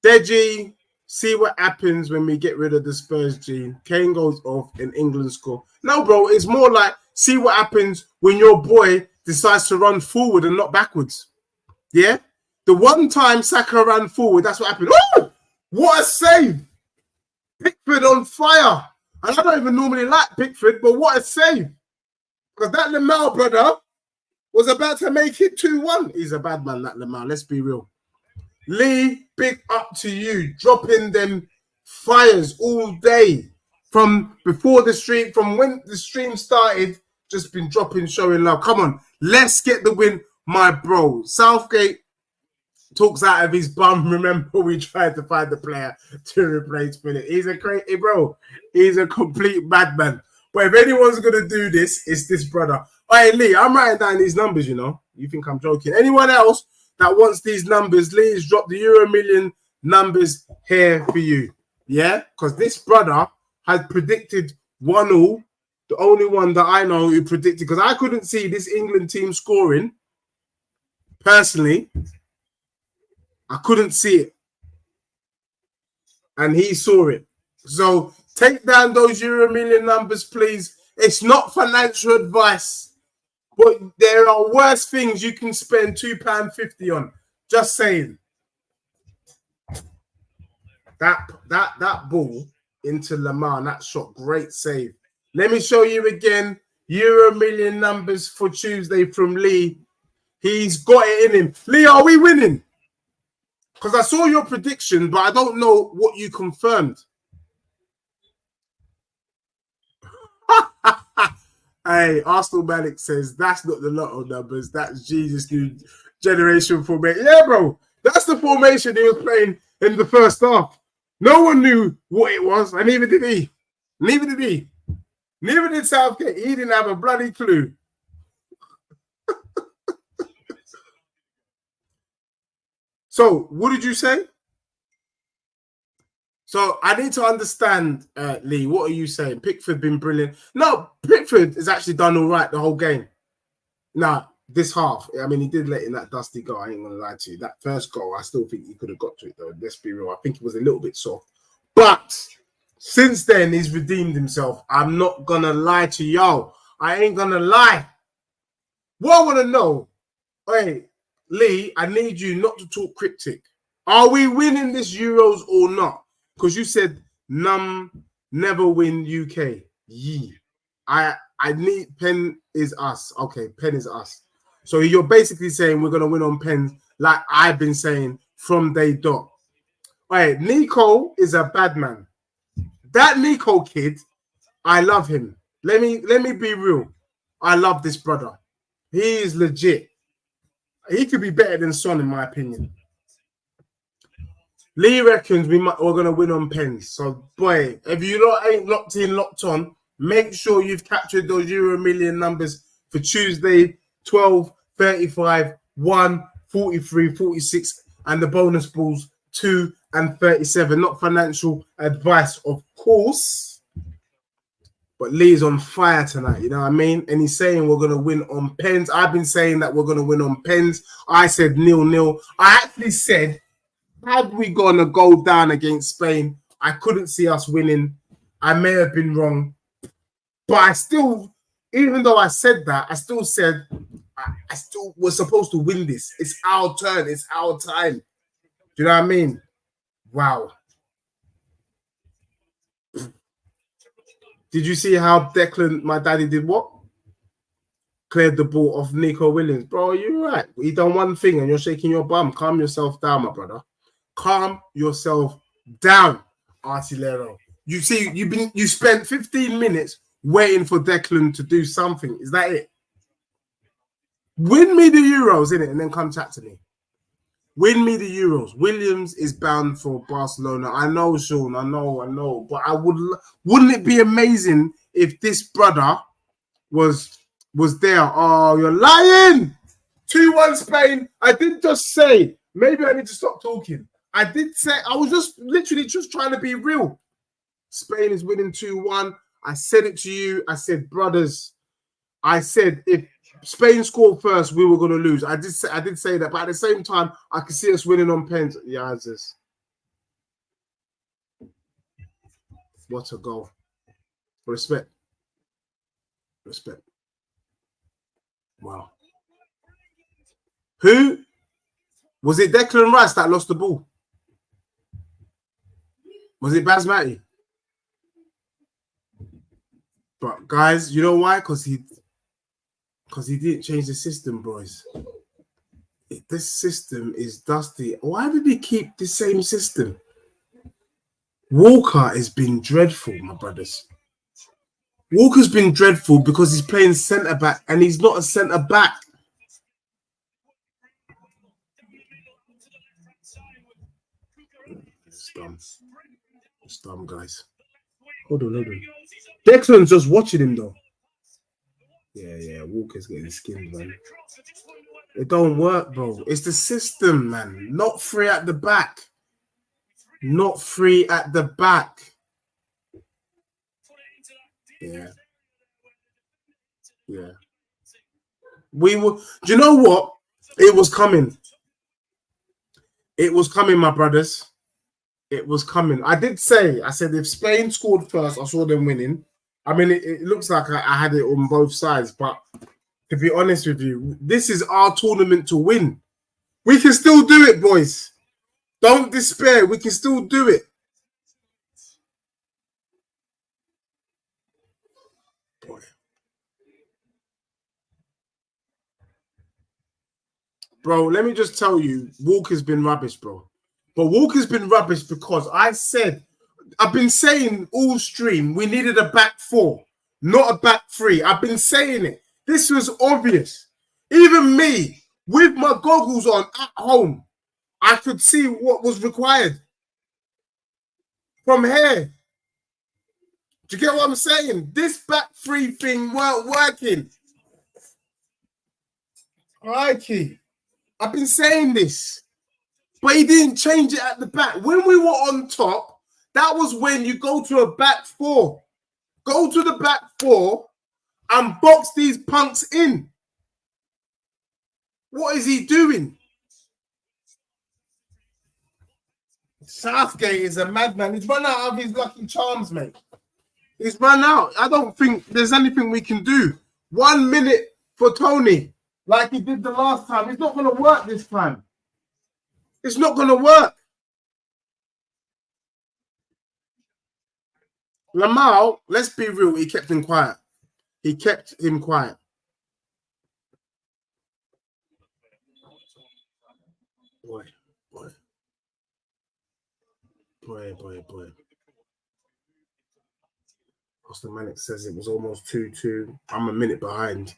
Deji, see what happens when we get rid of the Spurs gene. Kane goes off and England score. No, bro, it's more like see what happens when your boy decides to run forward and not backwards. Yeah? The one time Saka ran forward, that's what happened. Oh, what a save! Pickford on fire. And I don't even normally like Pickford, but what a save. Because that Lamau brother was about to make it 2-1. He's a bad man, that Lamau. Let's be real. Lee, big up to you. Dropping them fires all day. From before the stream, from when the stream started, just been dropping, showing love. Come on, let's get the win, my bro. Southgate talks out of his bum. Remember, we tried to find the player to replace Philip. He's a crazy bro. He's a complete madman. But if anyone's going to do this, it's this brother. Hey, Lee, I'm writing down these numbers, you know. You think I'm joking. Anyone else that wants these numbers, Lee's dropped the Euro Million numbers here for you. Yeah? Because this brother had predicted 1-0. The only one that I know who predicted, because I couldn't see this England team scoring. Personally, I couldn't see it. And he saw it. So take down those Euro Million numbers, please. It's not financial advice, but there are worse things you can spend £2.50 on. Just saying. That ball into Lamar, that shot, great save. Let me show you again. Euro million numbers for Tuesday from Lee. He's got it in him. Lee, are we winning? Because I saw your prediction, but I don't know what you confirmed. Hey, Arsenal Malik says that's not the lotto numbers. That's Jesus' new generation formation. Yeah, bro. That's the formation he was playing in the first half. No one knew what it was, and neither did he. Neither did he. Neither did Southgate. He didn't have a bloody clue. So, what did you say? So, I need to understand, Lee, what are you saying? Pickford been brilliant. No, Pickford has actually done all right the whole game. Now, this half, I mean, he did let in that dusty goal. I ain't going to lie to you. That first goal, I still think he could have got to it, though. Let's be real. I think it was a little bit soft. But since then, he's redeemed himself. I'm not going to lie to y'all. I ain't going to lie. What I want to know, hey, Lee, I need you not to talk cryptic. Are we winning this Euros or not? Because you said never win UK. Yee. I need pen is us. Okay, pen is us. So you're basically saying we're gonna win on pens, like I've been saying from day dot. All right, Nico is a bad man. That Nico kid, I love him. Let me be real. I love this brother. He is legit. He could be better than Son, in my opinion. Lee reckons we're going to win on pens. So, boy, if you ain't locked in, locked on, make sure you've captured those Euro million numbers for Tuesday, 12, 35, 1, 43, 46, and the bonus balls, 2 and 37. Not financial advice, of course. But Lee's on fire tonight, you know what I mean? And he's saying we're going to win on pens. I've been saying that we're going to win on pens. I said 0-0. I actually said, had we gone to go down against Spain, I couldn't see us winning. I may have been wrong. But I still, even though I said that, I still said I still was supposed to win this. It's our turn. It's our time. Do you know what I mean? Wow. Did you see how Declan, my daddy, did what? Cleared the ball off Nico Williams. Bro, you're right. He done one thing and you're shaking your bum. Calm yourself down, my brother. Calm yourself down, Artilero. You see, you spent 15 minutes waiting for Declan to do something. Is that it? Win me the Euros, innit? And then come chat to me. Win me the Euros. Williams is bound for Barcelona. I know, Sean. I know. But wouldn't it be amazing if this brother was there? Oh, you're lying. 2-1 Spain. I did just say, maybe I need to stop talking. I did say, I was just literally just trying to be real. Spain is winning 2-1. I said it to you. I said, brothers, I said if Spain scored first, we were going to lose. I did say that, but at the same time, I could see us winning on pens. Yeah, this. What a goal! Respect. Wow. Who was it? Declan Rice that lost the ball? Was it Basmati? But guys, you know why? Because he didn't change the system, boys. This system is dusty. Why did he keep the same system? Walker has been dreadful, my brothers. Walker's been dreadful because he's playing centre-back and he's not a centre-back. It's dumb, guys. Hold on. Declan's just watching him, though. Yeah, Walker's getting skinned, man. It don't work, bro. It's the system, man. Not free at the back. Not free at the back. Yeah. We were. Do you know what? It was coming. It was coming, my brothers. It was coming. I said if Spain scored first, I saw them winning. I mean, it looks like I had it on both sides, but to be honest with you, this is our tournament to win. We can still do it, boys. Don't despair. We can still do it. Boy. Bro, let me just tell you, Walker's been rubbish, bro. But Walker's been rubbish because I've been saying all stream we needed a back four, not a back three. I've been saying it. This was obvious. Even me, with my goggles on at home, I could see what was required from here. Do you get what I'm saying? This back three thing weren't working. Crikey. I've been saying this. But he didn't change it at the back. When we were on top, that was when you go to a back four. Go to the back four and box these punks in. What is he doing? Southgate is a madman. He's run out of his lucky charms, mate. He's run out. I don't think there's anything we can do. 1 minute for Tony, like he did the last time. It's not going to work this time. It's not going to work. Lamau, let's be real, he kept him quiet. He kept him quiet. Boy. Austin Manic says it was almost 2-2. I'm a minute behind.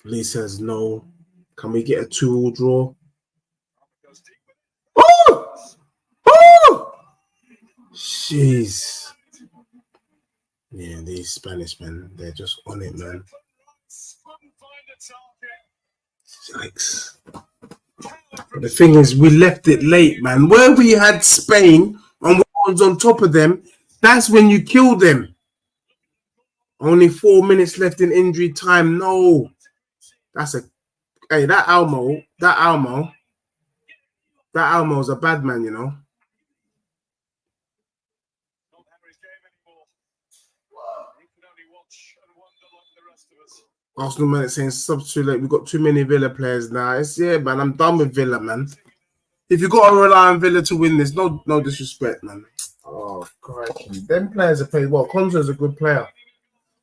Lee says no. Can we get a 2-2 draw? Oh! Oh! Jeez. Yeah, these Spanish men, they're just on it, man. Yikes. But the thing is, we left it late, man. Where we had Spain and we was on top of them, that's when you kill them. Only 4 minutes left in injury time. No. That's a... Hey, that Almo's a bad man, you know. Arsenal man saying subs too late. We've got too many Villa players now. Man. I'm done with Villa, man. If you got to rely on Villa to win this, no disrespect, man. Oh, crikey. Them players are played well. Konsa's a good player.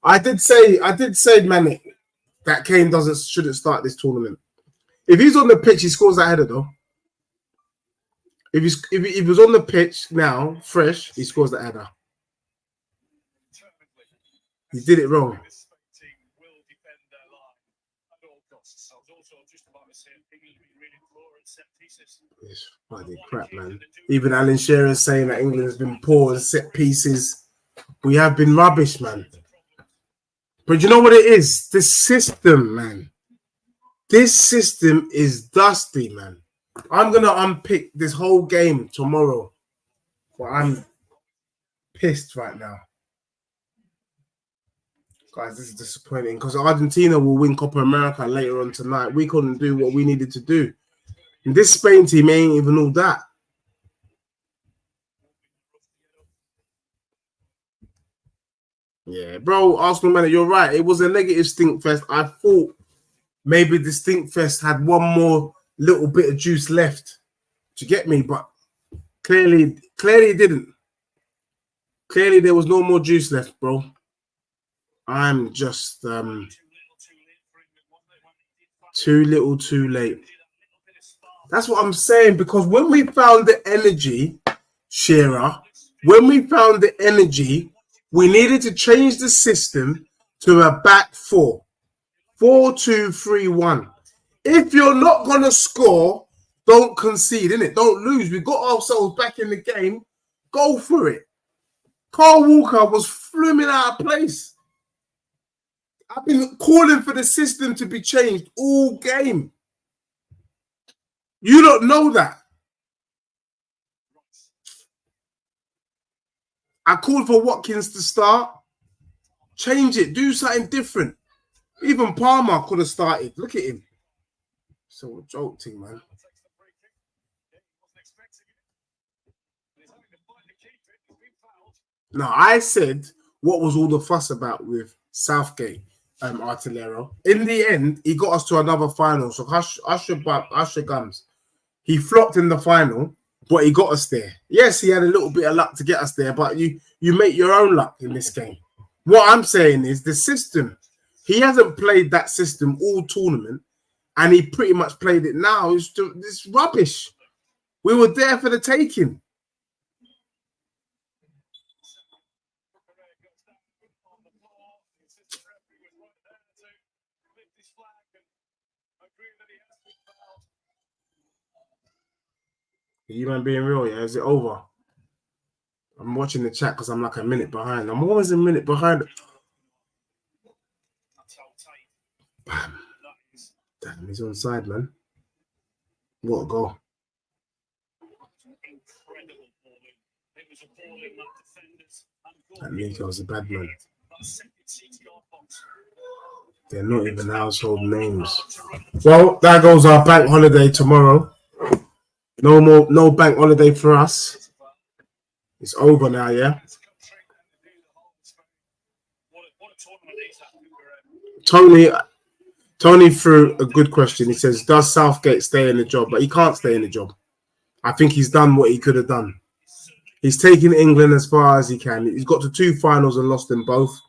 I did say, man, that Kane shouldn't start this tournament. If he's on the pitch, he scores that header, though. If he was on the pitch now, fresh, he scores that header. He did it wrong. It's bloody crap, man. Even Alan Shearer is saying that England has been poor in set pieces. We have been rubbish, man. But you know what it is? This system, man. This system is dusty, man. I'm going to unpick this whole game tomorrow. But I'm pissed right now. Guys, this is disappointing because Argentina will win Copa America later on tonight. We couldn't do what we needed to do. And this Spain team ain't even all that. Yeah, bro, Arsenal man, you're right. It was a negative stink fest. I thought maybe the stink fest had one more little bit of juice left. Do you get me? But clearly it didn't. Clearly there was no more juice left, bro. I'm just too little, too late. That's what I'm saying, because when we found the energy, Shearer, when we found the energy, we needed to change the system to a back four. 4-2-3-1. If you're not going to score, don't concede, innit? Don't lose. We got ourselves back in the game. Go for it. Carl Walker was fluming out of place. I've been calling for the system to be changed all game. You don't know that. I called for Watkins to start. Change it. Do something different. Even Palmer could have started. Look at him. So a joke thing, man. No, I said, what was all the fuss about with Southgate, Artillero? In the end, he got us to another final. So Usher Gums. He flopped in the final, but he got us there. Yes, he had a little bit of luck to get us there, but you make your own luck in this game. What I'm saying is the system. He hasn't played that system all tournament, and he pretty much played it now. It's rubbish. We were there for the taking. You man being real, yeah? Is it over? I'm watching the chat because I'm like a minute behind. I'm always a minute behind. Bam. Damn, he's on side, man. What a goal. That Nico's a bad man. They're not even household names. Well, there goes our bank holiday tomorrow. No bank holiday for us. It's over now, yeah? Tony threw a good question. He says, does Southgate stay in the job? But he can't stay in the job. I think he's done what he could have done. He's taken England as far as he can. He's got to 2 finals and lost them both.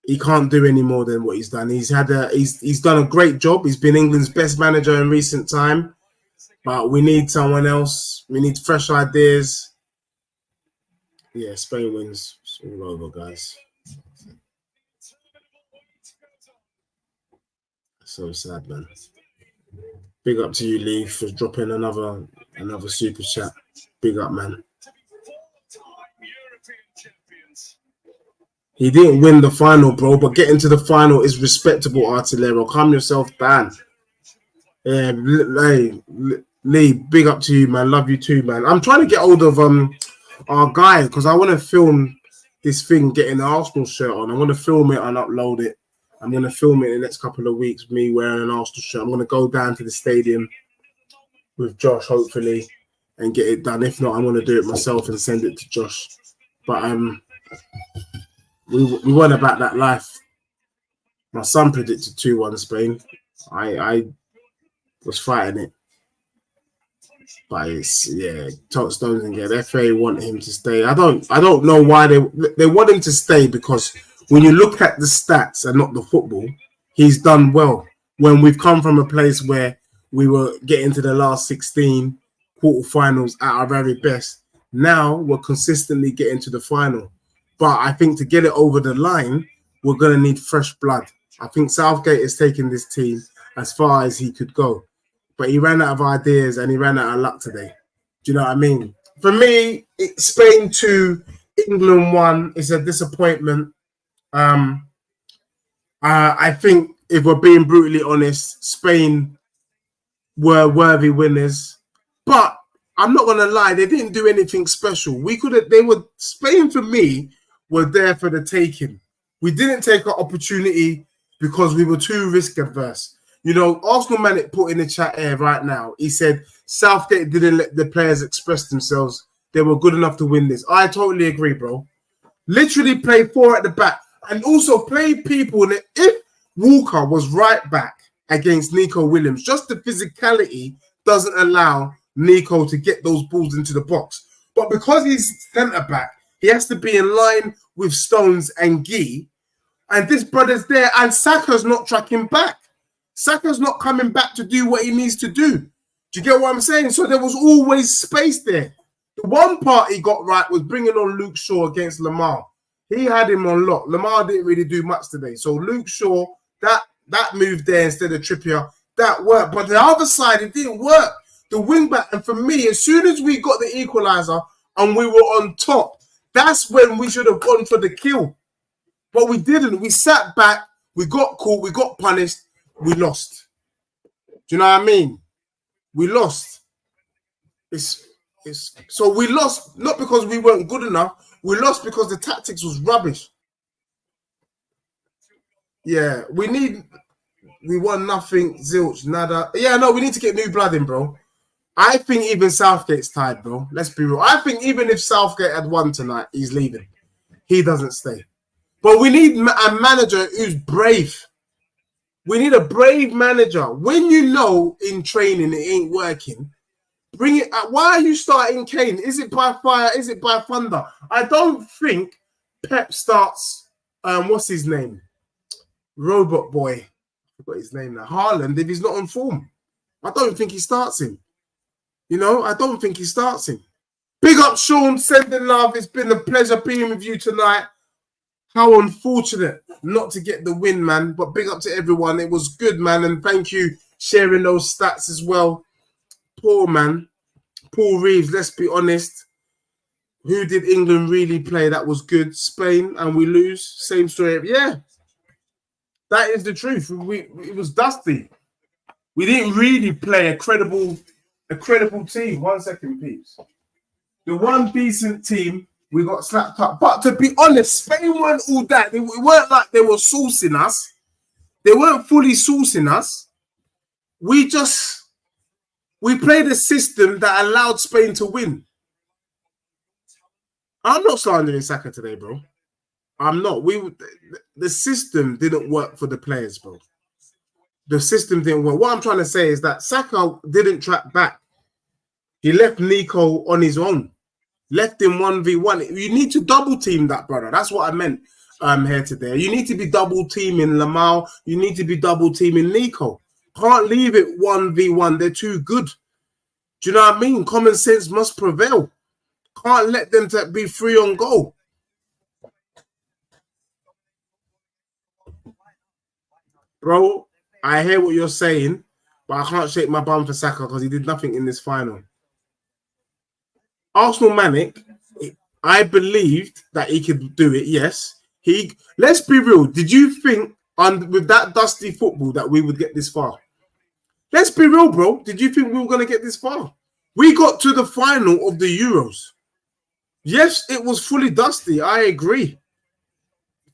He can't do any more than what he's done. He's done a great job. He's been England's best manager in recent time. But we need someone else. We need fresh ideas. Yeah, Spain wins. It's all over, guys. So sad, man. Big up to you, Lee, for dropping another super chat. Big up, man. He didn't win the final, bro, but getting to the final is respectable, Artillero. Calm yourself down. Yeah, hey, Lee, big up to you, man. Love you too, man. I'm trying to get hold of our guy because I want to film this thing getting the Arsenal shirt on. I'm going to film it and upload it. I'm going to film it in the next couple of weeks, me wearing an Arsenal shirt. I'm going to go down to the stadium with Josh, hopefully, and get it done. If not, I'm going to do it myself and send it to Josh. But we weren't about that life. My son predicted 2-1 Spain. I was fighting it. But it's, yeah, Stones and get FA want him to stay. I don't know why they want him to stay, because when you look at the stats and not the football, he's done well. When we've come from a place where we were getting to the last 16 quarterfinals at our very best, now we're consistently getting to the final. But I think to get it over the line, we're going to need fresh blood. I think Southgate has taken this team as far as he could go. But he ran out of ideas and he ran out of luck today. Do you know what I mean? For me, Spain 2, England 1 is a disappointment. I think if we're being brutally honest, Spain were worthy winners. But I'm not going to lie, they didn't do anything special. Spain, for me, were there for the taking. We didn't take our opportunity because we were too risk averse. You know, Arsenal Manic put in the chat here right now. He said Southgate didn't let the players express themselves. They were good enough to win this. I totally agree, bro. Literally play 4 at the back and also play people. If Walker was right back against Nico Williams, just the physicality doesn't allow Nico to get those balls into the box. But because he's centre back, he has to be in line with Stones and Guy. And this brother's there, and Saka's not tracking back. Saka's not coming back to do what he needs to do. Do you get what I'm saying? So there was always space there. The one part he got right was bringing on Luke Shaw against Lamar. He had him on lock. Lamar didn't really do much today. So Luke Shaw, that move there instead of Trippier, that worked. But the other side, it didn't work. The wing back, and for me, as soon as we got the equaliser and we were on top, that's when we should have gone for the kill. But we didn't. We sat back. We got caught. We got punished. We lost. Do you know what I mean? We lost. So we lost not because we weren't good enough. We lost because the tactics was rubbish. Yeah, we won nothing. Zilch, nada. Yeah, no, we need to get new blood in, bro. I think even Southgate's tired, bro. Let's be real. I think even if Southgate had won tonight, he's leaving. He doesn't stay. But we need a manager who's brave. We need a brave manager. When you know in training it ain't working, Bring it. Why are you starting Kane? Is it by fire? Is it by thunder? I don't think Pep starts. What's his name? Robot boy. I forgot his name now. Haaland. If he's not on form, I don't think he starts him. You know, I don't think he starts him. Big up, Sean. Sending love. It's been a pleasure being with you tonight. How unfortunate not to get the win, man. But big up to everyone. It was good, man. And thank you sharing those stats as well. Poor man. Paul Reeves, let's be honest. Who did England really play that was good? Spain, and we lose. Same story. Yeah. That is the truth. It was dusty. We didn't really play a credible team. 1 second, peeps. The one decent team, we got slapped up. But to be honest, Spain weren't all that. It weren't like they were saucing us. They weren't fully saucing us. We played a system that allowed Spain to win. I'm not slandering Saka today, bro. I'm not. The system didn't work for the players, bro. The system didn't work. What I'm trying to say is that Saka didn't track back. He left Nico on his own. Left him 1v1. You need to double team that, brother. That's what I meant here today. You need to be double teaming Lamau. You need to be double teaming Nico. Can't leave it 1v1. They're too good. Do you know what I mean? Common sense must prevail. Can't let them be free on goal. Bro, I hear what you're saying, but I can't shake my bum for Saka because he did nothing in this final. Arsenal Manic, I believed that he could do it, yes. Let's be real. Did you think with that dusty football that we would get this far? Let's be real, bro. Did you think we were going to get this far? We got to the final of the Euros. Yes, it was fully dusty. I agree.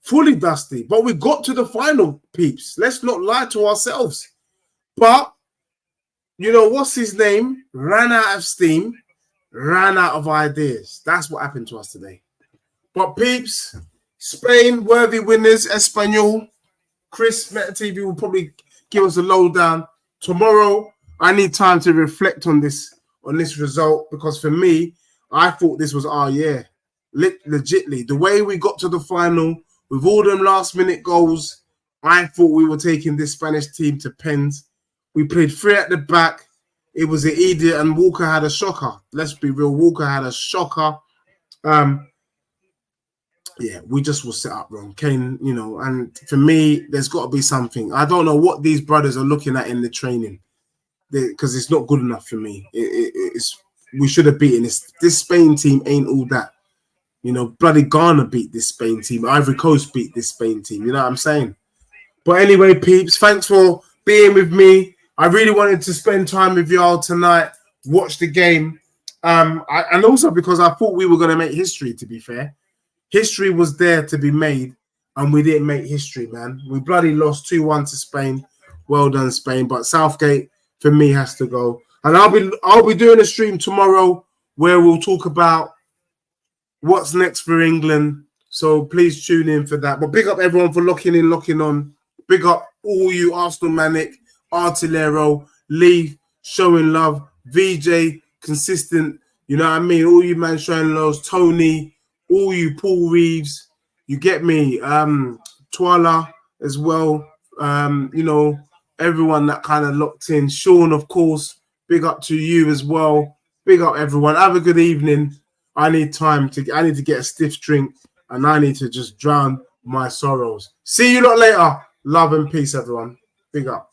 Fully dusty. But we got to the final, peeps. Let's not lie to ourselves. But, you know, what's his name? Ran out of steam. Ran out of ideas. That's what happened to us today. But, peeps, Spain, worthy winners, Espanol. Chris, Meta TV will probably give us a lowdown. Tomorrow, I need time to reflect on this result because for me, I thought this was our year. Legitly. The way we got to the final with all them last-minute goals, I thought we were taking this Spanish team to pens. We played 3 at the back. It was an idiot, and Walker had a shocker. Let's be real. Walker had a shocker. Yeah, we just will set up wrong. Kane, you know, and for me, there's got to be something. I don't know what these brothers are looking at in the training because it's not good enough for me. We should have beaten this. This Spain team ain't all that. You know, bloody Ghana beat this Spain team. Ivory Coast beat this Spain team. You know what I'm saying? But anyway, peeps, thanks for being with me. I really wanted to spend time with y'all tonight, watch the game. And also because I thought we were going to make history, to be fair. History was there to be made, and we didn't make history, man. We bloody lost 2-1 to Spain. Well done, Spain. But Southgate, for me, has to go. And I'll be doing a stream tomorrow where we'll talk about what's next for England. So please tune in for that. But big up everyone for locking in, locking on. Big up all you Arsenal Manic, Artillero, Lee, showing love, VJ, consistent. You know what I mean? All you man showing loves, Tony, all you Paul Reeves. You get me? Twala as well. You know, everyone that kind of locked in. Sean, of course. Big up to you as well. Big up everyone. Have a good evening. I need to get a stiff drink and I need to just drown my sorrows. See you lot later. Love and peace, everyone. Big up.